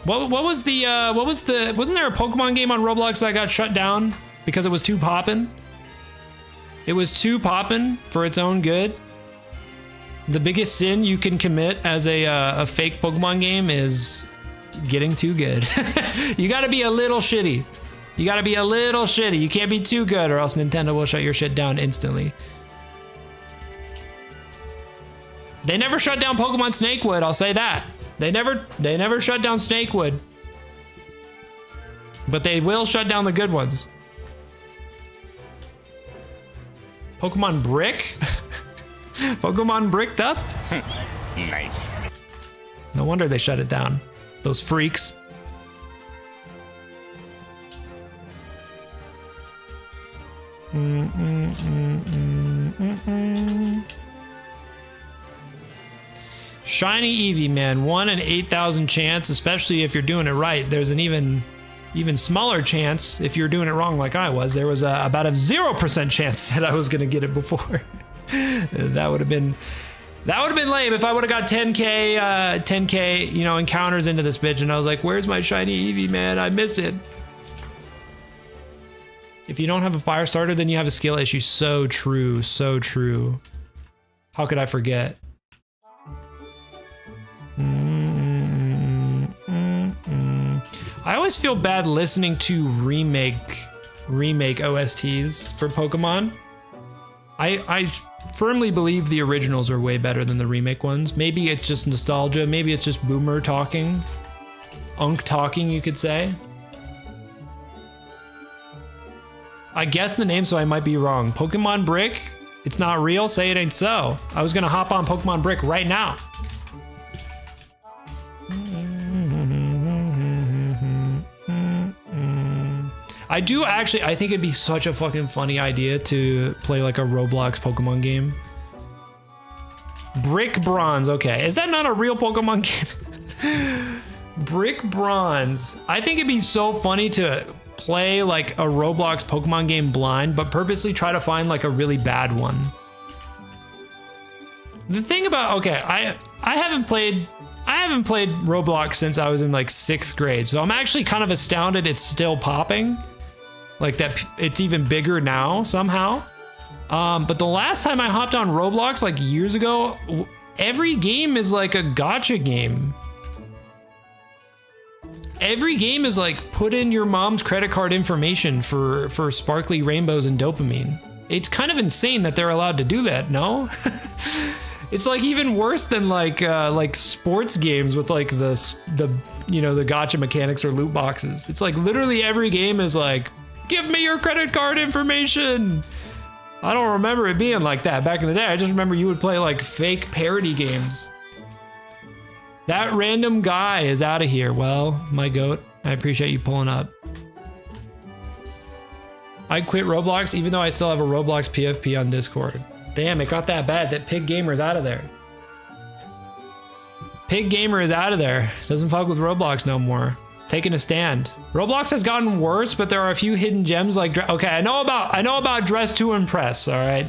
What was the wasn't there a Pokemon game on Roblox that got shut down because it was too poppin'? It was too poppin' for its own good. The biggest sin you can commit as a fake Pokemon game is getting too good. You gotta be a little shitty. You gotta be a little shitty. You can't be too good or else Nintendo will shut your shit down instantly. They never shut down Pokemon Snakewood, I'll say that. They never shut down Snakewood. But they will shut down the good ones. Pokemon Brick? Pokemon bricked up? Nice. No wonder they shut it down. Those freaks. Shiny Eevee, man, 1 in 8,000 chance, especially if you're doing it right. There's an even smaller chance if you're doing it wrong like I was. There was about a 0% chance that I was gonna get it before. That would have been lame if I would have got 10k, you know, encounters into this bitch, and I was like, "Where's my shiny Eevee, man? I miss it." If you don't have a fire starter, then you have a skill issue. So true, so true. How could I forget? I always feel bad listening to remake OSTs for Pokemon. I firmly believe the originals are way better than the remake ones. Maybe it's just nostalgia. Maybe it's just boomer talking. Unk talking, you could say. I guessed the name, so I might be wrong. Pokemon Brick? It's not real? Say it ain't so. I was gonna hop on Pokemon Brick right now. I think it'd be such a fucking funny idea to play like a Roblox Pokemon game. Brick Bronze, okay. Is that not a real Pokemon game? Brick Bronze. I think it'd be so funny to play like a Roblox Pokemon game blind, but purposely try to find like a really bad one. The thing about, okay, I haven't played Roblox since I was in like 6th grade, so I'm actually kind of astounded it's still popping. Like that, it's even bigger now somehow. But the last time I hopped on Roblox like years ago, every game is like a gacha game. Every game is like put in your mom's credit card information for sparkly rainbows and dopamine. It's kind of insane that they're allowed to do that, no? It's like even worse than like sports games with like the you know, the gacha mechanics or loot boxes. It's like literally every game is like, give me your credit card information. I don't remember it being like that back in the day. I just remember you would play like fake parody games. That random guy is out of here. Well, my goat, I appreciate you pulling up. I quit Roblox even though I still have a Roblox PFP on Discord. Damn, it got that bad that Pig Gamer is out of there. Pig Gamer is out of there. Doesn't fuck with Roblox no more. Taking a stand. Roblox has gotten worse, but there are a few hidden gems like, okay, I know about Dress to Impress, all right?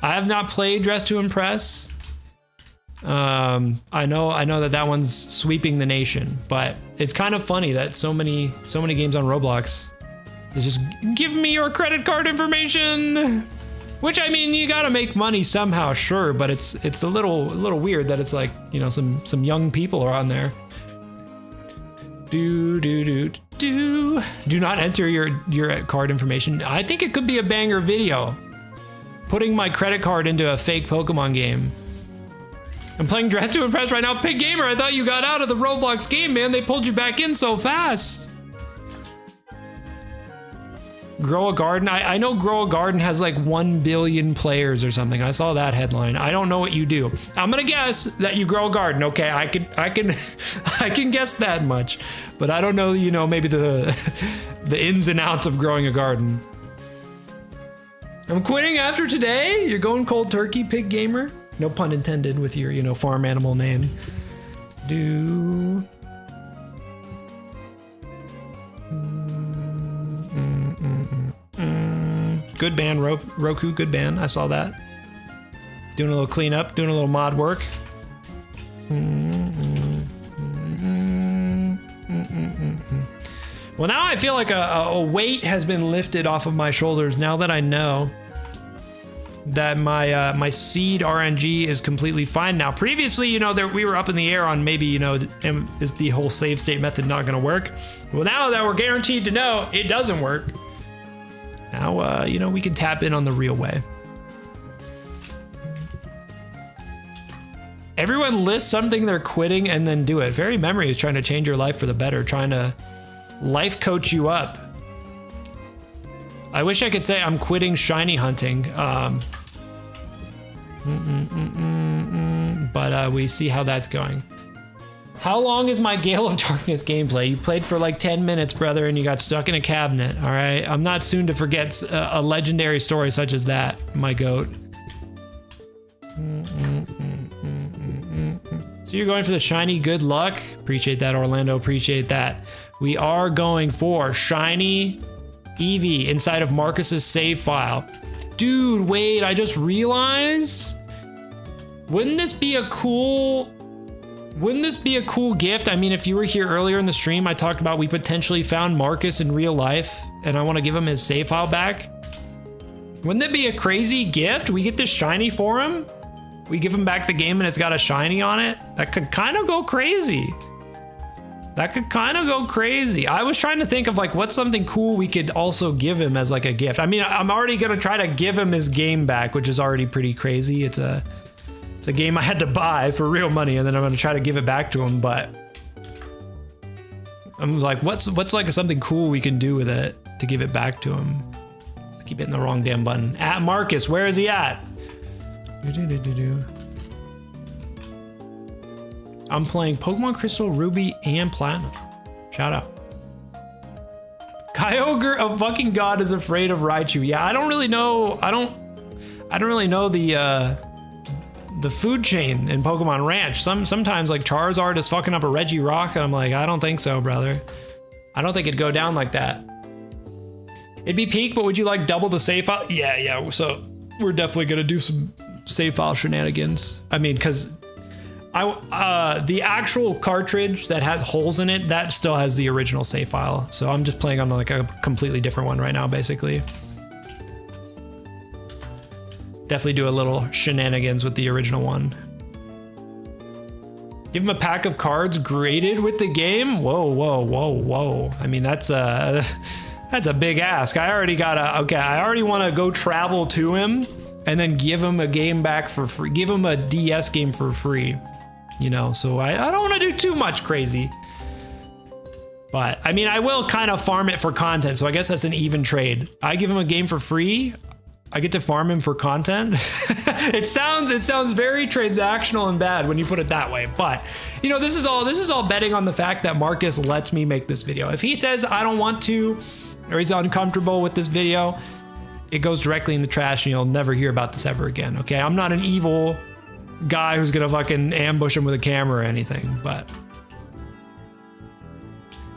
I have not played Dress to Impress. I know that one's sweeping the nation, but it's kind of funny that so many games on Roblox is just give me your credit card information. Which, I mean, you gotta make money somehow, sure, but it's a little weird that it's like, you know, some young people are on there. Do not enter your card information. I think it could be a banger video. putting my credit card into a fake Pokemon game. I'm playing Dress to Impress right now. Pig Gamer, I thought you got out of the Roblox game, man. They pulled you back in so fast. Grow a Garden. I know Grow a Garden has like 1 billion players or something. I saw that headline. I don't know what you do. I'm gonna guess that you grow a garden. Okay, I can I can guess that much, but I don't know. You know, maybe the ins and outs of growing a garden. I'm quitting after today. You're going cold turkey, Pig Gamer. No pun intended with your, you know, farm animal name. Good ban, Roku, good ban. I saw that. Doing a little cleanup, doing a little mod work. Well, now I feel like a weight has been lifted off of my shoulders now that I know that my seed RNG is completely fine now. Previously, you know, we were up in the air on maybe, you know, is the whole save state method not going to work? Well, now that we're guaranteed to know it doesn't work, now, you know, we can tap in on the real way. Everyone lists something they're quitting and then do it. Very Memory is trying to change your life for the better, trying to life coach you up. I wish I could say I'm quitting shiny hunting, but we see how that's going. How long is my Gale of Darkness gameplay? You played for like 10 minutes, brother, and you got stuck in a cabinet, all right? I'm not soon to forget a legendary story such as that, my goat. So you're going for the shiny good luck? Appreciate that, Orlando, appreciate that. We are going for shiny Eevee inside of Marcus's save file. Dude, wait, I just realized, wouldn't this be a cool gift? I mean, if you were here earlier in the stream, I talked about we potentially found Marcus in real life and I want to give him his save file back. Wouldn't that be a crazy gift? We get this shiny for him. We give him back the game and it's got a shiny on it. That could kind of go crazy. I was trying to think of like what's something cool we could also give him as like a gift. I mean, I'm already gonna try to give him his game back, which is already pretty crazy. It's a game I had to buy for real money, and then I'm gonna try to give it back to him. But I'm like, what's like something cool we can do with it to give it back to him? I keep hitting the wrong damn button. At Marcus, where is he at? I'm playing Pokemon Crystal, Ruby, and Platinum. Shout out. Kyogre, a fucking god, is afraid of Raichu. Yeah, I don't really know. I don't really know the food chain in Pokemon Ranch. Sometimes like Charizard is fucking up a Regirock, and I'm like, I don't think so, brother. I don't think it'd go down like that. It'd be peak, but would you like double the save file? Yeah. So we're definitely gonna do some save file shenanigans. I mean, because the actual cartridge that has holes in it, that still has the original save file. So I'm just playing on like a completely different one right now, basically. Definitely do a little shenanigans with the original one. Give him a pack of cards graded with the game. Whoa. I mean, that's a big ask. I already want to go travel to him and then give him a game back for free. Give him a DS game for free. You know, so I don't want to do too much crazy. But I mean, I will kind of farm it for content. So I guess that's an even trade. I give him a game for free. I get to farm him for content. It sounds very transactional and bad when you put it that way. But you know, this is all betting on the fact that Marcus lets me make this video. If he says I don't want to, or he's uncomfortable with this video, it goes directly in the trash and you'll never hear about this ever again. Okay, I'm not an evil guy who's gonna fucking ambush him with a camera or anything, but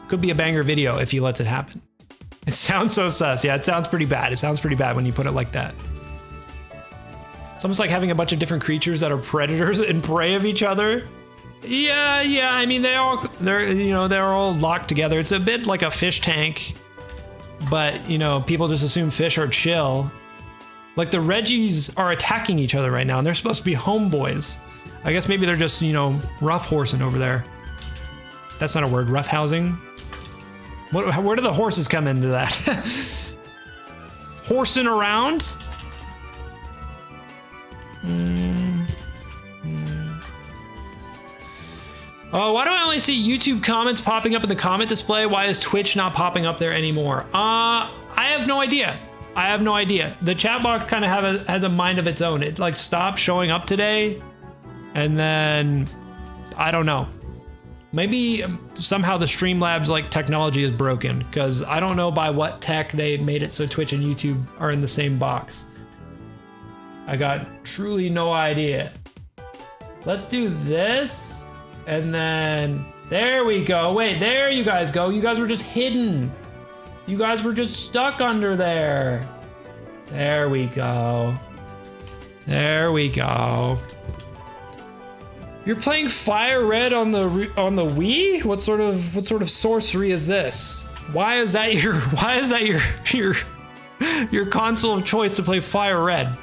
could be a banger video if he lets it happen. It sounds so sus. Yeah, it sounds pretty bad. It sounds pretty bad when you put it like that. It's almost like having a bunch of different creatures that are predators and prey of each other. Yeah. I mean, they're all locked together. It's a bit like a fish tank, but you know, people just assume fish are chill. Like the Reggies are attacking each other right now, and they're supposed to be homeboys. I guess maybe they're just, you know, rough horsing over there. That's not a word, rough housing. Where do the horses come into that? Horsing around? Oh, why do I only see YouTube comments popping up in the comment display? Why is Twitch not popping up there anymore? I have no idea. I have no idea. The chat box kind of has a mind of its own. It like stopped showing up today, and then I don't know. Maybe somehow the Streamlabs like technology is broken, because I don't know by what tech they made it so Twitch and YouTube are in the same box. I got truly no idea. Let's do this. And then there we go. Wait, there you guys go. You guys were just hidden. You guys were just stuck under there. There we go. There we go. You're playing Fire Red on the Wii? What sort of sorcery is this? Why is that your console of choice to play Fire Red?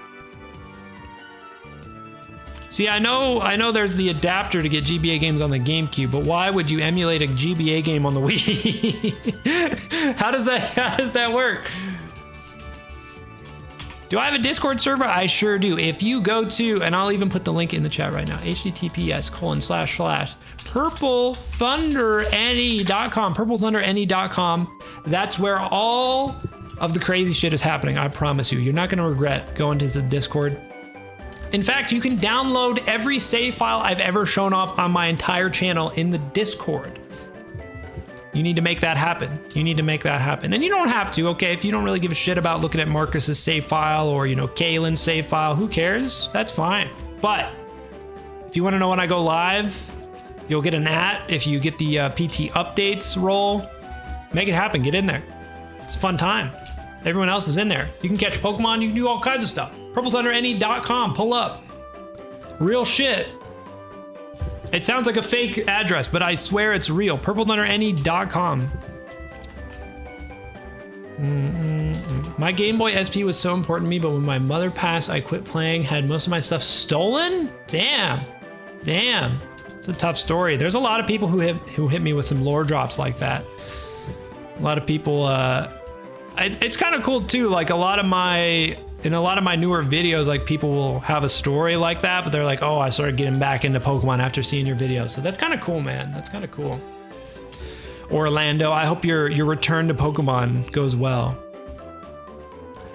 See, I know there's the adapter to get GBA games on the GameCube, but why would you emulate a GBA game on the Wii? How does that work? Do I have a Discord server? I sure do. If you go to, and I'll even put the link in the chat right now, https://purplethunderne.com, purplethunderne.com. That's where all of the crazy shit is happening. I promise you. You're not going to regret going to the Discord. In fact, you can download every save file I've ever shown off on my entire channel in the Discord. You need to make that happen. You need to make that happen. And you don't have to, okay? If you don't really give a shit about looking at Marcus's save file or, Kaylin's save file, who cares? That's fine. But if you want to know when I go live, you'll get an @ if you get the PT updates role. Make it happen. Get in there. It's a fun time. Everyone else is in there. You can catch Pokemon. You can do all kinds of stuff. purplethunderne.com. Pull up. Real shit. It sounds like a fake address, but I swear it's real. purplethunderne.com. My Game Boy SP was so important to me, but when my mother passed, I quit playing, had most of my stuff stolen? Damn. It's a tough story. There's a lot of people who hit me with some lore drops like that. A lot of people, it's kind of cool too. Like in a lot of my newer videos, like people will have a story like that, but they're like, oh, I started getting back into Pokemon after seeing your videos. So that's kind of cool, man. That's kind of cool. Orlando, I hope your return to Pokemon goes well.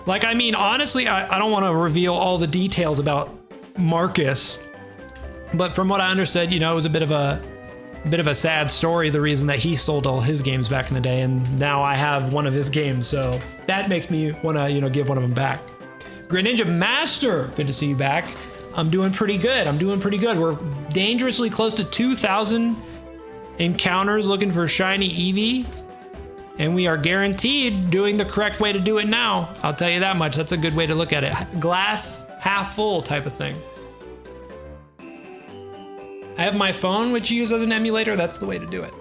Like, I mean, honestly, I don't want to reveal all the details about Marcus, but from what I understood, it was a bit of a sad story, the reason that he sold all his games back in the day, and now I have one of his games, so that makes me want to, give one of them back. Greninja Master, good to see you back. I'm doing pretty good. We're dangerously close to 2,000 encounters looking for shiny Eevee, and we are guaranteed doing the correct way to do it now. I'll tell you that much. That's a good way to look at it. Glass half full type of thing. I have my phone, which you use as an emulator. That's the way to do it.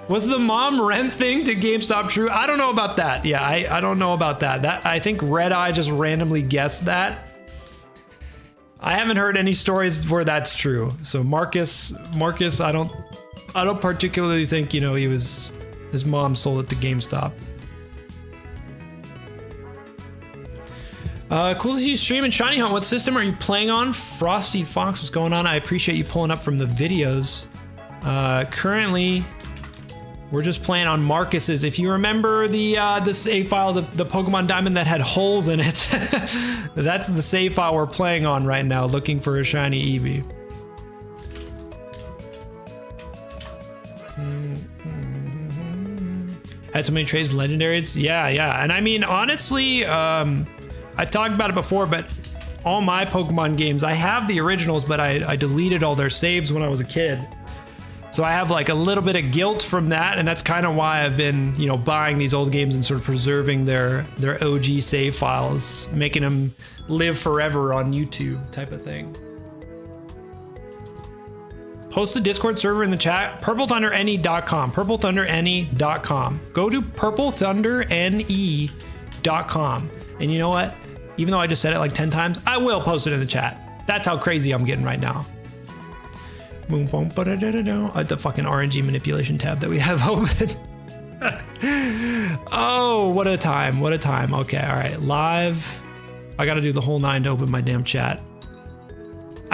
Was the mom rent thing to GameStop true? I don't know about that. Yeah, I don't know about that. I think Red Eye just randomly guessed that. I haven't heard any stories where that's true. So Marcus, I don't particularly think, his mom sold it to GameStop. Cool to see you streaming Shiny Hunt. What system are you playing on? Frosty Fox, what's going on? I appreciate you pulling up from the videos. Currently, we're just playing on Marcus's. If you remember the save file, the Pokemon Diamond that had holes in it, that's the save file we're playing on right now, looking for a shiny Eevee. Had so many trades, legendaries. Yeah. And I mean, honestly, I've talked about it before, but all my Pokemon games, I have the originals, but I deleted all their saves when I was a kid. So I have like a little bit of guilt from that, and that's kind of why I've been, buying these old games and sort of preserving their OG save files, making them live forever on YouTube type of thing. Post the Discord server in the chat, purplethunderne.com, purplethunderne.com. Go to purplethunderne.com. And you know what? Even though I just said it like 10 times, I will post it in the chat. That's how crazy I'm getting right now. Boom, boom, the fucking RNG manipulation tab that we have open. Oh, what a time. Okay, all right. Live. I got to do the whole 9 to open my damn chat.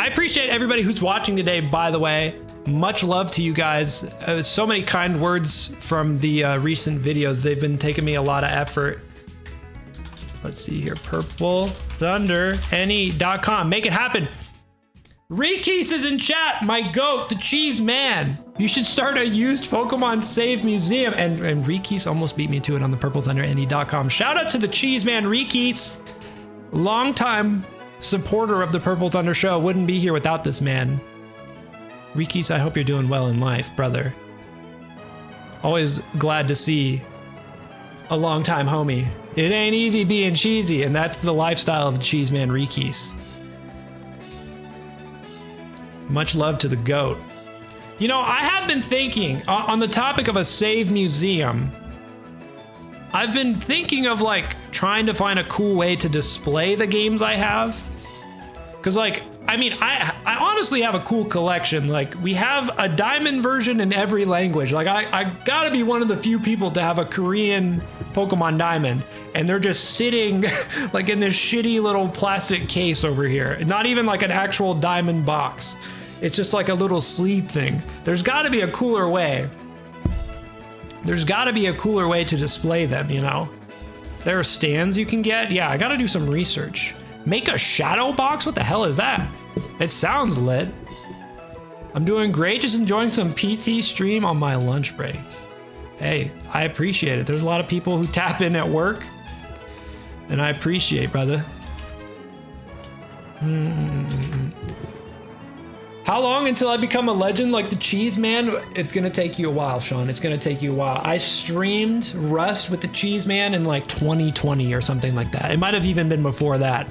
I appreciate everybody who's watching today, by the way. Much love to you guys. So many kind words from the recent videos. They've been taking me a lot of effort. Let's see here. Purple Thunder NE.com. Make it happen. Reekeys is in chat. My goat, the cheese man. You should start a used Pokemon save museum. And Reekeys almost beat me to it on the Purple Thunder NE.com. Shout out to the cheese man, Reekeys. Longtime supporter of the Purple Thunder show. Wouldn't be here without this man. Reekeys, I hope you're doing well in life, brother. Always glad to see a longtime homie. It ain't easy being cheesy, and that's the lifestyle of the cheese man, Reekeys. Much love to the goat. You know, I have been thinking on the topic of a save museum. I've been thinking of like trying to find a cool way to display the games I have. Cause like, I mean, I honestly have a cool collection. Like we have a diamond version in every language. Like I gotta be one of the few people to have a Korean Pokemon Diamond, and they're just sitting like in this shitty little plastic case over here. Not even like an actual diamond box. It's just like a little sleeve thing. There's gotta be a cooler way. There's gotta be a cooler way to display them, you know? There are stands you can get. Yeah, I gotta do some research. Make a shadow box? What the hell is that? It sounds lit. I'm doing great, just enjoying some PT stream on my lunch break. Hey, I appreciate it. There's a lot of people who tap in at work, and I appreciate, brother. How long until I become a legend like the cheese man? It's gonna take you a while, Sean. It's gonna take you a while. I streamed Rust with the cheese man in like 2020 or something like that. It might have even been before that.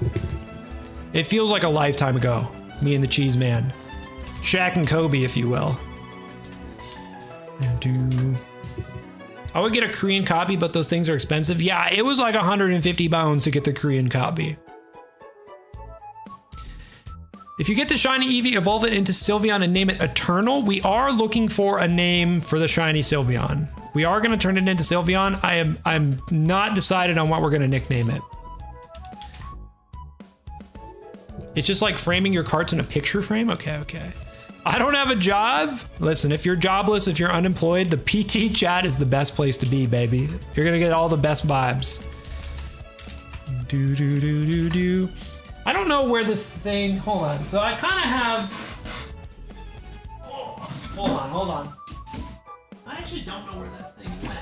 It feels like a lifetime ago, me and the cheese man. Shaq and Kobe, if you will. I would get a Korean copy, but those things are expensive. Yeah, it was like 150 bones to get the Korean copy. If you get the shiny Eevee, evolve it into Sylveon and name it Eternal. We are looking for a name for the shiny Sylveon. We are going to turn it into Sylveon. I'm not decided on what we're going to nickname it. It's just like framing your carts in a picture frame. Okay. I don't have a job. Listen, if you're jobless, if you're unemployed, the PT chat is the best place to be, baby. You're going to get all the best vibes. I don't know where this thing, hold on. So I kind of have, hold on. I actually don't know where that thing went.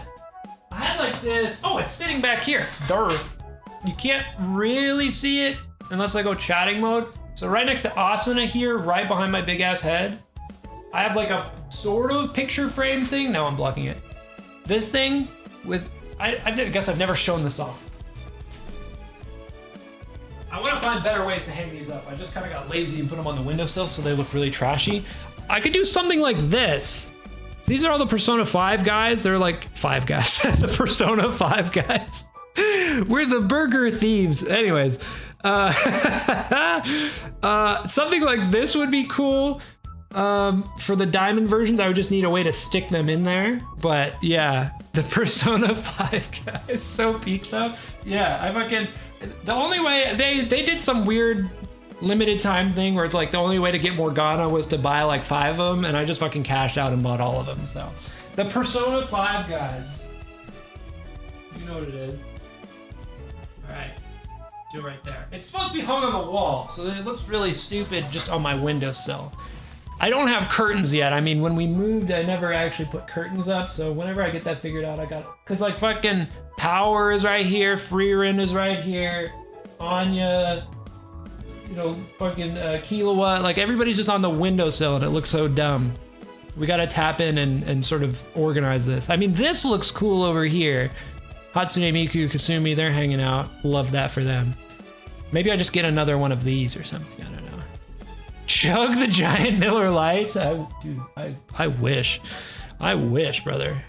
I had like this, oh, it's sitting back here. Durr. You can't really see it unless I go chatting mode. So right next to Asuna here, right behind my big ass head, I have like a sort of picture frame thing. No, I'm blocking it. This thing with, I guess I've never shown this off. I want to find better ways to hang these up. I just kind of got lazy and put them on the windowsill so they look really trashy. I could do something like this. So these are all the Persona 5 guys. They're like 5 guys. The Persona 5 guys. We're the burger thieves. Anyways, something like this would be cool. For the diamond versions, I would just need a way to stick them in there. But yeah, the Persona 5 guys, so peaked up. Yeah, I fucking... The only way, they did some weird limited time thing where it's like the only way to get Morgana was to buy like 5 of them, and I just fucking cashed out and bought all of them, so. The Persona 5 guys. You know what it is. Alright. Do it right there. It's supposed to be hung on the wall, so it looks really stupid just on my windowsill. I don't have curtains yet. I mean, when we moved, I never actually put curtains up, so whenever I get that figured out, I got... Cause like fucking Power is right here, Freerin is right here, Anya, you know, fucking Killua, like everybody's just on the windowsill and it looks so dumb. We gotta tap in and sort of organize this. I mean, this looks cool over here. Hatsune Miku, Kasumi, they're hanging out. Love that for them. Maybe I just get another one of these or something, I don't know. Chug the giant Miller Lite? Dude, I wish. I wish, brother.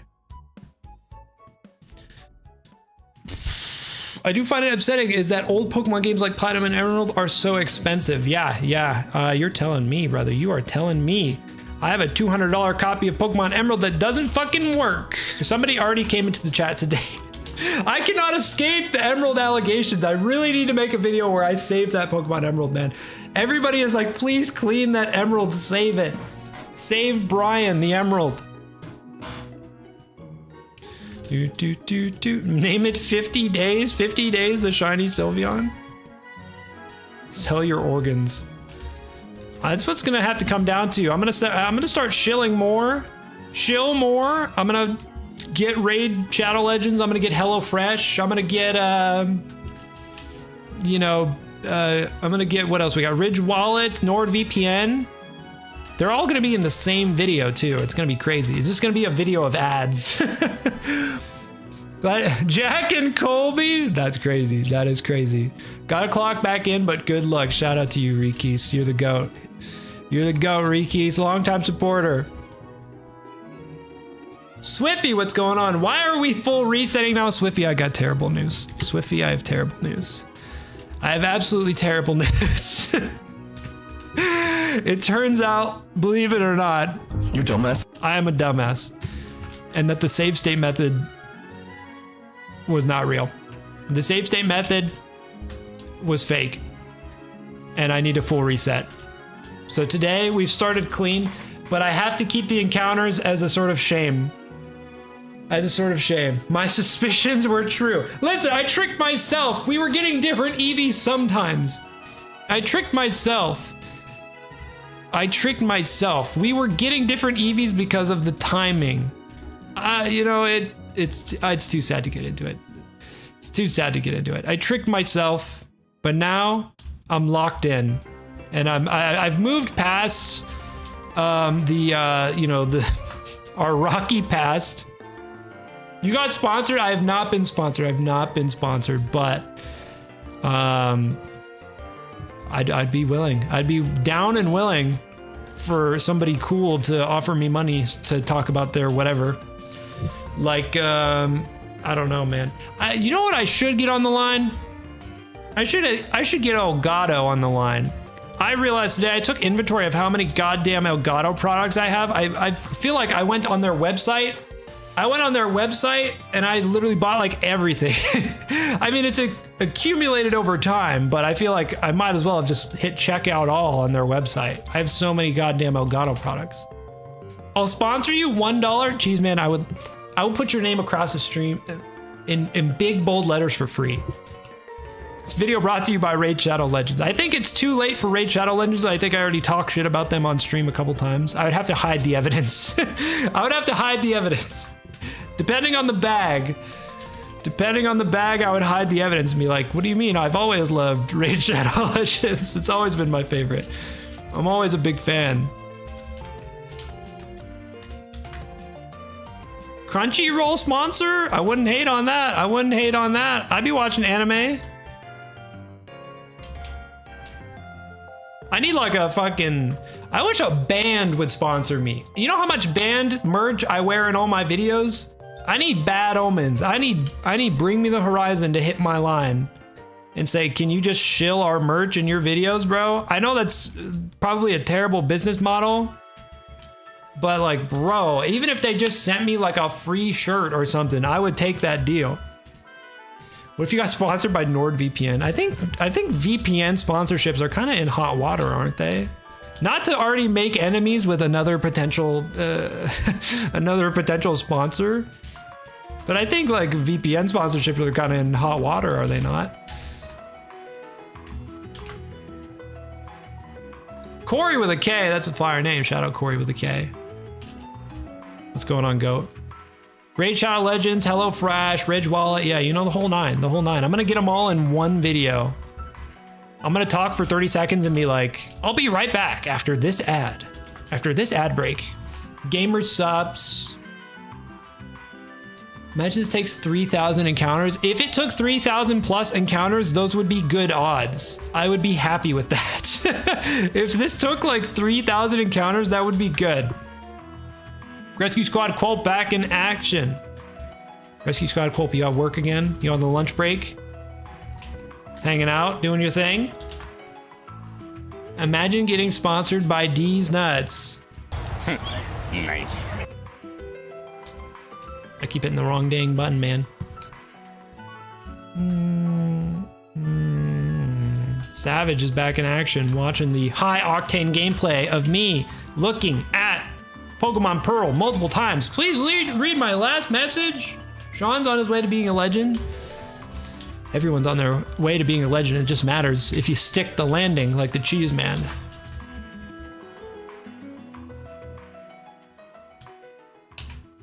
I do find it upsetting is that old Pokemon games like Platinum and Emerald are so expensive. Yeah. You're telling me, brother. You are telling me. I have a $200 copy of Pokemon Emerald that doesn't fucking work. Somebody already came into the chat today I cannot escape the Emerald allegations. I really need to make a video where I save that Pokemon Emerald, man. Everybody is like, please clean that Emerald, save it. Save Brian, the Emerald. Name it 50 days. 50 days, the shiny Sylveon. Sell your organs. That's what's gonna have to come down to. I'm gonna start shilling more. Shill more. I'm gonna get Raid Shadow Legends. I'm gonna get HelloFresh. I'm gonna get I'm gonna get, what else we got? Ridge Wallet, NordVPN. They're all gonna be in the same video too. It's gonna be crazy. It's just gonna be a video of ads. But Jack and Colby, that's crazy. That is crazy. Gotta clock back in, but good luck. Shout out to you, Rikis. You're the GOAT. You're the GOAT, Rikis. Longtime supporter. Swiffy, what's going on? Why are we full resetting now? Swiffy, I got terrible news. Swiffy, I have terrible news. I have absolutely terrible news. It turns out, believe it or not, You dumbass. I am a dumbass. And that the save state method was not real. The save state method was fake. And I need a full reset. So today we've started clean, but I have to keep the encounters as a sort of shame. As a sort of shame. My suspicions were true. Listen, I tricked myself. We were getting different EVs sometimes. I tricked myself. We were getting different EVs because of the timing. It's too sad to get into it. It's too sad to get into it. I tricked myself, but now I'm locked in, and I've moved past our rocky past. You got sponsored? I have not been sponsored. But I'd be willing. I'd be down and willing for somebody cool to offer me money to talk about their whatever. Like, I don't know, man. You know what I should get on the line? I should get Elgato on the line. I realized today I took inventory of how many goddamn Elgato products I have. I feel like I went on their website. And I literally bought like everything. I mean, it's accumulated over time, but I feel like I might as well have just hit checkout all on their website. I have so many goddamn Elgato products. I'll sponsor you $1. Jeez, man, I would put your name across the stream in big bold letters for free. This video brought to you by Raid Shadow Legends. I think it's too late for Raid Shadow Legends. I think I already talked shit about them on stream a couple times. I would have to hide the evidence. Depending on the bag, I would hide the evidence and be like, what do you mean? I've always loved Raid Shadow Legends. It's always been my favorite. I'm always a big fan. Crunchyroll sponsor? I wouldn't hate on that. I'd be watching anime. I need like a fucking... I wish a band would sponsor me. You know how much band merch I wear in all my videos? I need Bad Omens. I need Bring Me the Horizon to hit my line and say, can you just shill our merch in your videos, bro? I know that's probably a terrible business model, but like, bro, even if they just sent me like a free shirt or something, I would take that deal. What if you got sponsored by NordVPN? I think VPN sponsorships are kind of in hot water, aren't they? Not to already make enemies with another potential sponsor, but I think like VPN sponsorships are kind of in hot water, are they not? Corey with a K, that's a fire name. Shout out Corey with a K. What's going on, GOAT? Raid Shadow Legends, HelloFresh, Ridge Wallet, yeah, you know, the whole nine. I'm gonna get them all in one video. I'm gonna talk for 30 seconds and be like, I'll be right back after this ad break. Gamer subs. Imagine this takes 3,000 encounters. If it took 3,000 plus encounters, those would be good odds. I would be happy with that. If this took like 3,000 encounters, that would be good. Rescue Squad Quote back in action. Rescue Squad Quote, you at work again? You on the lunch break? Hanging out, doing your thing? Imagine getting sponsored by D's Nuts. Nice. I keep hitting the wrong dang button, man. Savage is back in action, watching the high octane gameplay of me looking at Pokemon Pearl multiple times. Please read my last message. Sean's on his way to being a legend. Everyone's on their way to being a legend. It just matters if you stick the landing like the cheese man.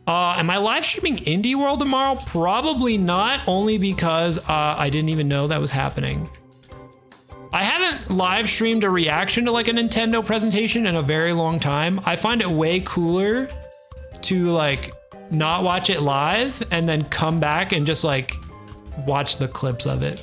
Am I live streaming Indie World tomorrow? Probably not, only because I didn't even know that was happening. I haven't live streamed a reaction to like a Nintendo presentation in a very long time. I find it way cooler to like not watch it live and then come back and just like watch the clips of it.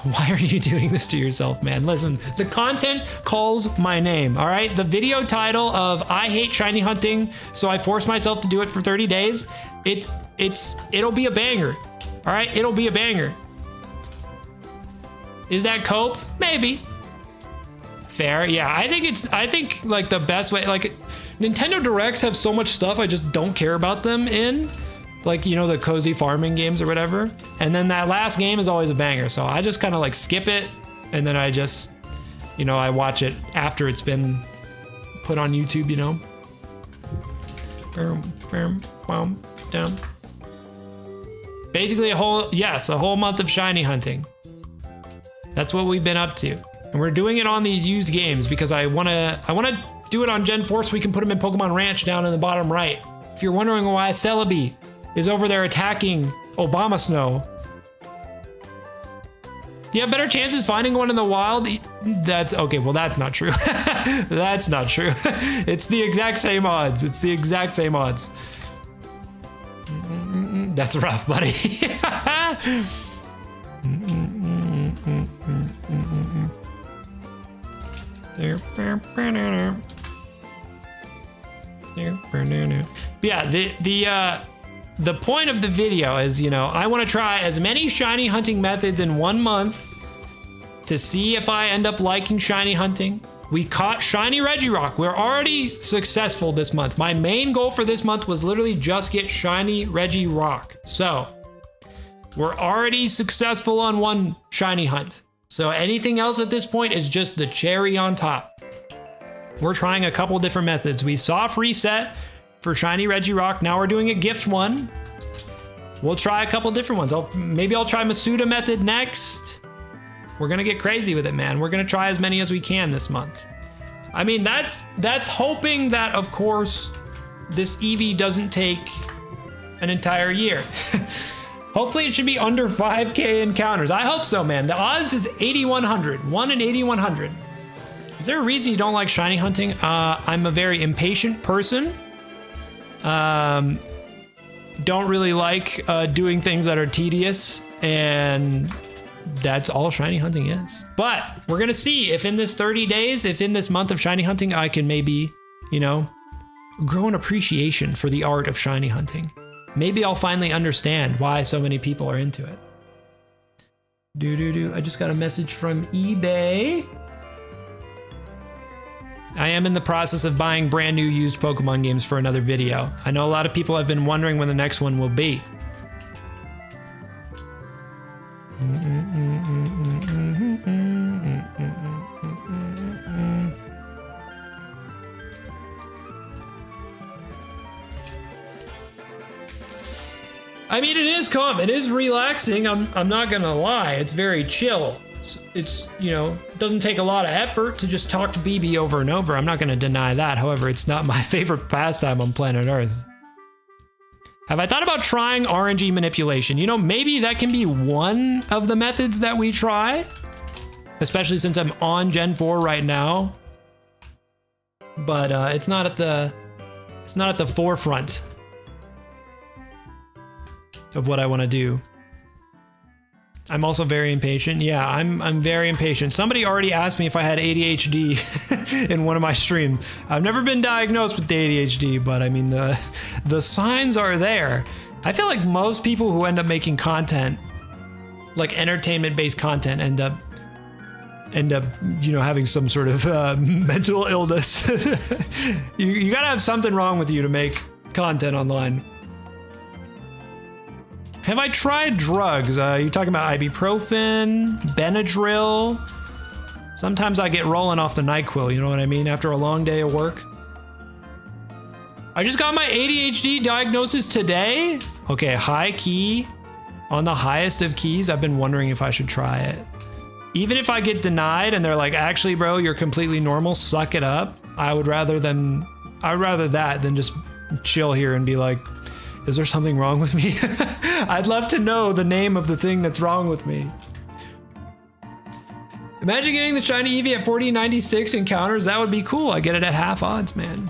Why are you doing this to yourself, man? Listen, the content calls my name, all right? The video title of I hate shiny hunting, so I force myself to do it for 30 days. It'll be a banger, all right? It'll be a banger. Is that cope? Maybe. Fair, yeah. I think like the best way, like Nintendo Directs have so much stuff I just don't care about them in. Like, you know, the cozy farming games or whatever. And then that last game is always a banger. So I just kind of like skip it. And then I just, you know, I watch it after it's been put on YouTube, you know. Down. Basically a whole month of shiny hunting. That's what we've been up to. And we're doing it on these used games because I wanna do it on Gen 4 so we can put them in Pokemon Ranch down in the bottom right. If you're wondering why Celebi is over there attacking Obama Snow, you have better chances finding one in the wild. That's okay. Well, that's not true. That's not true. It's the exact same odds. It's the exact same odds. That's rough, buddy. Yeah, the point of the video is, you know, I want to try as many shiny hunting methods in 1 month to see if I end up liking shiny hunting. We caught shiny Regirock. We're already successful this month. My main goal for this month was literally just get shiny Regirock. So we're already successful on one shiny hunt. So anything else at this point is just the cherry on top. We're trying a couple different methods. We soft reset for shiny Regirock. Now we're doing a gift one. We'll try a couple different ones. Maybe I'll try Masuda method next. We're gonna get crazy with it, man. We're gonna try as many as we can this month. I mean, that's hoping that, of course, this Eevee doesn't take an entire year. Hopefully it should be under 5K encounters. I hope so, man. The odds is 8,100, 1 in 8,100. Is there a reason you don't like shiny hunting? I'm a very impatient person. Don't really like doing things that are tedious, and that's all shiny hunting is. But we're gonna see if in this 30 days, if in this month of shiny hunting, I can maybe, you know, grow an appreciation for the art of shiny hunting. Maybe I'll finally understand why so many people are into it. I just got a message from eBay. I am in the process of buying brand new used Pokemon games for another video. I know a lot of people have been wondering when the next one will be. I mean, it is calm. It is relaxing. I'm not gonna lie. It's very chill. It's, you know, doesn't take a lot of effort to just talk to BB over and over. I'm not gonna deny that. However, it's not my favorite pastime on planet Earth. Have I thought about trying RNG manipulation? You know, maybe that can be one of the methods that we try, especially since I'm on Gen 4 right now. But it's not at the forefront of what I want to do. I'm also very impatient. Yeah, I'm very impatient. Somebody already asked me if I had ADHD in one of my streams. I've never been diagnosed with ADHD, but I mean, the signs are there. I feel like most people who end up making content, like entertainment-based content, end up, you know, having some sort of mental illness. You gotta have something wrong with you to make content online. Have I tried drugs? You talking about ibuprofen, Benadryl? Sometimes I get rolling off the NyQuil, you know what I mean? After a long day of work. I just got my ADHD diagnosis today. Okay, high key. On the highest of keys, I've been wondering if I should try it. Even if I get denied and they're like, actually, bro, you're completely normal, suck it up. I would rather that than just chill here and be like, is there something wrong with me? I'd love to know the name of the thing that's wrong with me. Imagine getting the shiny Eevee at 4096 encounters. That would be cool. I get it at half odds, man.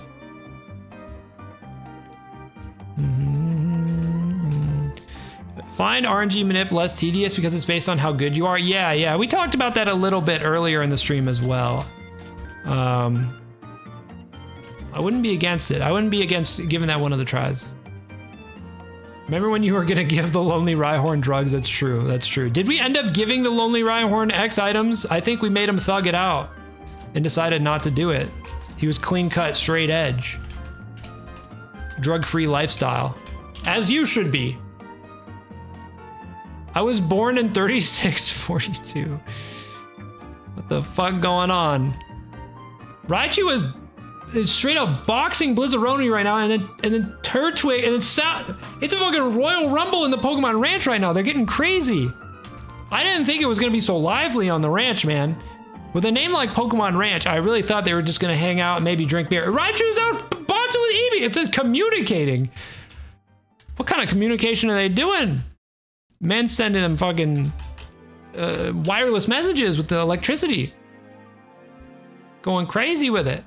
Find RNG manip less tedious because it's based on how good you are. Yeah. We talked about that a little bit earlier in the stream as well. I wouldn't be against it. I wouldn't be against giving that one of the tries. Remember when you were gonna give the Lonely Rhyhorn drugs? That's true. That's true. Did we end up giving the Lonely Rhyhorn X items? I think we made him thug it out and decided not to do it. He was clean cut, straight edge. Drug-free lifestyle. As you should be. I was born in 3642. What the fuck going on? Raichu is straight up boxing Blizzaroni right now, and then Turtwig, and it's a fucking Royal Rumble in the Pokemon Ranch right now. They're getting crazy. I didn't think it was gonna be so lively on the ranch, man. With a name like Pokemon Ranch, I really thought they were just gonna hang out and maybe drink beer. Raichu's out boxing with Eevee. It says communicating. What kind of communication are they doing? Men sending them fucking wireless messages with the electricity. Going crazy with it.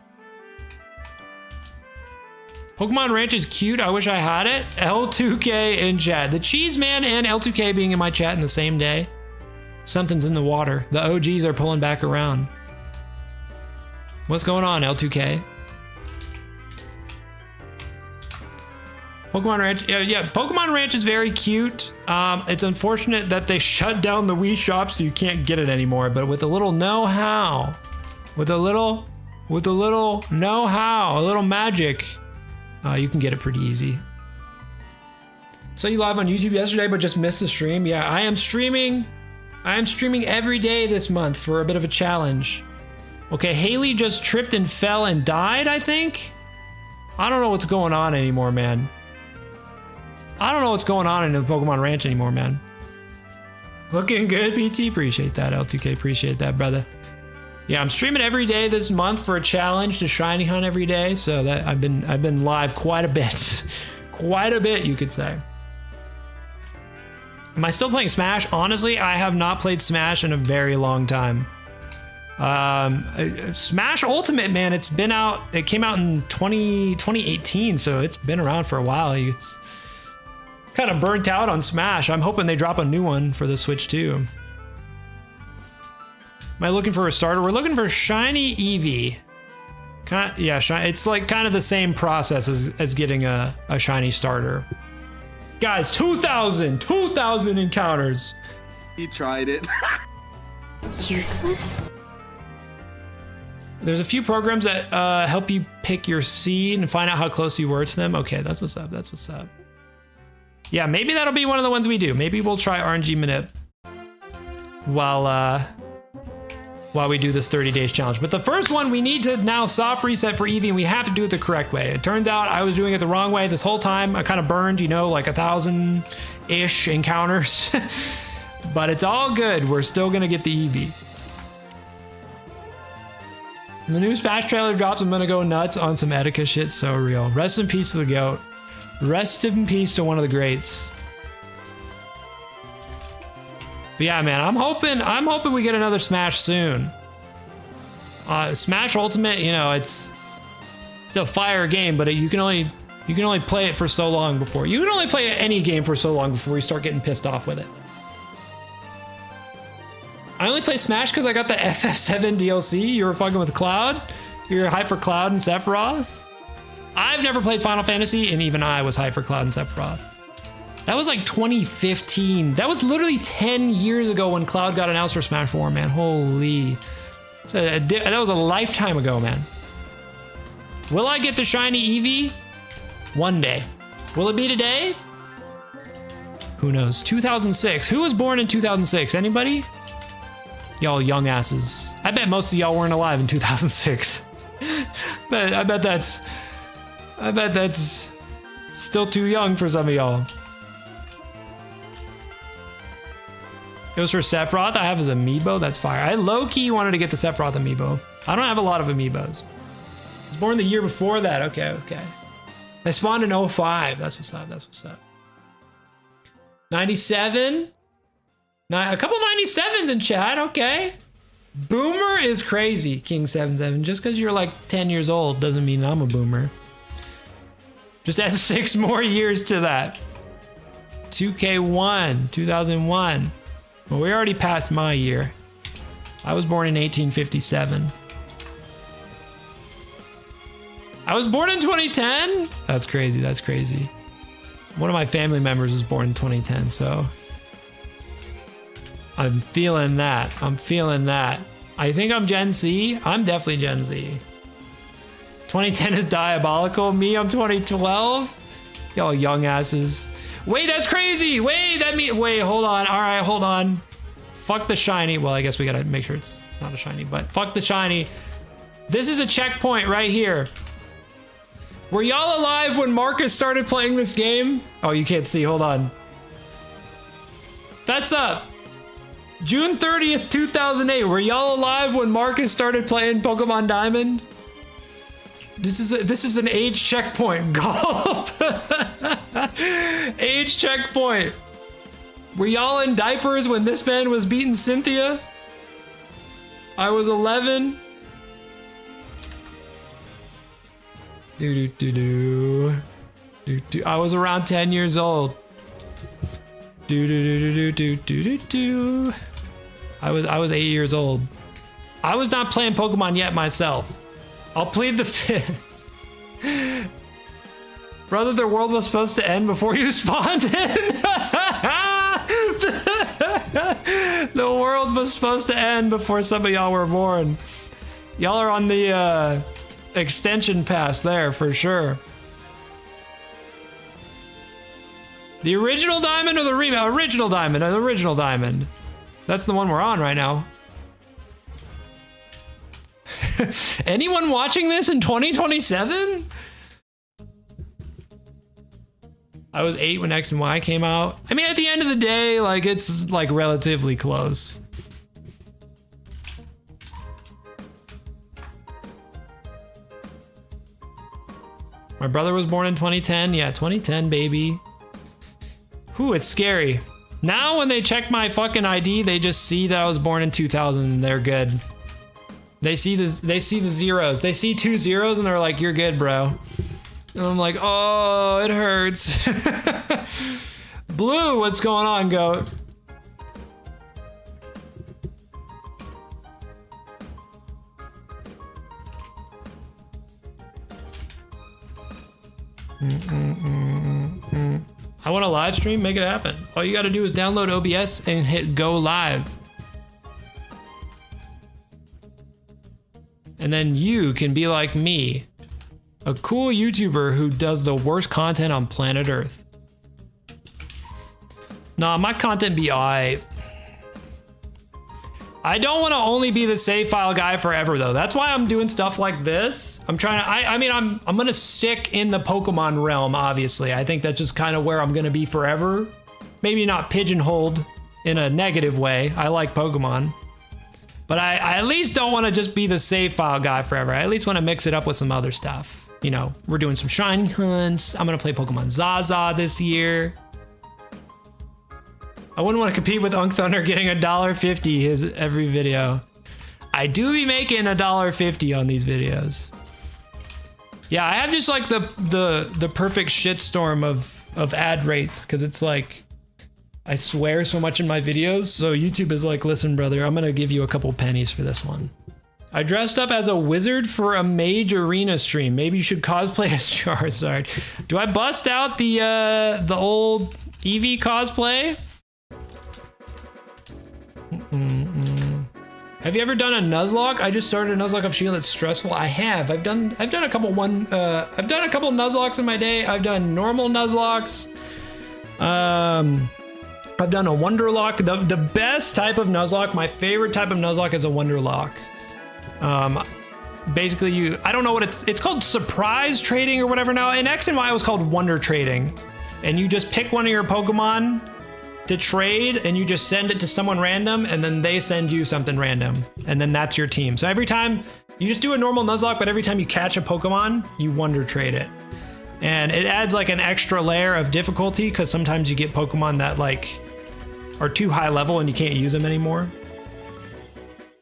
Pokemon Ranch is cute. I wish I had it. L2K in chat. The Cheese Man and L2K being in my chat in the same day. Something's in the water. The OGs are pulling back around. What's going on, L2K? Pokemon Ranch, yeah, Pokemon Ranch is very cute. It's unfortunate that they shut down the Wii shop so you can't get it anymore, but with a little know-how, with a little know-how, a little magic, you can get it pretty easy. So you live on YouTube yesterday, but just missed the stream. Yeah, I am streaming every day this month for a bit of a challenge. Okay, Haley just tripped and fell and died, I think. I don't know what's going on anymore, man. I don't know what's going on in the Pokemon Ranch anymore, man. Looking good, PT. Appreciate that, L2K. Appreciate that, brother. Yeah, I'm streaming every day this month for a challenge to shiny hunt every day. So that I've been live quite a bit, quite a bit, you could say. Am I still playing Smash? Honestly, I have not played Smash in a very long time. Smash Ultimate, man, it's been out. It came out in 2018, so it's been around for a while. It's kind of burnt out on Smash. I'm hoping they drop a new one for the Switch too. Am I looking for a starter? We're looking for Shiny Eevee. Yeah, it's like kind of the same process as getting a shiny starter. Guys, 2,000 encounters. He tried it. Useless? There's a few programs that help you pick your seed and find out how close you were to them. Okay, that's what's up. That's what's up. Yeah, maybe that'll be one of the ones we do. Maybe we'll try RNG Manip while we do this 30 days challenge. But the first one, we need to now soft reset for Eevee, and we have to do it the correct way. It turns out I was doing it the wrong way this whole time. I kind of burned, you know, like 1,000-ish encounters. But it's all good. We're still gonna get the Eevee. When the new Smash trailer drops, I'm gonna go nuts on some Etika shit. So real. Rest in peace to the GOAT. Rest in peace to one of the greats. But yeah, man, I'm hoping we get another Smash soon. Smash Ultimate, you know, it's a fire game, but you can only play it for so long before. You can only play any game for so long before you start getting pissed off with it. I only play Smash because I got the FF7 DLC. You were fucking with Cloud. You're hyped for Cloud and Sephiroth. I've never played Final Fantasy, and even I was hyped for Cloud and Sephiroth. That was like 2015. That was literally 10 years ago when Cloud got announced for Smash 4, man. Holy. That was a lifetime ago, man. Will I get the shiny Eevee? One day. Will it be today? Who knows? 2006. Who was born in 2006? Anybody? Y'all young asses. I bet most of y'all weren't alive in 2006. But I bet that's still too young for some of y'all. It was for Sephiroth. I have his amiibo. That's fire. I low-key wanted to get the Sephiroth amiibo. I don't have a lot of amiibos. I was born the year before that. Okay. I spawned in 05. That's what's up. 97? A couple 97s in chat. Okay. Boomer is crazy, King77. Just because you're like 10 years old doesn't mean I'm a boomer. Just add 6 more years to that. 2K1, 2001. Well, we already passed my year. I was born in 1857. I was born in 2010? That's crazy. One of my family members was born in 2010, so I'm feeling that. I think I'm Gen Z. I'm definitely Gen Z. 2010 is diabolical. Me, I'm 2012. Y'all young asses. Wait, that's crazy. Wait, hold on. All right, hold on. Fuck the shiny. Well, I guess we gotta make sure it's not a shiny, but fuck the shiny. This is a checkpoint right here. Were y'all alive when Marcus started playing this game? Oh, you can't see. Hold on. That's up. June 30th, 2008. Were y'all alive when Marcus started playing Pokemon Diamond? This is an age checkpoint. Gulp. Age checkpoint. Were y'all in diapers when this man was beating Cynthia? I was 11. I was around 10 years old. I was 8 years old. I was not playing Pokemon yet myself. I'll plead the fifth. Brother, the world was supposed to end before you spawned in. The world was supposed to end before some of y'all were born. Y'all are on the extension pass there for sure. The original diamond or the remake? Original diamond. That's the one we're on right now. Anyone watching this in 2027? I was 8 when X and Y came out. I mean, at the end of the day, like, it's like relatively close. My brother was born in 2010. Yeah, 2010, baby. Whew, it's scary. Now when they check my fucking ID, they just see that I was born in 2000 and they're good. They see the zeros. They see 2 zeros and they're like, "You're good, bro." And I'm like, "Oh, it hurts." Blue, what's going on, goat? I want a live stream, make it happen. All you gotta do is download OBS and hit go live. And then you can be like me, a cool YouTuber who does the worst content on planet Earth. Nah, my content be alright. I don't want to only be the save file guy forever though. That's why I'm doing stuff like this. I'm trying to, I mean, I'm gonna stick in the Pokemon realm, obviously. I think that's just kind of where I'm gonna be forever. Maybe not pigeonholed in a negative way. I like Pokemon. But I at least don't want to just be the save file guy forever. I at least want to mix it up with some other stuff. You know, we're doing some shiny hunts. I'm gonna play Pokemon Zaza this year. I wouldn't want to compete with Unk Thunder getting $1.50 his every video. I do be making $1.50 on these videos. Yeah, I have just like the perfect shitstorm of ad rates, because it's like I swear so much in my videos. So YouTube is like, "Listen, brother, I'm gonna give you a couple pennies for this one." I dressed up as a wizard for a Mage Arena stream. Maybe you should cosplay as Charizard. Do I bust out the old Eevee cosplay? Have you ever done a Nuzlocke? I just started a Nuzlocke of Shield. It's stressful. I have. I've done a couple Nuzlocks in my day. I've done normal Nuzlocks. I've done a Wonderlock. The best type of Nuzlocke, my favorite type of Nuzlocke is a Wonderlock. Basically I don't know what it's called, surprise trading or whatever now. In X and Y it was called Wonder Trading. And you just pick one of your Pokemon to trade and you just send it to someone random and then they send you something random. And then that's your team. So every time you just do a normal Nuzlocke, but every time you catch a Pokemon, you Wonder Trade it. And it adds like an extra layer of difficulty because sometimes you get Pokemon that like are too high level and you can't use them anymore.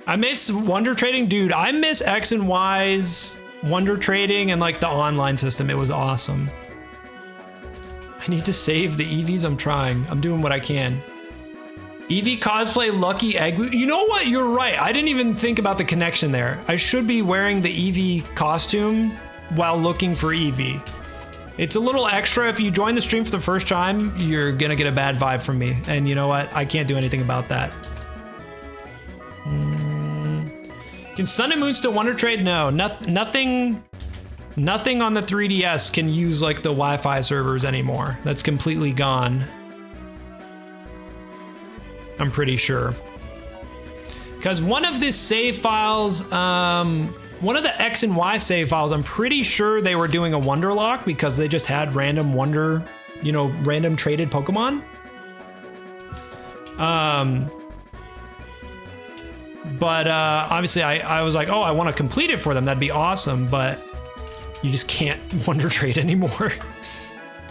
I miss Wonder Trading, dude. I miss X and Y's Wonder Trading and like the online system. It was awesome. I need to save the EVs. I'm trying. I'm doing what I can. EV cosplay Lucky Egg. You know what? You're right. I didn't even think about the connection there. I should be wearing the EV costume while looking for EV. It's a little extra. If you join the stream for the first time, you're gonna get a bad vibe from me. And you know what? I can't do anything about that. Can Sun and Moon still Wonder Trade? No, nothing on the 3DS can use like the Wi-Fi servers anymore. That's completely gone. I'm pretty sure. Because one of the save files, one of the X and Y save files, I'm pretty sure they were doing a Wonderlock because they just had random random traded Pokemon. But obviously I was like, oh, I want to complete it for them. That'd be awesome. But you just can't Wonder Trade anymore.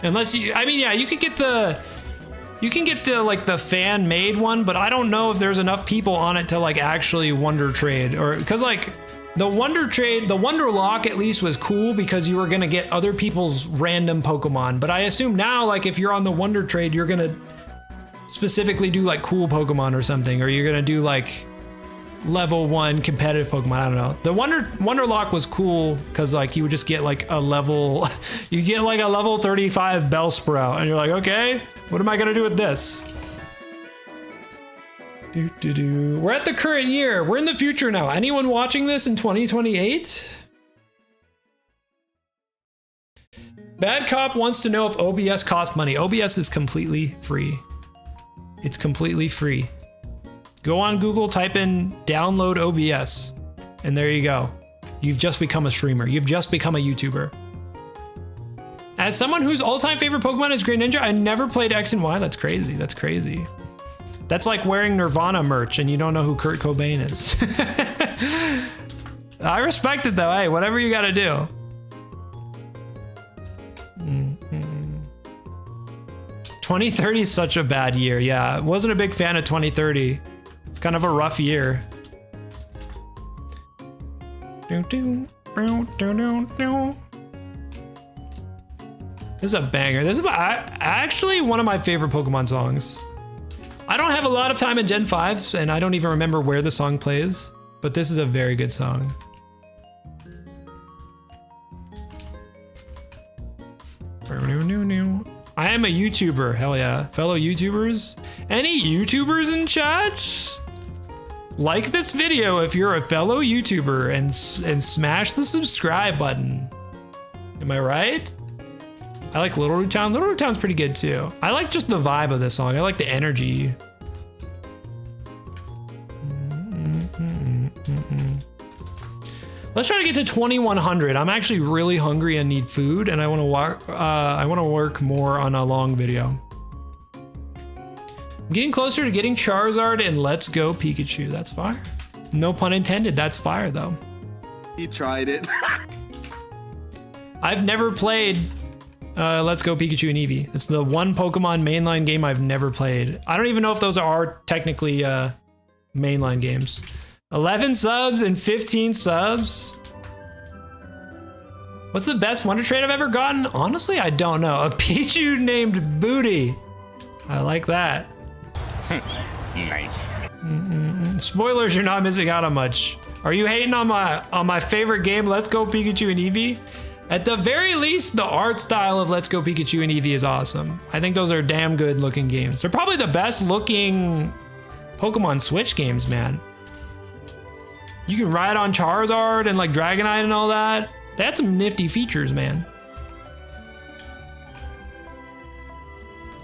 Unless you, I mean, yeah, you can get the like the fan made one, but I don't know if there's enough people on it to like actually Wonder Trade, or because like the Wonder Trade, the Wonderlock at least was cool because you were gonna get other people's random Pokemon. But I assume now, like if you're on the Wonder Trade, you're gonna specifically do like cool Pokemon or something, or you're gonna do like level 1 competitive Pokemon. I don't know. The Wonderlock was cool because like you would just get like a level, you get like a level 35 Bellsprout, and you're like, okay, what am I gonna do with this? We're at the current year. We're in the future now. Anyone watching this in 2028? Bad Cop wants to know if OBS costs money. OBS is completely free. It's completely free. Go on Google, type in download OBS, and there you go. You've just become a streamer. You've just become a YouTuber. As someone whose all-time favorite Pokemon is Greninja, I never played X and Y. That's crazy. That's crazy. That's like wearing Nirvana merch and you don't know who Kurt Cobain is. I respect it though. Hey, whatever you gotta do. 2030 is such a bad year. Yeah, wasn't a big fan of 2030. It's kind of a rough year. This is a banger. This is actually one of my favorite Pokemon songs. I don't have a lot of time in Gen 5s, and I don't even remember where the song plays, but this is a very good song. I am a YouTuber, hell yeah. Fellow YouTubers? Any YouTubers in chat? Like this video if you're a fellow YouTuber and smash the subscribe button. Am I right? I like Little Root Town. Little Root Town's pretty good too. I like just the vibe of this song. I like the energy. Let's try to get to 2100. I'm actually really hungry and need food, and I want to work more on a long video. I'm getting closer to getting Charizard and Let's Go Pikachu. That's fire. No pun intended. That's fire though. He tried it. I've never played Let's Go Pikachu and Eevee. It's the one Pokemon mainline game I've never played. I don't even know if those are technically mainline games. 11 subs and 15 subs. What's the best Wonder Trade I've ever gotten? Honestly, I don't know. A Pichu named Booty. I like that. Nice. Spoilers, you're not missing out on much. Are you hating on my favorite game, Let's Go Pikachu and Eevee? At the very least, the art style of Let's Go Pikachu and Eevee is awesome. I think those are damn good looking games. They're probably the best looking Pokemon Switch games, man. You can ride on Charizard and like Dragonite and all that. They had some nifty features, man.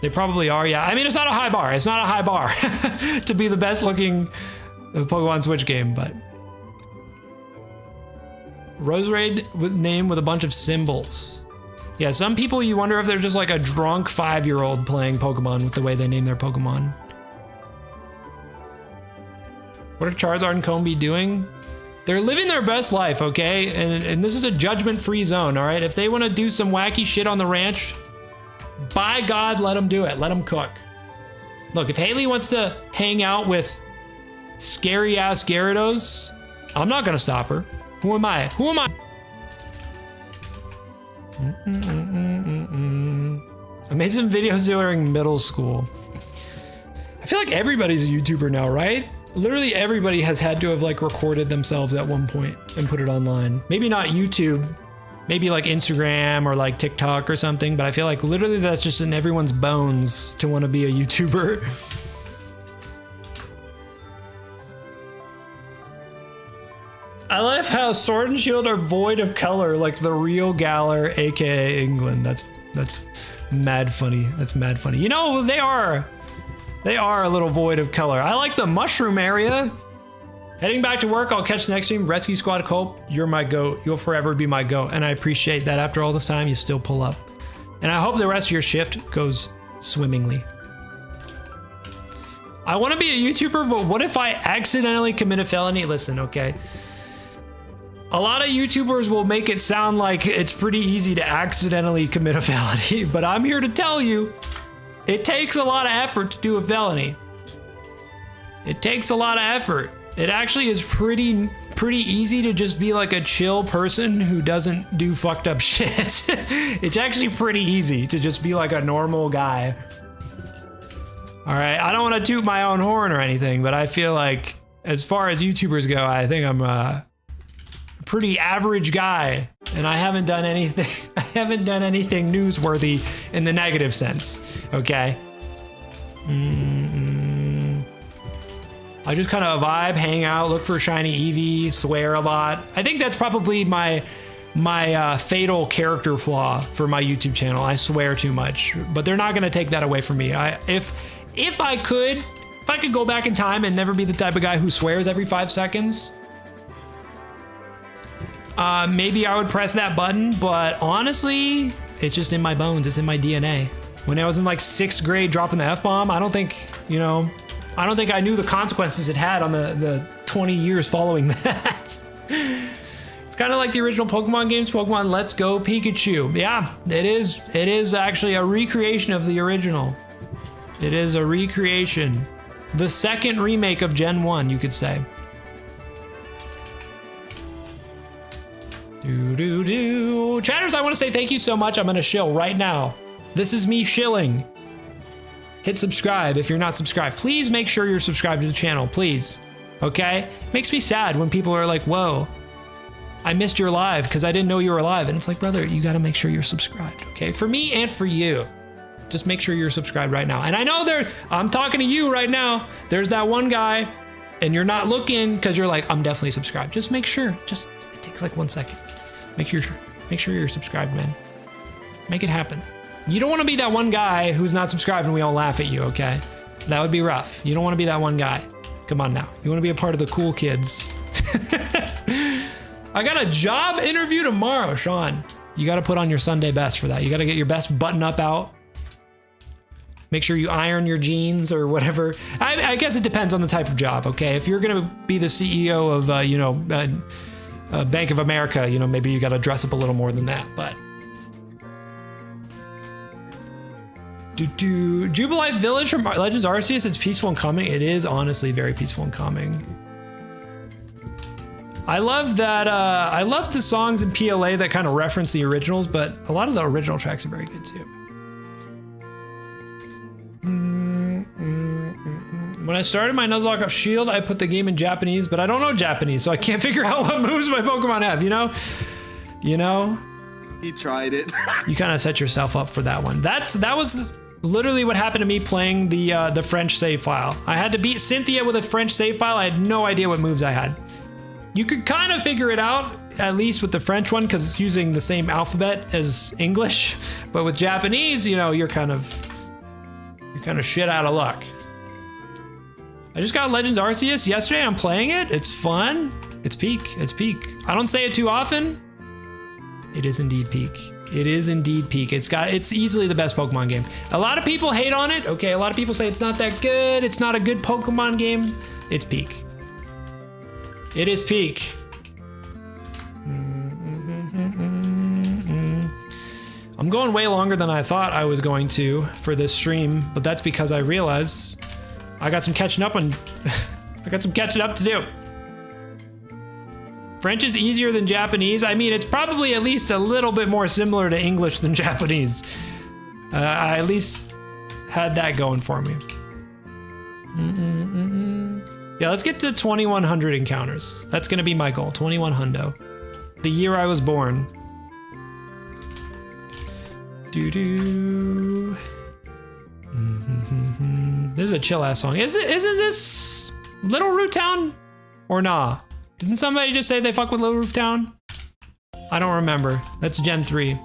They probably are, yeah. I mean, it's not a high bar. It's not a high bar to be the best looking Pokemon Switch game, but... Roserade name with a bunch of symbols. Yeah, some people, you wonder if they're just like a drunk 5-year-old playing Pokemon with the way they name their Pokemon. What are Charizard and Combi doing? They're living their best life, okay? And this is a judgment-free zone, all right? If they want to do some wacky shit on the ranch, by God, let them do it. Let them cook. Look, if Haley wants to hang out with scary-ass Gyarados, I'm not going to stop her. Who am I? Who am I? I made some videos during middle school. I feel like everybody's a YouTuber now, right? Literally everybody has had to have like recorded themselves at one point and put it online. Maybe not YouTube, maybe like Instagram or like TikTok or something, but I feel like literally that's just in everyone's bones to want to be a YouTuber. I love how Sword and Shield are void of color, like the real Galar, aka England. That's mad funny. That's mad funny. You know, they are a little void of color. I like the mushroom area. Heading back to work, I'll catch the next stream. Rescue Squad Cope, you're my goat. You'll forever be my goat. And I appreciate that after all this time, you still pull up. And I hope the rest of your shift goes swimmingly. I want to be a YouTuber, but what if I accidentally commit a felony? Listen, okay. A lot of YouTubers will make it sound like it's pretty easy to accidentally commit a felony, but I'm here to tell you, it takes a lot of effort to do a felony. It takes a lot of effort. It actually is pretty easy to just be like a chill person who doesn't do fucked up shit. It's actually pretty easy to just be like a normal guy. All right, I don't want to toot my own horn or anything, but I feel like as far as YouTubers go, I think I'm a pretty average guy, and I haven't done anything. I haven't done anything newsworthy in the negative sense. Okay. I just kind of vibe, hang out, look for a shiny Eevee, swear a lot. I think that's probably my fatal character flaw for my YouTube channel. I swear too much, but they're not gonna take that away from me. If I could go back in time and never be the type of guy who swears every 5 seconds, maybe I would press that button, but honestly, it's just in my bones. It's in my DNA. When I was in like 6th grade dropping the F-bomb, I don't think I knew the consequences it had on the 20 years following that. It's kind of like the original Pokemon games, Pokemon Let's Go Pikachu. Yeah, it is actually a recreation of the original. It is a recreation. The second remake of Gen 1, you could say. Chatters, I want to say thank you so much. I'm gonna shill right now. This is me shilling. Hit subscribe if you're not subscribed. Please make sure you're subscribed to the channel, please. Okay? Makes me sad when people are like, whoa, I missed your live because I didn't know you were alive. And it's like, brother, you gotta make sure you're subscribed, okay? For me and for you. Just make sure you're subscribed right now. And I know I'm talking to you right now. There's that one guy and you're not looking because you're like, I'm definitely subscribed. Just make sure, it takes like 1 second. Make sure you're subscribed, man. Make it happen. You don't want to be that one guy who's not subscribed and we all laugh at you, okay? That would be rough. You don't want to be that one guy. Come on now. You want to be a part of the cool kids. I got a job interview tomorrow, Sean. You got to put on your Sunday best for that. You got to get your best button up out. Make sure you iron your jeans or whatever. I guess it depends on the type of job, okay? If you're going to be the CEO of, Bank of America, maybe you got to dress up a little more than that, but. Jubilife Village from Legends Arceus, it's peaceful and calming. It is honestly very peaceful and calming. I love that, I love the songs in PLA that kind of reference the originals, but a lot of the original tracks are very good too. When I started my Nuzlocke of Shield, I put the game in Japanese, but I don't know Japanese, so I can't figure out what moves my Pokemon have, you know? He tried it. You kind of set yourself up for that one. That was literally what happened to me playing the French save file. I had to beat Cynthia with a French save file. I had no idea what moves I had. You could kind of figure it out, at least with the French one, because it's using the same alphabet as English. But with Japanese, you're kind of you're kind of shit out of luck. I just got Legends Arceus yesterday. I'm playing it. It's fun. It's peak. It's peak. I don't say it too often. It is indeed peak. It is indeed peak. It's easily the best Pokemon game. A lot of people hate on it. Okay, a lot of people say it's not that good. It's not a good Pokemon game. It's peak. It is peak. I'm going way longer than I thought I was going to for this stream, but that's because I realized I got some catching up on. I got some catching up to do. French is easier than Japanese. I mean, it's probably at least a little bit more similar to English than Japanese. I at least had that going for me. Yeah, let's get to 2100 encounters. That's gonna be my goal, 2100. The year I was born. Doo-doo. This is a chill ass song. Isn't this Little Root Town? Or nah? Didn't somebody just say they fuck with Little Roof Town? I don't remember. That's Gen 3.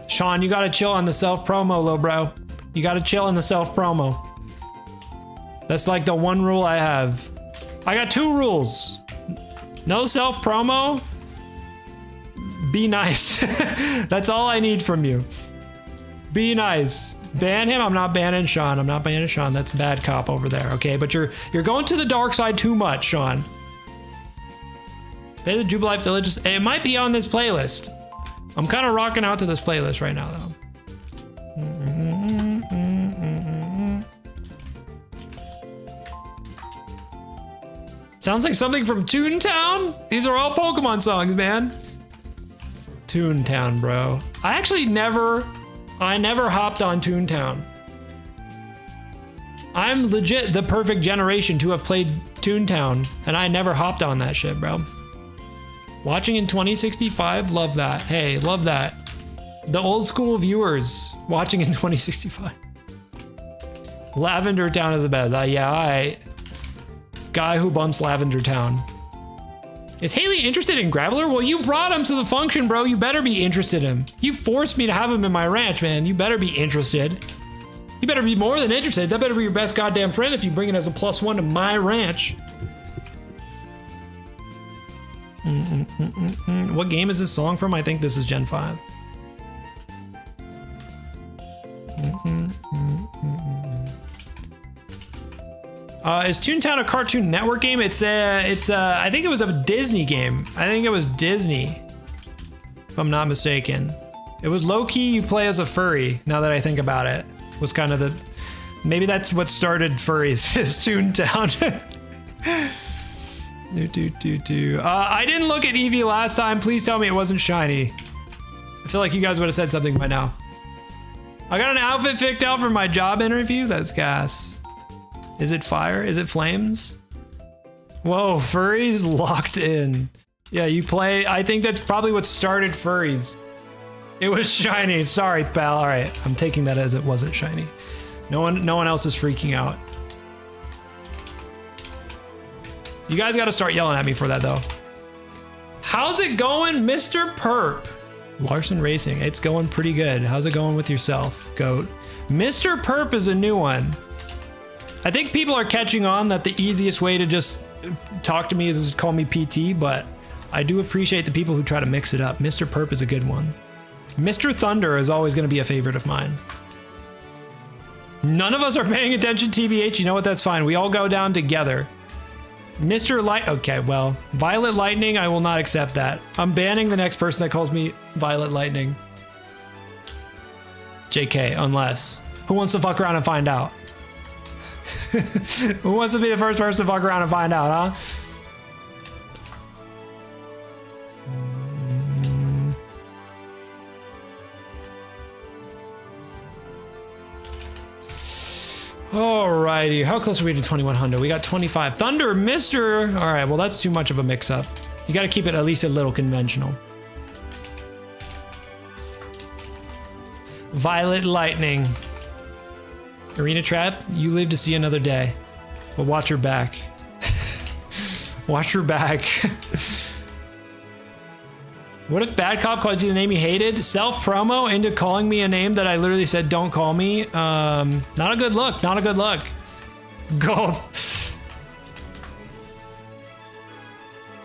Sean, you gotta chill on the self-promo, little bro. You gotta chill on the self-promo. That's like the one rule I have. I got 2 rules. No self-promo. Be nice. That's all I need from you. Be nice. Ban him. I'm not banning Sean. I'm not banning Sean. That's bad cop over there. Okay, but you're going to the dark side too much, Sean. Pay the Jubilife Village. It might be on this playlist. I'm kind of rocking out to this playlist right now, though. Sounds like something from Toontown. These are all Pokemon songs, man. Toontown, bro. I never hopped on Toontown. I'm legit the perfect generation to have played Toontown, and I never hopped on that shit, bro. Watching in 2065, love that. Hey, love that. The old school viewers watching in 2065. Lavender Town is the best. Guy who bumps Lavender Town. Is Haley interested in Graveler? Well, you brought him to the function, bro. You better be interested in him. You forced me to have him in my ranch, man. You better be interested. You better be more than interested. That better be your best goddamn friend if you bring it as a +1 to my ranch. What game is this song from? I think this is Gen 5. Is Toontown a Cartoon Network game? I think it was a Disney game. I think it was Disney, if I'm not mistaken. It was low-key, you play as a furry, now that I think about it. Was kind of maybe that's what started furries, is Toontown. I didn't look at Eevee last time. Please tell me it wasn't shiny. I feel like you guys would have said something by now. I got an outfit picked out for my job interview. That's gas. Is it fire? Is it flames? Whoa, furries locked in. Yeah, you play. I think that's probably what started furries. It was shiny. Sorry, pal. All right, I'm taking that as it wasn't shiny. No one else is freaking out. You guys got to start yelling at me for that, though. How's it going, Mr. Perp? Larson Racing. It's going pretty good. How's it going with yourself, goat? Mr. Perp is a new one. I think people are catching on that the easiest way to just talk to me is to call me PT, but I do appreciate the people who try to mix it up. Mr. Perp is a good one. Mr. Thunder is always going to be a favorite of mine. None of us are paying attention, TBH. You know what? That's fine. We all go down together. Mr. Light. Okay, well, Violet Lightning, I will not accept that. I'm banning the next person that calls me Violet Lightning. JK, unless. Who wants to fuck around and find out? Who wants to be the first person to fuck around and find out, huh? Alrighty, how close are we to 2100? We got 25. Thunder, Mr. Alright, well that's too much of a mix-up. You gotta keep it at least a little conventional. Violet Lightning. Arena Trap, you live to see another day. But watch her back. Watch her back. What if Bad Cop called you the name you hated? Self-promo into calling me a name that I literally said don't call me. Not a good look. Not a good look. Go.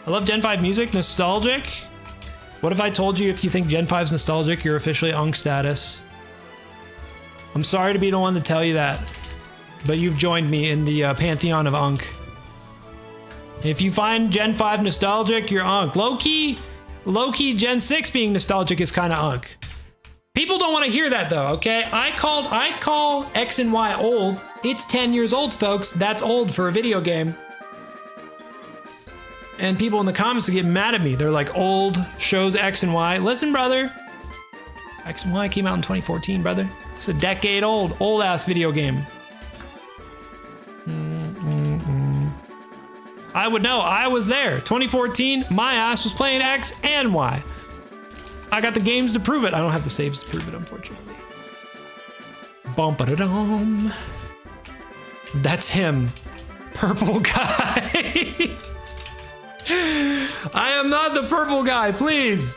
I love Gen 5 music. Nostalgic. What if I told you if you think Gen 5's nostalgic, you're officially Unk status? I'm sorry to be the one to tell you that, but you've joined me in the pantheon of Unk. If you find Gen 5 nostalgic, you're Unk. Low-key Gen 6 being nostalgic is kind of Unk. People don't want to hear that though, okay? I call X and Y old. It's 10 years old, folks. That's old for a video game. And people in the comments will get mad at me. They're like, old shows X and Y. Listen, brother. X and Y came out in 2014, brother. It's a decade old ass video game. I would know. I was there. 2014, my ass was playing X and Y. I got the games to prove it. I don't have the saves to prove it, unfortunately. Bum-ba-da-dum. That's him. Purple guy. I am not the purple guy, please.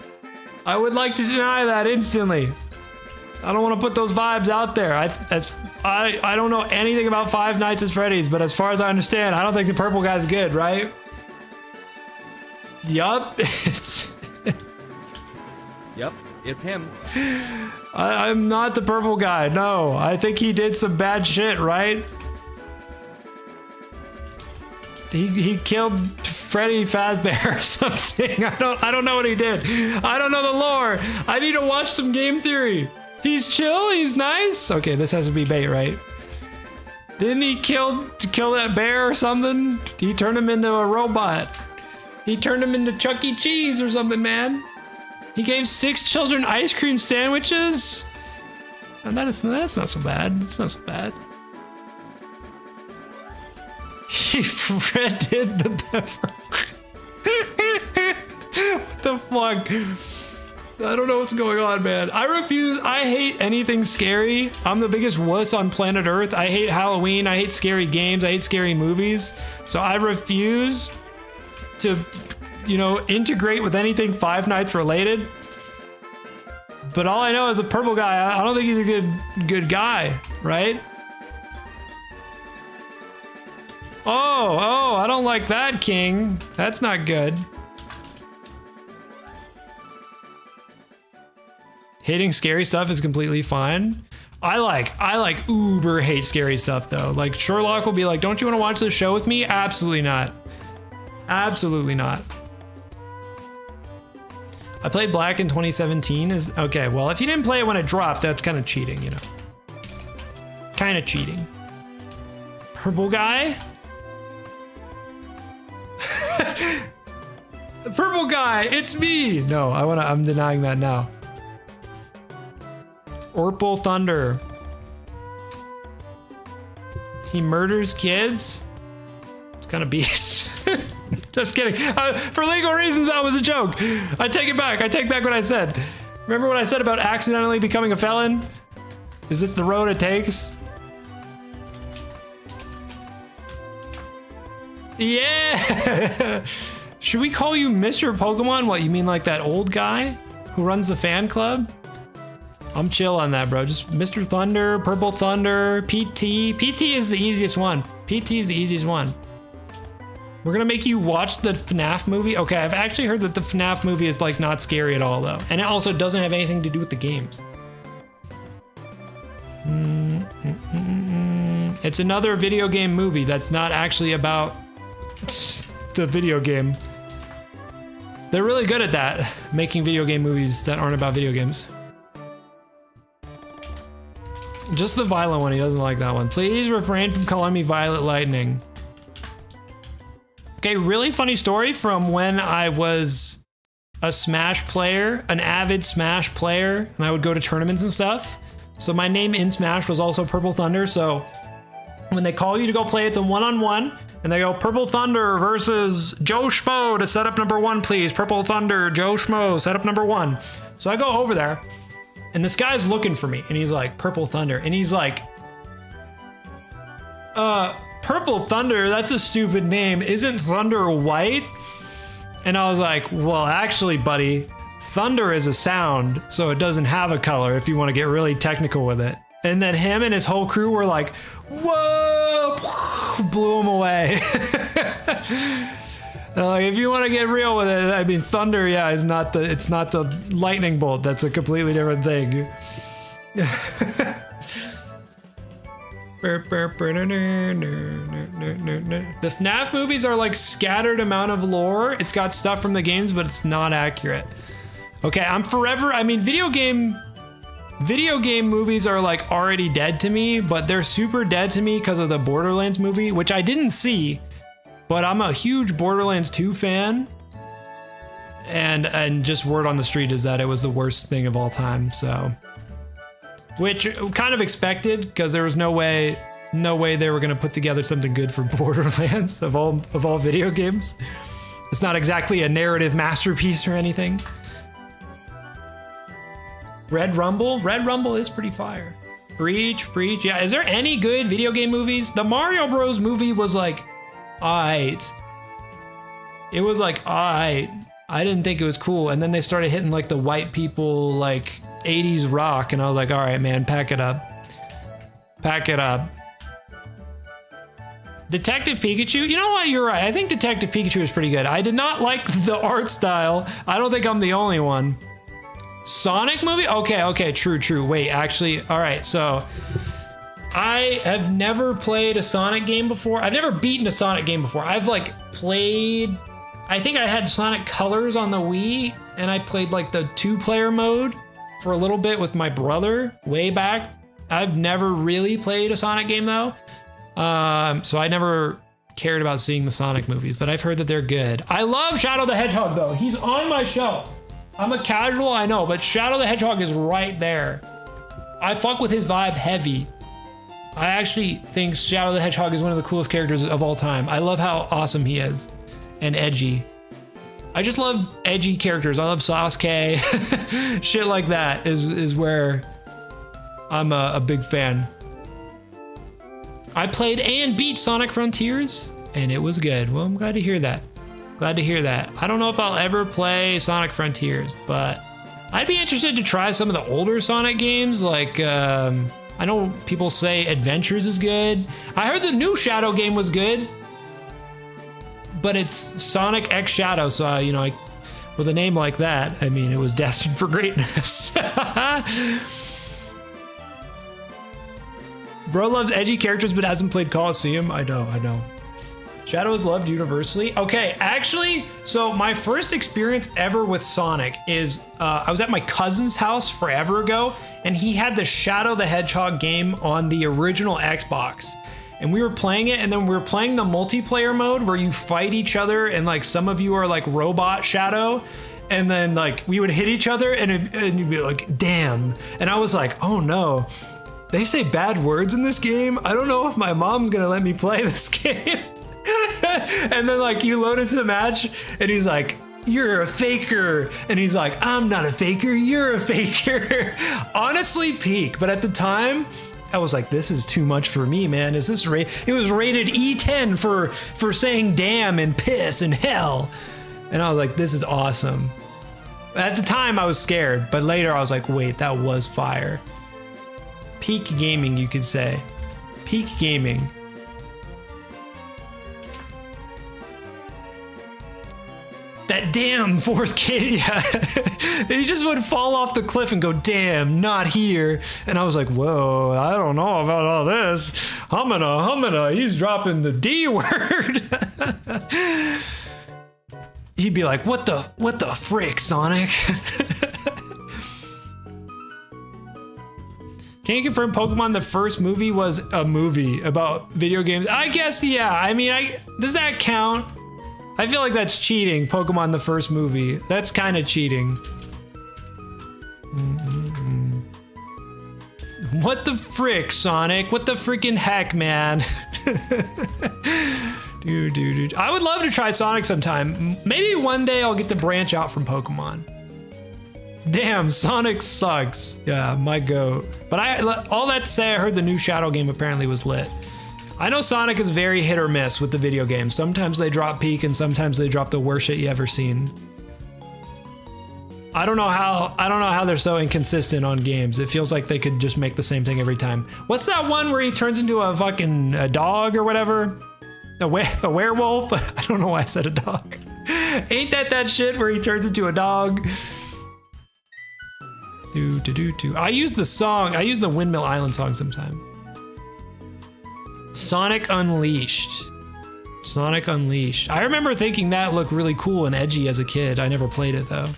I would like to deny that instantly. I don't want to put those vibes out there. I don't know anything about Five Nights at Freddy's, but as far as I understand, I don't think the purple guy's good, right? Yup. Yep, it's him. I'm not the purple guy. No, I think he did some bad shit, right? He killed Freddy Fazbear or something. I don't know what he did. I don't know the lore. I need to watch some game theory. He's chill. He's nice. Okay, this has to be bait, right? Didn't he kill that bear or something? He turned him into a robot. He turned him into Chuck E. Cheese or something, man. He gave 6 children ice cream sandwiches. And that's not so bad. It's not so bad. He redid the pepper. What the fuck? I don't know what's going on, man. I refuse. I hate anything scary. I'm the biggest wuss on planet Earth. I hate Halloween. I hate scary games. I hate scary movies. So I refuse to, integrate with anything Five Nights related. But all I know is a purple guy. I don't think he's a good guy, right? Oh, I don't like that, King. That's not good. Hating scary stuff is completely fine. I like uber hate scary stuff though. Like Sherlock will be like, don't you want to watch this show with me? Absolutely not. Absolutely not. I played Black in 2017. Okay, well, if you didn't play it when it dropped, that's kind of cheating, Kind of cheating. Purple guy? The purple guy, it's me. No, I'm denying that now. Orpal Thunder. He murders kids? It's kind of beast. Just kidding. For legal reasons, that was a joke. I take it back. I take back what I said. Remember what I said about accidentally becoming a felon? Is this the road it takes? Yeah! Should we call you Mr. Pokemon? What, you mean like that old guy who runs the fan club? I'm chill on that, bro. Just Mr. Thunder, Purple Thunder, PT. PT is the easiest one. PT is the easiest one. We're gonna make you watch the FNAF movie? Okay, I've actually heard that the FNAF movie is like not scary at all though. And it also doesn't have anything to do with the games. It's another video game movie that's not actually about the video game. They're really good at that, making video game movies that aren't about video games. Just the violent one, he doesn't like that one. Please refrain from calling me Violet Lightning. Okay, really funny story from when I was a Smash player, an avid Smash player, and I would go to tournaments and stuff. So my name in Smash was also Purple Thunder, so when they call you to go play it, the one-on-one, and they go, Purple Thunder versus Joe Schmo to set up number 1, please. Purple Thunder, Joe Schmo, set up number 1. So I go over there, and this guy's looking for me, and he's like, Purple Thunder, and he's like, Purple Thunder, that's a stupid name. Isn't Thunder white? And I was like, well, actually, buddy, thunder is a sound, so it doesn't have a color if you want to get really technical with it. And then him and his whole crew were like, whoa, blew him away. Like, if you want to get real with it, I mean, thunder, yeah, it's not the lightning bolt. That's a completely different thing. The FNAF movies are like scattered amount of lore. It's got stuff from the games, but it's not accurate. Okay, I mean, video game movies are like already dead to me, but they're super dead to me because of the Borderlands movie, which I didn't see, but I'm a huge Borderlands 2 fan. And just word on the street is that it was the worst thing of all time, so. Which kind of expected, because there was no way they were gonna put together something good for Borderlands of all video games. It's not exactly a narrative masterpiece or anything. Red Rumble is pretty fire. Breach, yeah. Is there any good video game movies? The Mario Bros movie was like, alright. It was like, alright. I didn't think it was cool. And then they started hitting like the white people, like 80s rock. And I was like, all right, man, pack it up. Pack it up. Detective Pikachu? You know what? You're right. I think Detective Pikachu is pretty good. I did not like the art style. I don't think I'm the only one. Sonic movie? Okay, true. Wait, actually, all right, so I have never played a Sonic game before. I've never beaten a Sonic game before. I've like played, I think I had Sonic Colors on the Wii, and I played like the 2-player mode for a little bit with my brother way back. I've never really played a Sonic game though. So I never cared about seeing the Sonic movies, but I've heard that they're good. I love Shadow the Hedgehog though. He's on my shelf. I'm a casual, I know, but Shadow the Hedgehog is right there. I fuck with his vibe heavy. I actually think Shadow the Hedgehog is one of the coolest characters of all time. I love how awesome he is and edgy. I just love edgy characters. I love Sasuke. Shit like that is where I'm a big fan. I played and beat Sonic Frontiers, and it was good. Well, I'm glad to hear that. Glad to hear that. I don't know if I'll ever play Sonic Frontiers, but I'd be interested to try some of the older Sonic games. Like, I know people say Adventures is good. I heard the new Shadow game was good, but it's Sonic X Shadow, so you know, with a name like that, I mean, it was destined for greatness. Bro loves edgy characters, but hasn't played Coliseum. I know. Shadow is loved universally. Okay, actually, so my first experience ever with Sonic is I was at my cousin's house forever ago, and he had the Shadow the Hedgehog game on the original Xbox. And we were playing it, and then we were playing the multiplayer mode where you fight each other, and like some of you are like robot Shadow, and then like we would hit each other, and you'd be like, damn. And I was like, oh no, they say bad words in this game? I don't know if my mom's gonna let me play this game. And then like you load into the match, and he's like, you're a faker. And he's like, I'm not a faker, you're a faker. Honestly, peak. But at the time, I was like, this is too much for me, man. Is this it was rated E10 for saying damn and piss and hell. And I was like, this is awesome. At the time I was scared, but later I was like, wait, that was fire. Peak gaming, you could say. Peak gaming. That damn fourth kid, yeah. He just would fall off the cliff and go, damn, not here. And I was like, whoa, I don't know about all this. Humana, he's dropping the D word. He'd be like, what the frick, Sonic? Can you confirm Pokemon the first movie was a movie about video games? I guess, yeah. I mean, does that count? I feel like that's cheating, Pokemon the first movie. That's kind of cheating. What the frick, Sonic? What the freaking heck, man? Dude. I would love to try Sonic sometime. Maybe one day I'll get to branch out from Pokemon. Damn, Sonic sucks. Yeah, my goat. But all that to say, I heard the new Shadow game apparently was lit. I know Sonic is very hit or miss with the video games. Sometimes they drop peak and sometimes they drop the worst shit you ever seen. I don't know how they're so inconsistent on games. It feels like they could just make the same thing every time. What's that one where he turns into a fucking dog or whatever? A werewolf? I don't know why I said a dog. Ain't that shit where he turns into a dog? I use the Windmill Island song sometime. Sonic Unleashed. Sonic Unleashed. I remember thinking that looked really cool and edgy as a kid. I never played it though.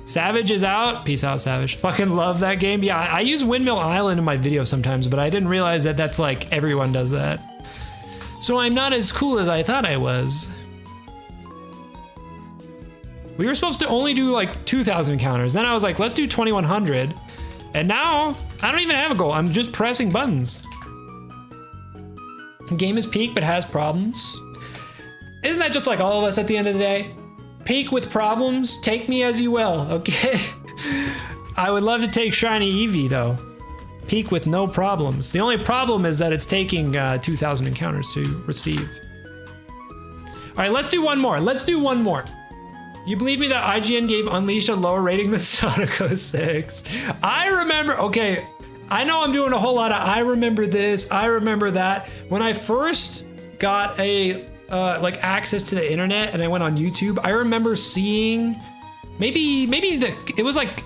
Savage is out. Peace out, Savage. Fucking love that game. Yeah, I use Windmill Island in my videos sometimes, but I didn't realize that that's like everyone does that. So I'm not as cool as I thought I was. We were supposed to only do like 2,000 encounters. Then I was like, let's do 2,100. And now I don't even have a goal. I'm just pressing buttons. Game is peak, but has problems. Isn't that just like all of us at the end of the day? Peak with problems, take me as you will, okay? I would love to take Shiny Eevee though. Peak with no problems. The only problem is that it's taking 2,000 encounters to receive. All right, let's do one more. Let's do one more. You believe me that IGN gave Unleashed a lower rating than Sonic 06? I remember, okay, I know I'm doing a whole lot of I remember this, I remember that. When I first got a like access to the internet and I went on YouTube, I remember seeing it was like,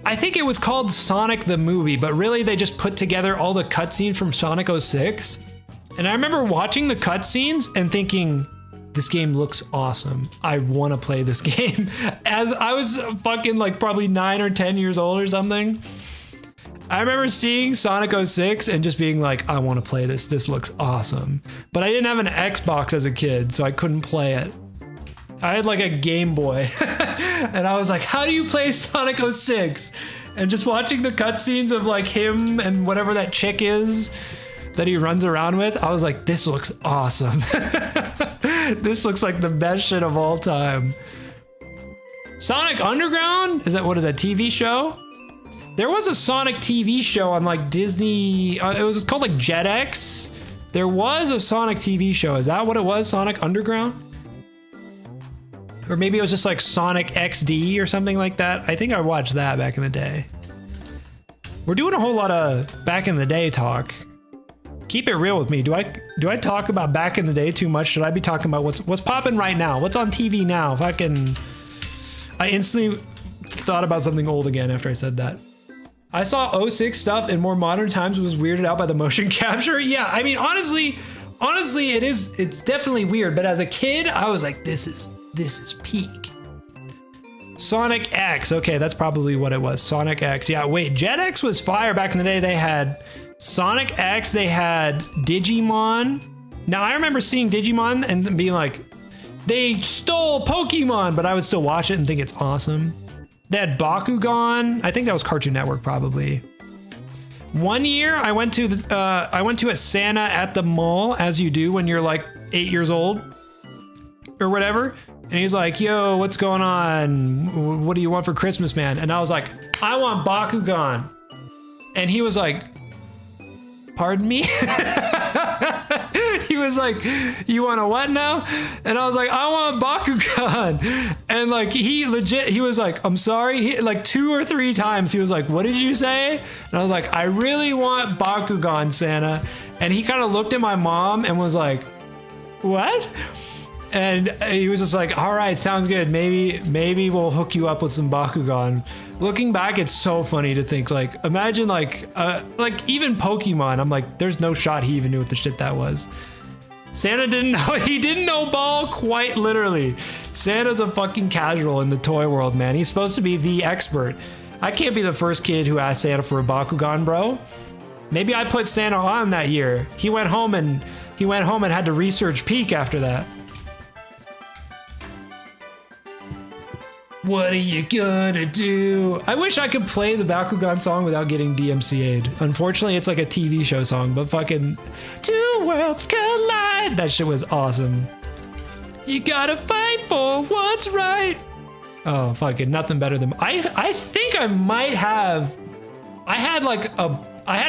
I think it was called Sonic the Movie, but really they just put together all the cutscenes from Sonic 06. And I remember watching the cutscenes and thinking, this game looks awesome. I want to play this game. As I was fucking like probably 9 or 10 years old or something. I remember seeing Sonic 06 and just being like, I want to play this. This looks awesome. But I didn't have an Xbox as a kid, so I couldn't play it. I had like a Game Boy. And I was like, how do you play Sonic 06? And just watching the cutscenes of like him and whatever that chick is that he runs around with, I was like, this looks awesome. This looks like the best shit of all time. Sonic Underground? What is that, TV show? There was a Sonic TV show on like Disney, it was called like Jetix. There was a Sonic TV show. Is that what it was, Sonic Underground? Or maybe it was just like Sonic XD or something like that. I think I watched that back in the day. We're doing a whole lot of back in the day talk. Keep it real with me. Do I talk about back in the day too much? Should I be talking about what's popping right now? What's on TV now? I instantly thought about something old again after I said that. I saw 06 stuff in more modern times, was weirded out by the motion capture. Yeah, I mean, honestly, it's definitely weird. But as a kid, I was like, this is peak. Sonic X. Okay, that's probably what it was. Sonic X. Yeah, wait, Jetix was fire back in the day. They had Sonic X, they had Digimon. Now I remember seeing Digimon and being like, they stole Pokemon, but I would still watch it and think it's awesome. They had Bakugan. I think that was Cartoon Network probably. One year I went to a Santa at the mall, as you do when you're like 8 years old or whatever. And he's like, yo, what's going on? What do you want for Christmas, man? And I was like, I want Bakugan. And he was like, pardon me? He was like, you want a what now? And I was like, I want Bakugan. And like, he was like, I'm sorry. Like 2 or 3 times he was like, what did you say? And I was like, I really want Bakugan, Santa. And he kind of looked at my mom and was like, what? And he was just like, all right, sounds good. Maybe we'll hook you up with some Bakugan. Looking back, it's so funny to think, like, imagine like even Pokemon, I'm like, there's no shot he even knew what the shit that was. Santa didn't know, he didn't know ball, quite literally. Santa's a fucking casual in the toy world, man. He's supposed to be the expert. I can't be the first kid who asked Santa for a Bakugan, bro. Maybe I put Santa on that year. He went home and had to research Peak after that. What are you gonna do? I wish I could play the Bakugan song without getting DMCA'd. Unfortunately, it's like a TV show song, but fucking two worlds collide. That shit was awesome. You gotta fight for what's right. Oh, fucking nothing better than I think I might have. I had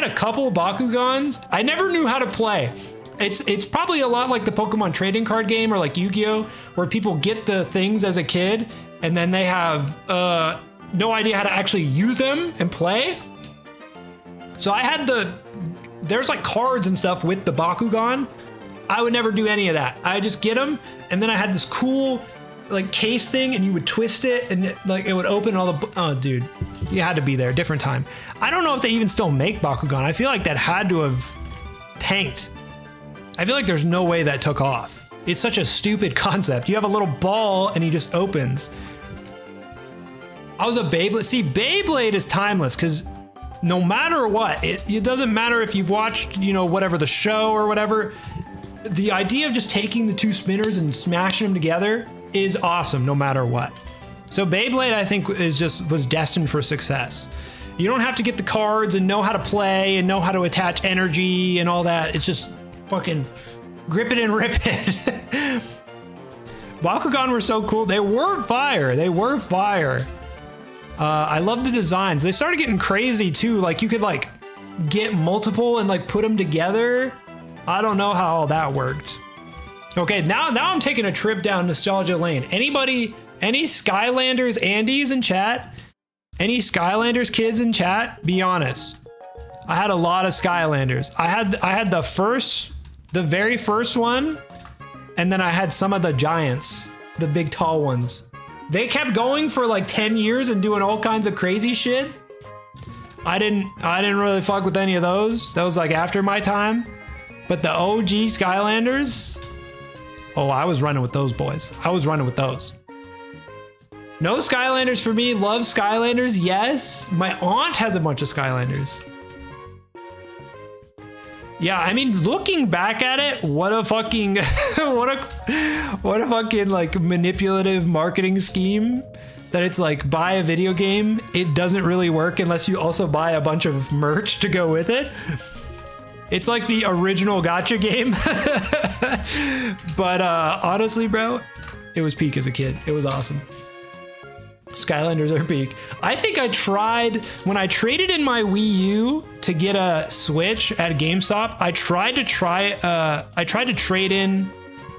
a couple Bakugans. I never knew how to play. it's probably a lot like the Pokemon trading card game or like Yu-Gi-Oh, where people get the things as a kid and then they have no idea how to actually use them and play. So I had there's like cards and stuff with the Bakugan. I would never do any of that. I just get them, and then I had this cool like case thing, and you would twist it, and it would open all the. Oh, dude, you had to be there. Different time. I don't know if they even still make Bakugan. I feel like that had to have tanked. I feel like there's no way that took off. It's such a stupid concept. You have a little ball, and he just opens. I was a Beyblade. See, Beyblade is timeless because no matter what, it doesn't matter if you've watched, whatever the show or whatever. The idea of just taking the two spinners and smashing them together is awesome no matter what. So Beyblade, I think, was destined for success. You don't have to get the cards and know how to play and know how to attach energy and all that. It's just fucking grip it and rip it. Bakugan were so cool. They were fire. I love the designs. They started getting crazy too. Like you could like get multiple and like put them together. I don't know how all that worked. Okay, now I'm taking a trip down nostalgia lane. Any Skylanders Andes in chat? Any Skylanders kids in chat? Be honest. I had a lot of Skylanders. I had the very first one, and then I had some of the giants, the big tall ones. They kept going for like 10 years and doing all kinds of crazy shit. I didn't really fuck with any of those. That was like after my time. But the OG Skylanders, oh, I was running with those boys. I was running with those. No Skylanders for me. Love Skylanders, yes. My aunt has a bunch of Skylanders. Yeah, I mean, looking back at it, what a fucking, what a fucking like manipulative marketing scheme. That it's like buy a video game. It doesn't really work unless you also buy a bunch of merch to go with it. It's like the original gacha game. But honestly, bro, it was peak as a kid. It was awesome. Skylanders are peak. I think I tried, when I traded in my Wii U to get a Switch at GameStop, I tried to trade in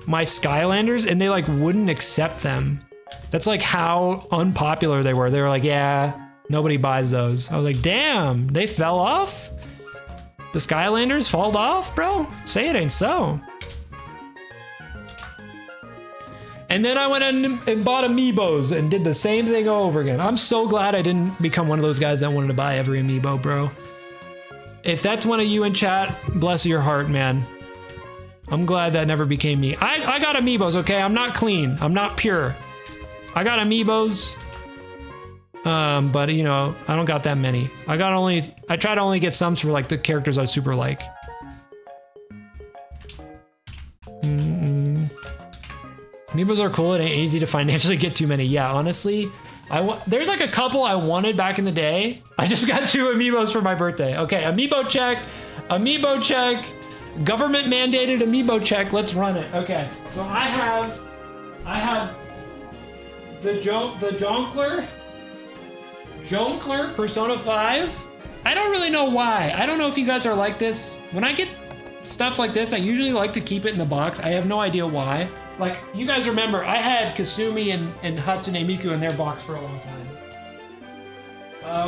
my Skylanders and they like wouldn't accept them. That's like how unpopular they were. They were like, yeah, nobody buys those. I was like, damn, they fell off? The Skylanders fall off, bro? Say it ain't so. And then I went and bought Amiibos and did the same thing over again. I'm so glad I didn't become one of those guys that wanted to buy every Amiibo, bro. If that's one of you in chat, bless your heart, man. I'm glad that never became me. I got Amiibos, okay? I'm not clean. I'm not pure. I got Amiibos. But you know, I don't got that many. I try to only get some for like the characters I super like. Amiibos are cool. It ain't easy to financially get too many. Yeah, honestly, there's like a couple I wanted back in the day. I just got 2 Amiibos for my birthday. Okay, Amiibo check. Government mandated Amiibo check. Let's run it. Okay, so I have the Jonkler Persona 5. I don't really know why. I don't know if you guys are like this. When I get stuff like this, I usually like to keep it in the box. I have no idea why. Like, you guys remember, I had Kasumi and Hatsune Miku in their box for a long time.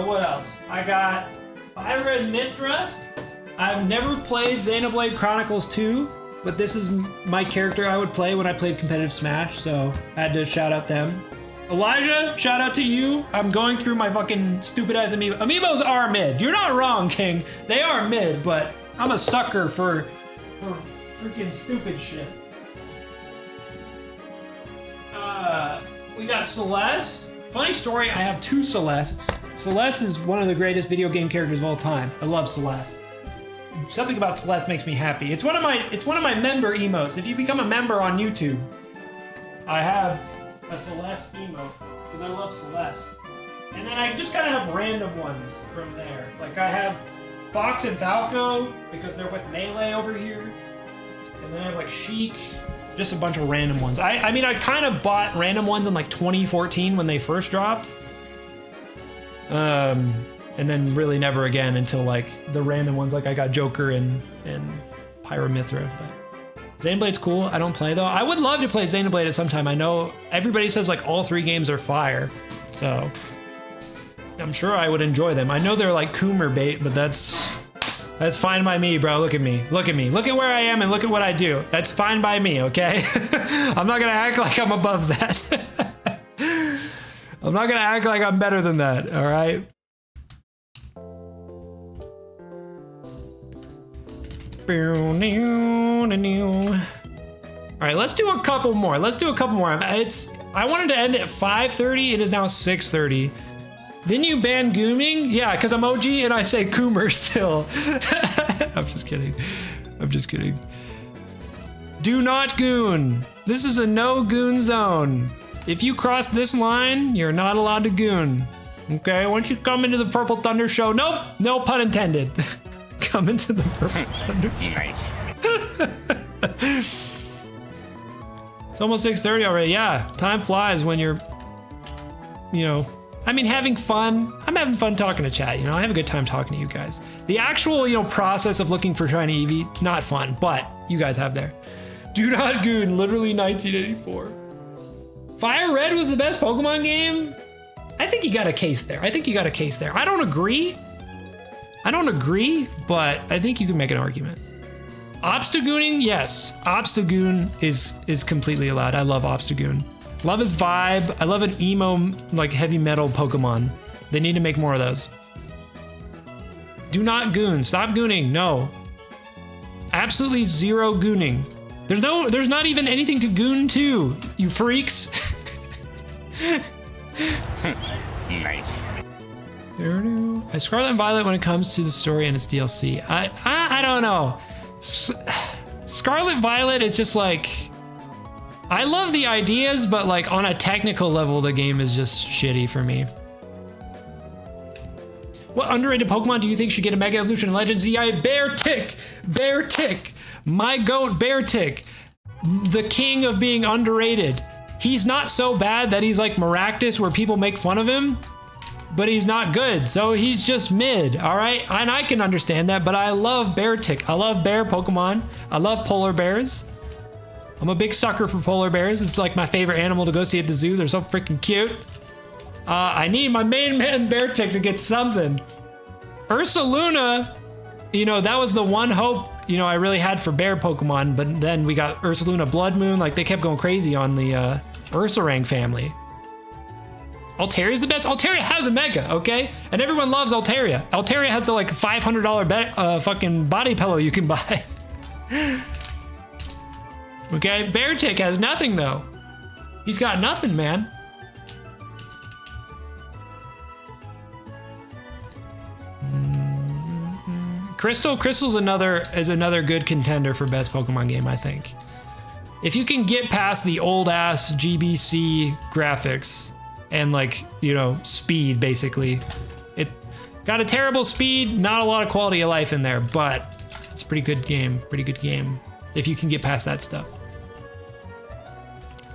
What else? I got Pyra and Mithra. I've never played Xenoblade Chronicles 2, but this is my character I would play when I played competitive Smash, so I had to shout out them. Elijah, shout out to you. I'm going through my fucking stupid ass Amiibo. Amiibos are mid. You're not wrong, King. They are mid, but I'm a sucker for freaking stupid shit. We got Celeste. Funny story, I have 2 Celestes. Celeste is one of the greatest video game characters of all time. I love Celeste. Something about Celeste makes me happy. It's one of my member emotes. If you become a member on YouTube, I have a Celeste emote because I love Celeste. And then I just kind of have random ones from there. Like I have Fox and Falco because they're with Melee over here. And then I have like Sheik. Just a bunch of random ones. I mean, I kind of bought random ones in like 2014 when they first dropped. And then really never again until like the random ones. Like I got Joker and Pyra Mithra. But Xenoblade's cool. I don't play though. I would love to play Xenoblade at some time. I know everybody says like all 3 games are fire, so I'm sure I would enjoy them. I know they're like Coomer bait, but that's fine by me, bro. Look at me. Look at me. Look at where I am and look at what I do. That's fine by me, okay? I'm not gonna act like I'm above that. I'm not gonna act like I'm better than that, all right? All right, let's do a couple more. I wanted to end at 5:30. It is now 6:30. Didn't you ban gooning? Yeah, because I'm OG and I say Coomer still. I'm just kidding. Do not goon. This is a no goon zone. If you cross this line, you're not allowed to goon. Okay, once you come into the Purple Thunder show, nope, no pun intended. Come into the Purple Thunder. Nice. It's almost 6:30 already. Yeah, time flies when you're, having fun. I'm having fun talking to chat. I have a good time talking to you guys. The actual, process of looking for shiny Eevee, not fun, but you guys have there. Do not goon, literally 1984. Fire Red was the best Pokemon game? I think you got a case there. I don't agree, but I think you can make an argument. Obstagooning, yes. Obstagoon is completely allowed. I love Obstagoon. Love his vibe. I love an emo, like heavy metal Pokemon. They need to make more of those. Do not goon. Stop gooning. No. Absolutely zero gooning. There's not even anything to goon to, you freaks. Nice. Scarlet and Violet when it comes to the story and its DLC. I don't know. Scarlet Violet is just like, I love the ideas, but like on a technical level, the game is just shitty for me. What underrated Pokemon do you think should get a Mega Evolution in Legends ZI? Beartic! My goat Beartic. The king of being underrated. He's not so bad that he's like Maractus where people make fun of him, but he's not good, so he's just mid, all right? And I can understand that, but I love Beartic. I love bear Pokemon. I love polar bears. I'm a big sucker for polar bears. It's like my favorite animal to go see at the zoo. They're so freaking cute. I need my main man Beartic to get something. Ursaluna, that was the one hope, I really had for bear Pokemon, but then we got Ursaluna Blood Moon. Like, they kept going crazy on the Ursaring family. Altaria's the best. Altaria has a Mega, okay? And everyone loves Altaria. Altaria has the like $500 fucking body pillow you can buy. Okay, Beartic has nothing though. He's got nothing, man. Crystal's another good contender for best Pokemon game, I think. If you can get past the old ass GBC graphics and like, speed basically. It got a terrible speed, not a lot of quality of life in there, but it's a pretty good game if you can get past that stuff.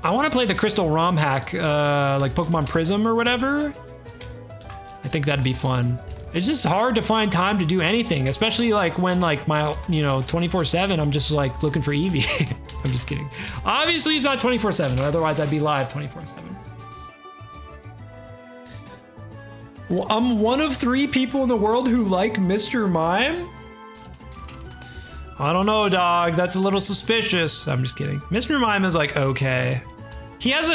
I want to play the Crystal ROM hack, like Pokemon Prism or whatever. I think that'd be fun. It's just hard to find time to do anything, especially like when like my, 24/7, I'm just like looking for Eevee. I'm just kidding. Obviously it's not 24/7, otherwise I'd be live 24/7. Well, I'm one of 3 people in the world who like Mr. Mime? I don't know, dog. That's a little suspicious. I'm just kidding. Mr. Mime is like, okay. He has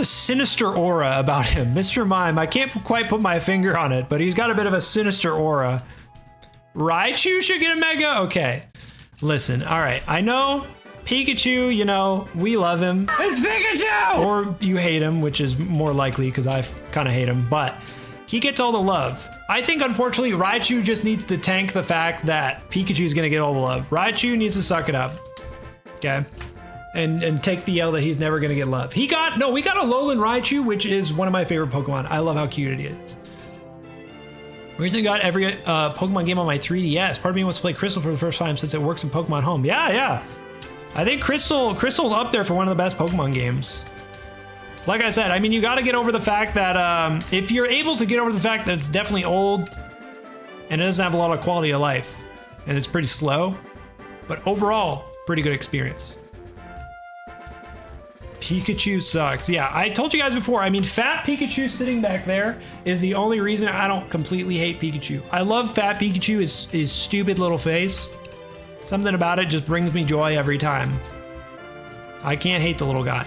a sinister aura about him. Mr. Mime, I can't quite put my finger on it, but he's got a bit of a sinister aura. Raichu should get a Mega? Okay. Listen, all right. I know Pikachu, we love him. It's Pikachu! Or you hate him, which is more likely because I kind of hate him, but he gets all the love. I think, unfortunately, Raichu just needs to tank the fact that Pikachu is going to get all the love. Raichu needs to suck it up, okay? And take the L that he's never going to get love. We got a Alolan Raichu, which is one of my favorite Pokemon. I love how cute it is. Recently got every Pokemon game on my 3DS. Part of me wants to play Crystal for the first time since it works in Pokemon Home. Yeah. I think Crystal's up there for one of the best Pokemon games. Like I said, I mean, you got to get over the fact that if you're able to get over the fact that it's definitely old and it doesn't have a lot of quality of life and it's pretty slow, But overall, pretty good experience. Pikachu sucks. Yeah, I told you guys before. I mean, fat Pikachu sitting back there is the only reason I don't completely hate Pikachu. I love fat Pikachu, his stupid little face. Something about it just brings me joy every time. I can't hate the little guy.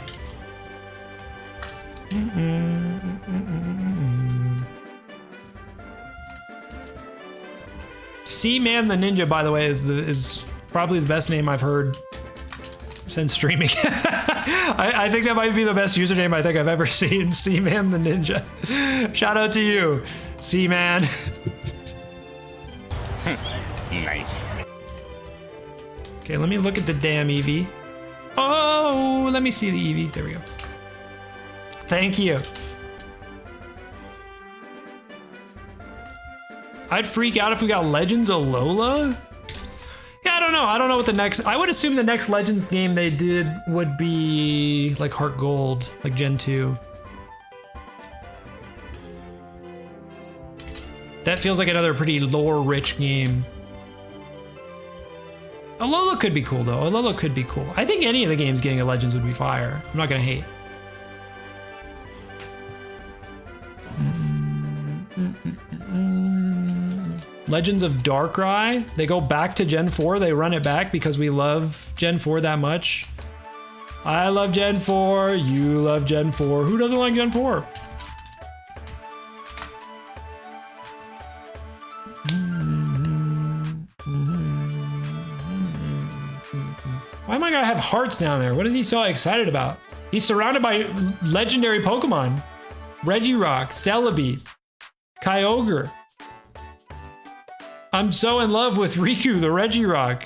Seaman the Ninja, by the way, is probably the best name I've heard since streaming. I think that might be the best username I think I've ever seen. Seaman the Ninja. Shout out to you, Seaman. Nice. Okay, let me look at the damn Eevee. Oh, let me see the Eevee. There we go. Thank you. I'd freak out if we got Legends of Lola. Yeah, I don't know. I don't know what the next... I would assume the next Legends game they did would be like Heart Gold, like Gen 2. That feels like another pretty lore-rich game. Alola could be cool, though. Alola could be cool. I think any of the games getting a Legends would be fire. I'm not going to hate. Legends of Darkrai. They go back to Gen 4. They run it back because we love Gen 4 that much. I love Gen 4. You love Gen 4. Who doesn't like Gen 4? Why am I gonna have hearts down there? What is he so excited about? He's surrounded by legendary Pokemon. Regirock, Celebi, Kyogre. I'm so in love with Riku, the Regirock.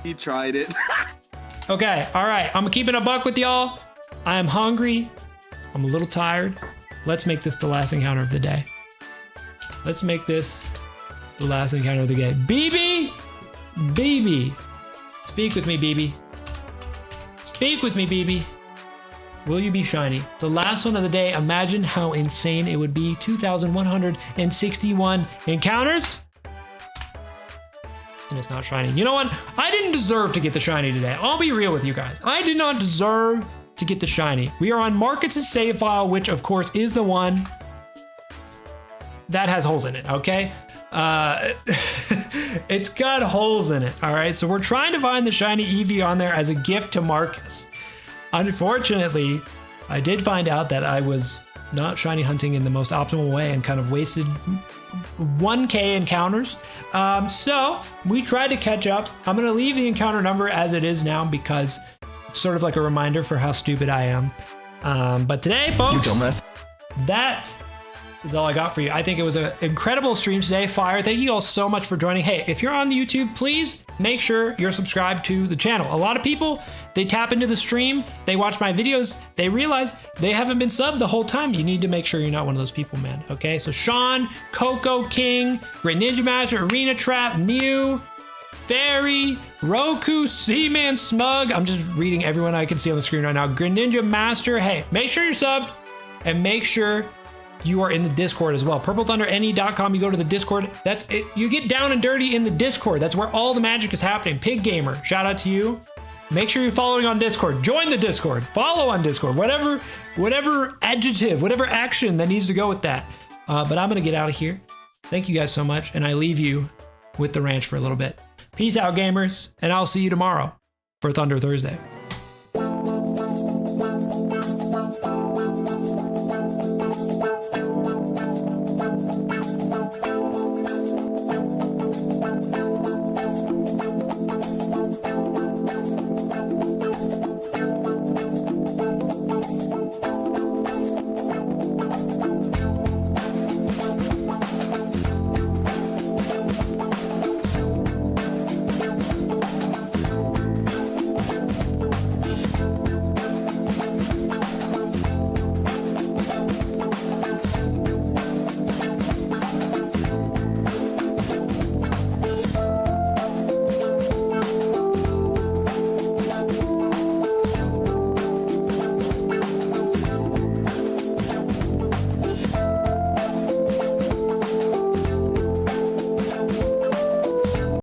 He tried it. Okay, all right. I'm keeping a buck with y'all. I am hungry. I'm a little tired. Let's make this the last encounter of the day. Let's make this the last encounter of the day. BB! BB. Speak with me, BB. Speak with me, BB. Will you be shiny? The last one of the day. Imagine how insane it would be. 2,161 encounters. And it's not shiny. You know what? I didn't deserve to get the shiny today. I'll be real with you guys. I did not deserve to get the shiny. We are on Marcus's save file, which of course is the one that has holes in it, okay? It's got holes in it, all right? So we're trying to find the shiny Eevee on there as a gift to Marcus. Unfortunately, I did find out that I was not shiny hunting in the most optimal way and kind of wasted 1K encounters. So we tried to catch up. I'm gonna leave the encounter number as it is now because it's sort of like a reminder for how stupid I am. But today, folks, that is all I got for you. I think it was an incredible stream today. Fire. Thank you all so much for joining. Hey, if you're on the YouTube, please make sure you're subscribed to the channel. A lot of people, they tap into the stream, they watch my videos, they realize they haven't been subbed the whole time. You need to make sure you're not one of those people, man. Okay, so Sean, Coco King, Great Ninja Master, Arena Trap, Mew, Fairy, Roku, Seaman, Smug. I'm just reading everyone I can see on the screen right now. Great Ninja Master. Hey, make sure you're subbed and make sure you are in the Discord as well. PurpleThunderNE.com. You go to the Discord. That's it. You get down and dirty in the Discord. That's where all the magic is happening. Pig Gamer, shout out to you. Make sure you're following on Discord. Join the Discord. Follow on Discord. Whatever adjective, whatever action that needs to go with that. But I'm gonna get out of here. Thank you guys so much, and I leave you with the ranch for a little bit. Peace out, gamers, and I'll see you tomorrow for Thunder Thursday.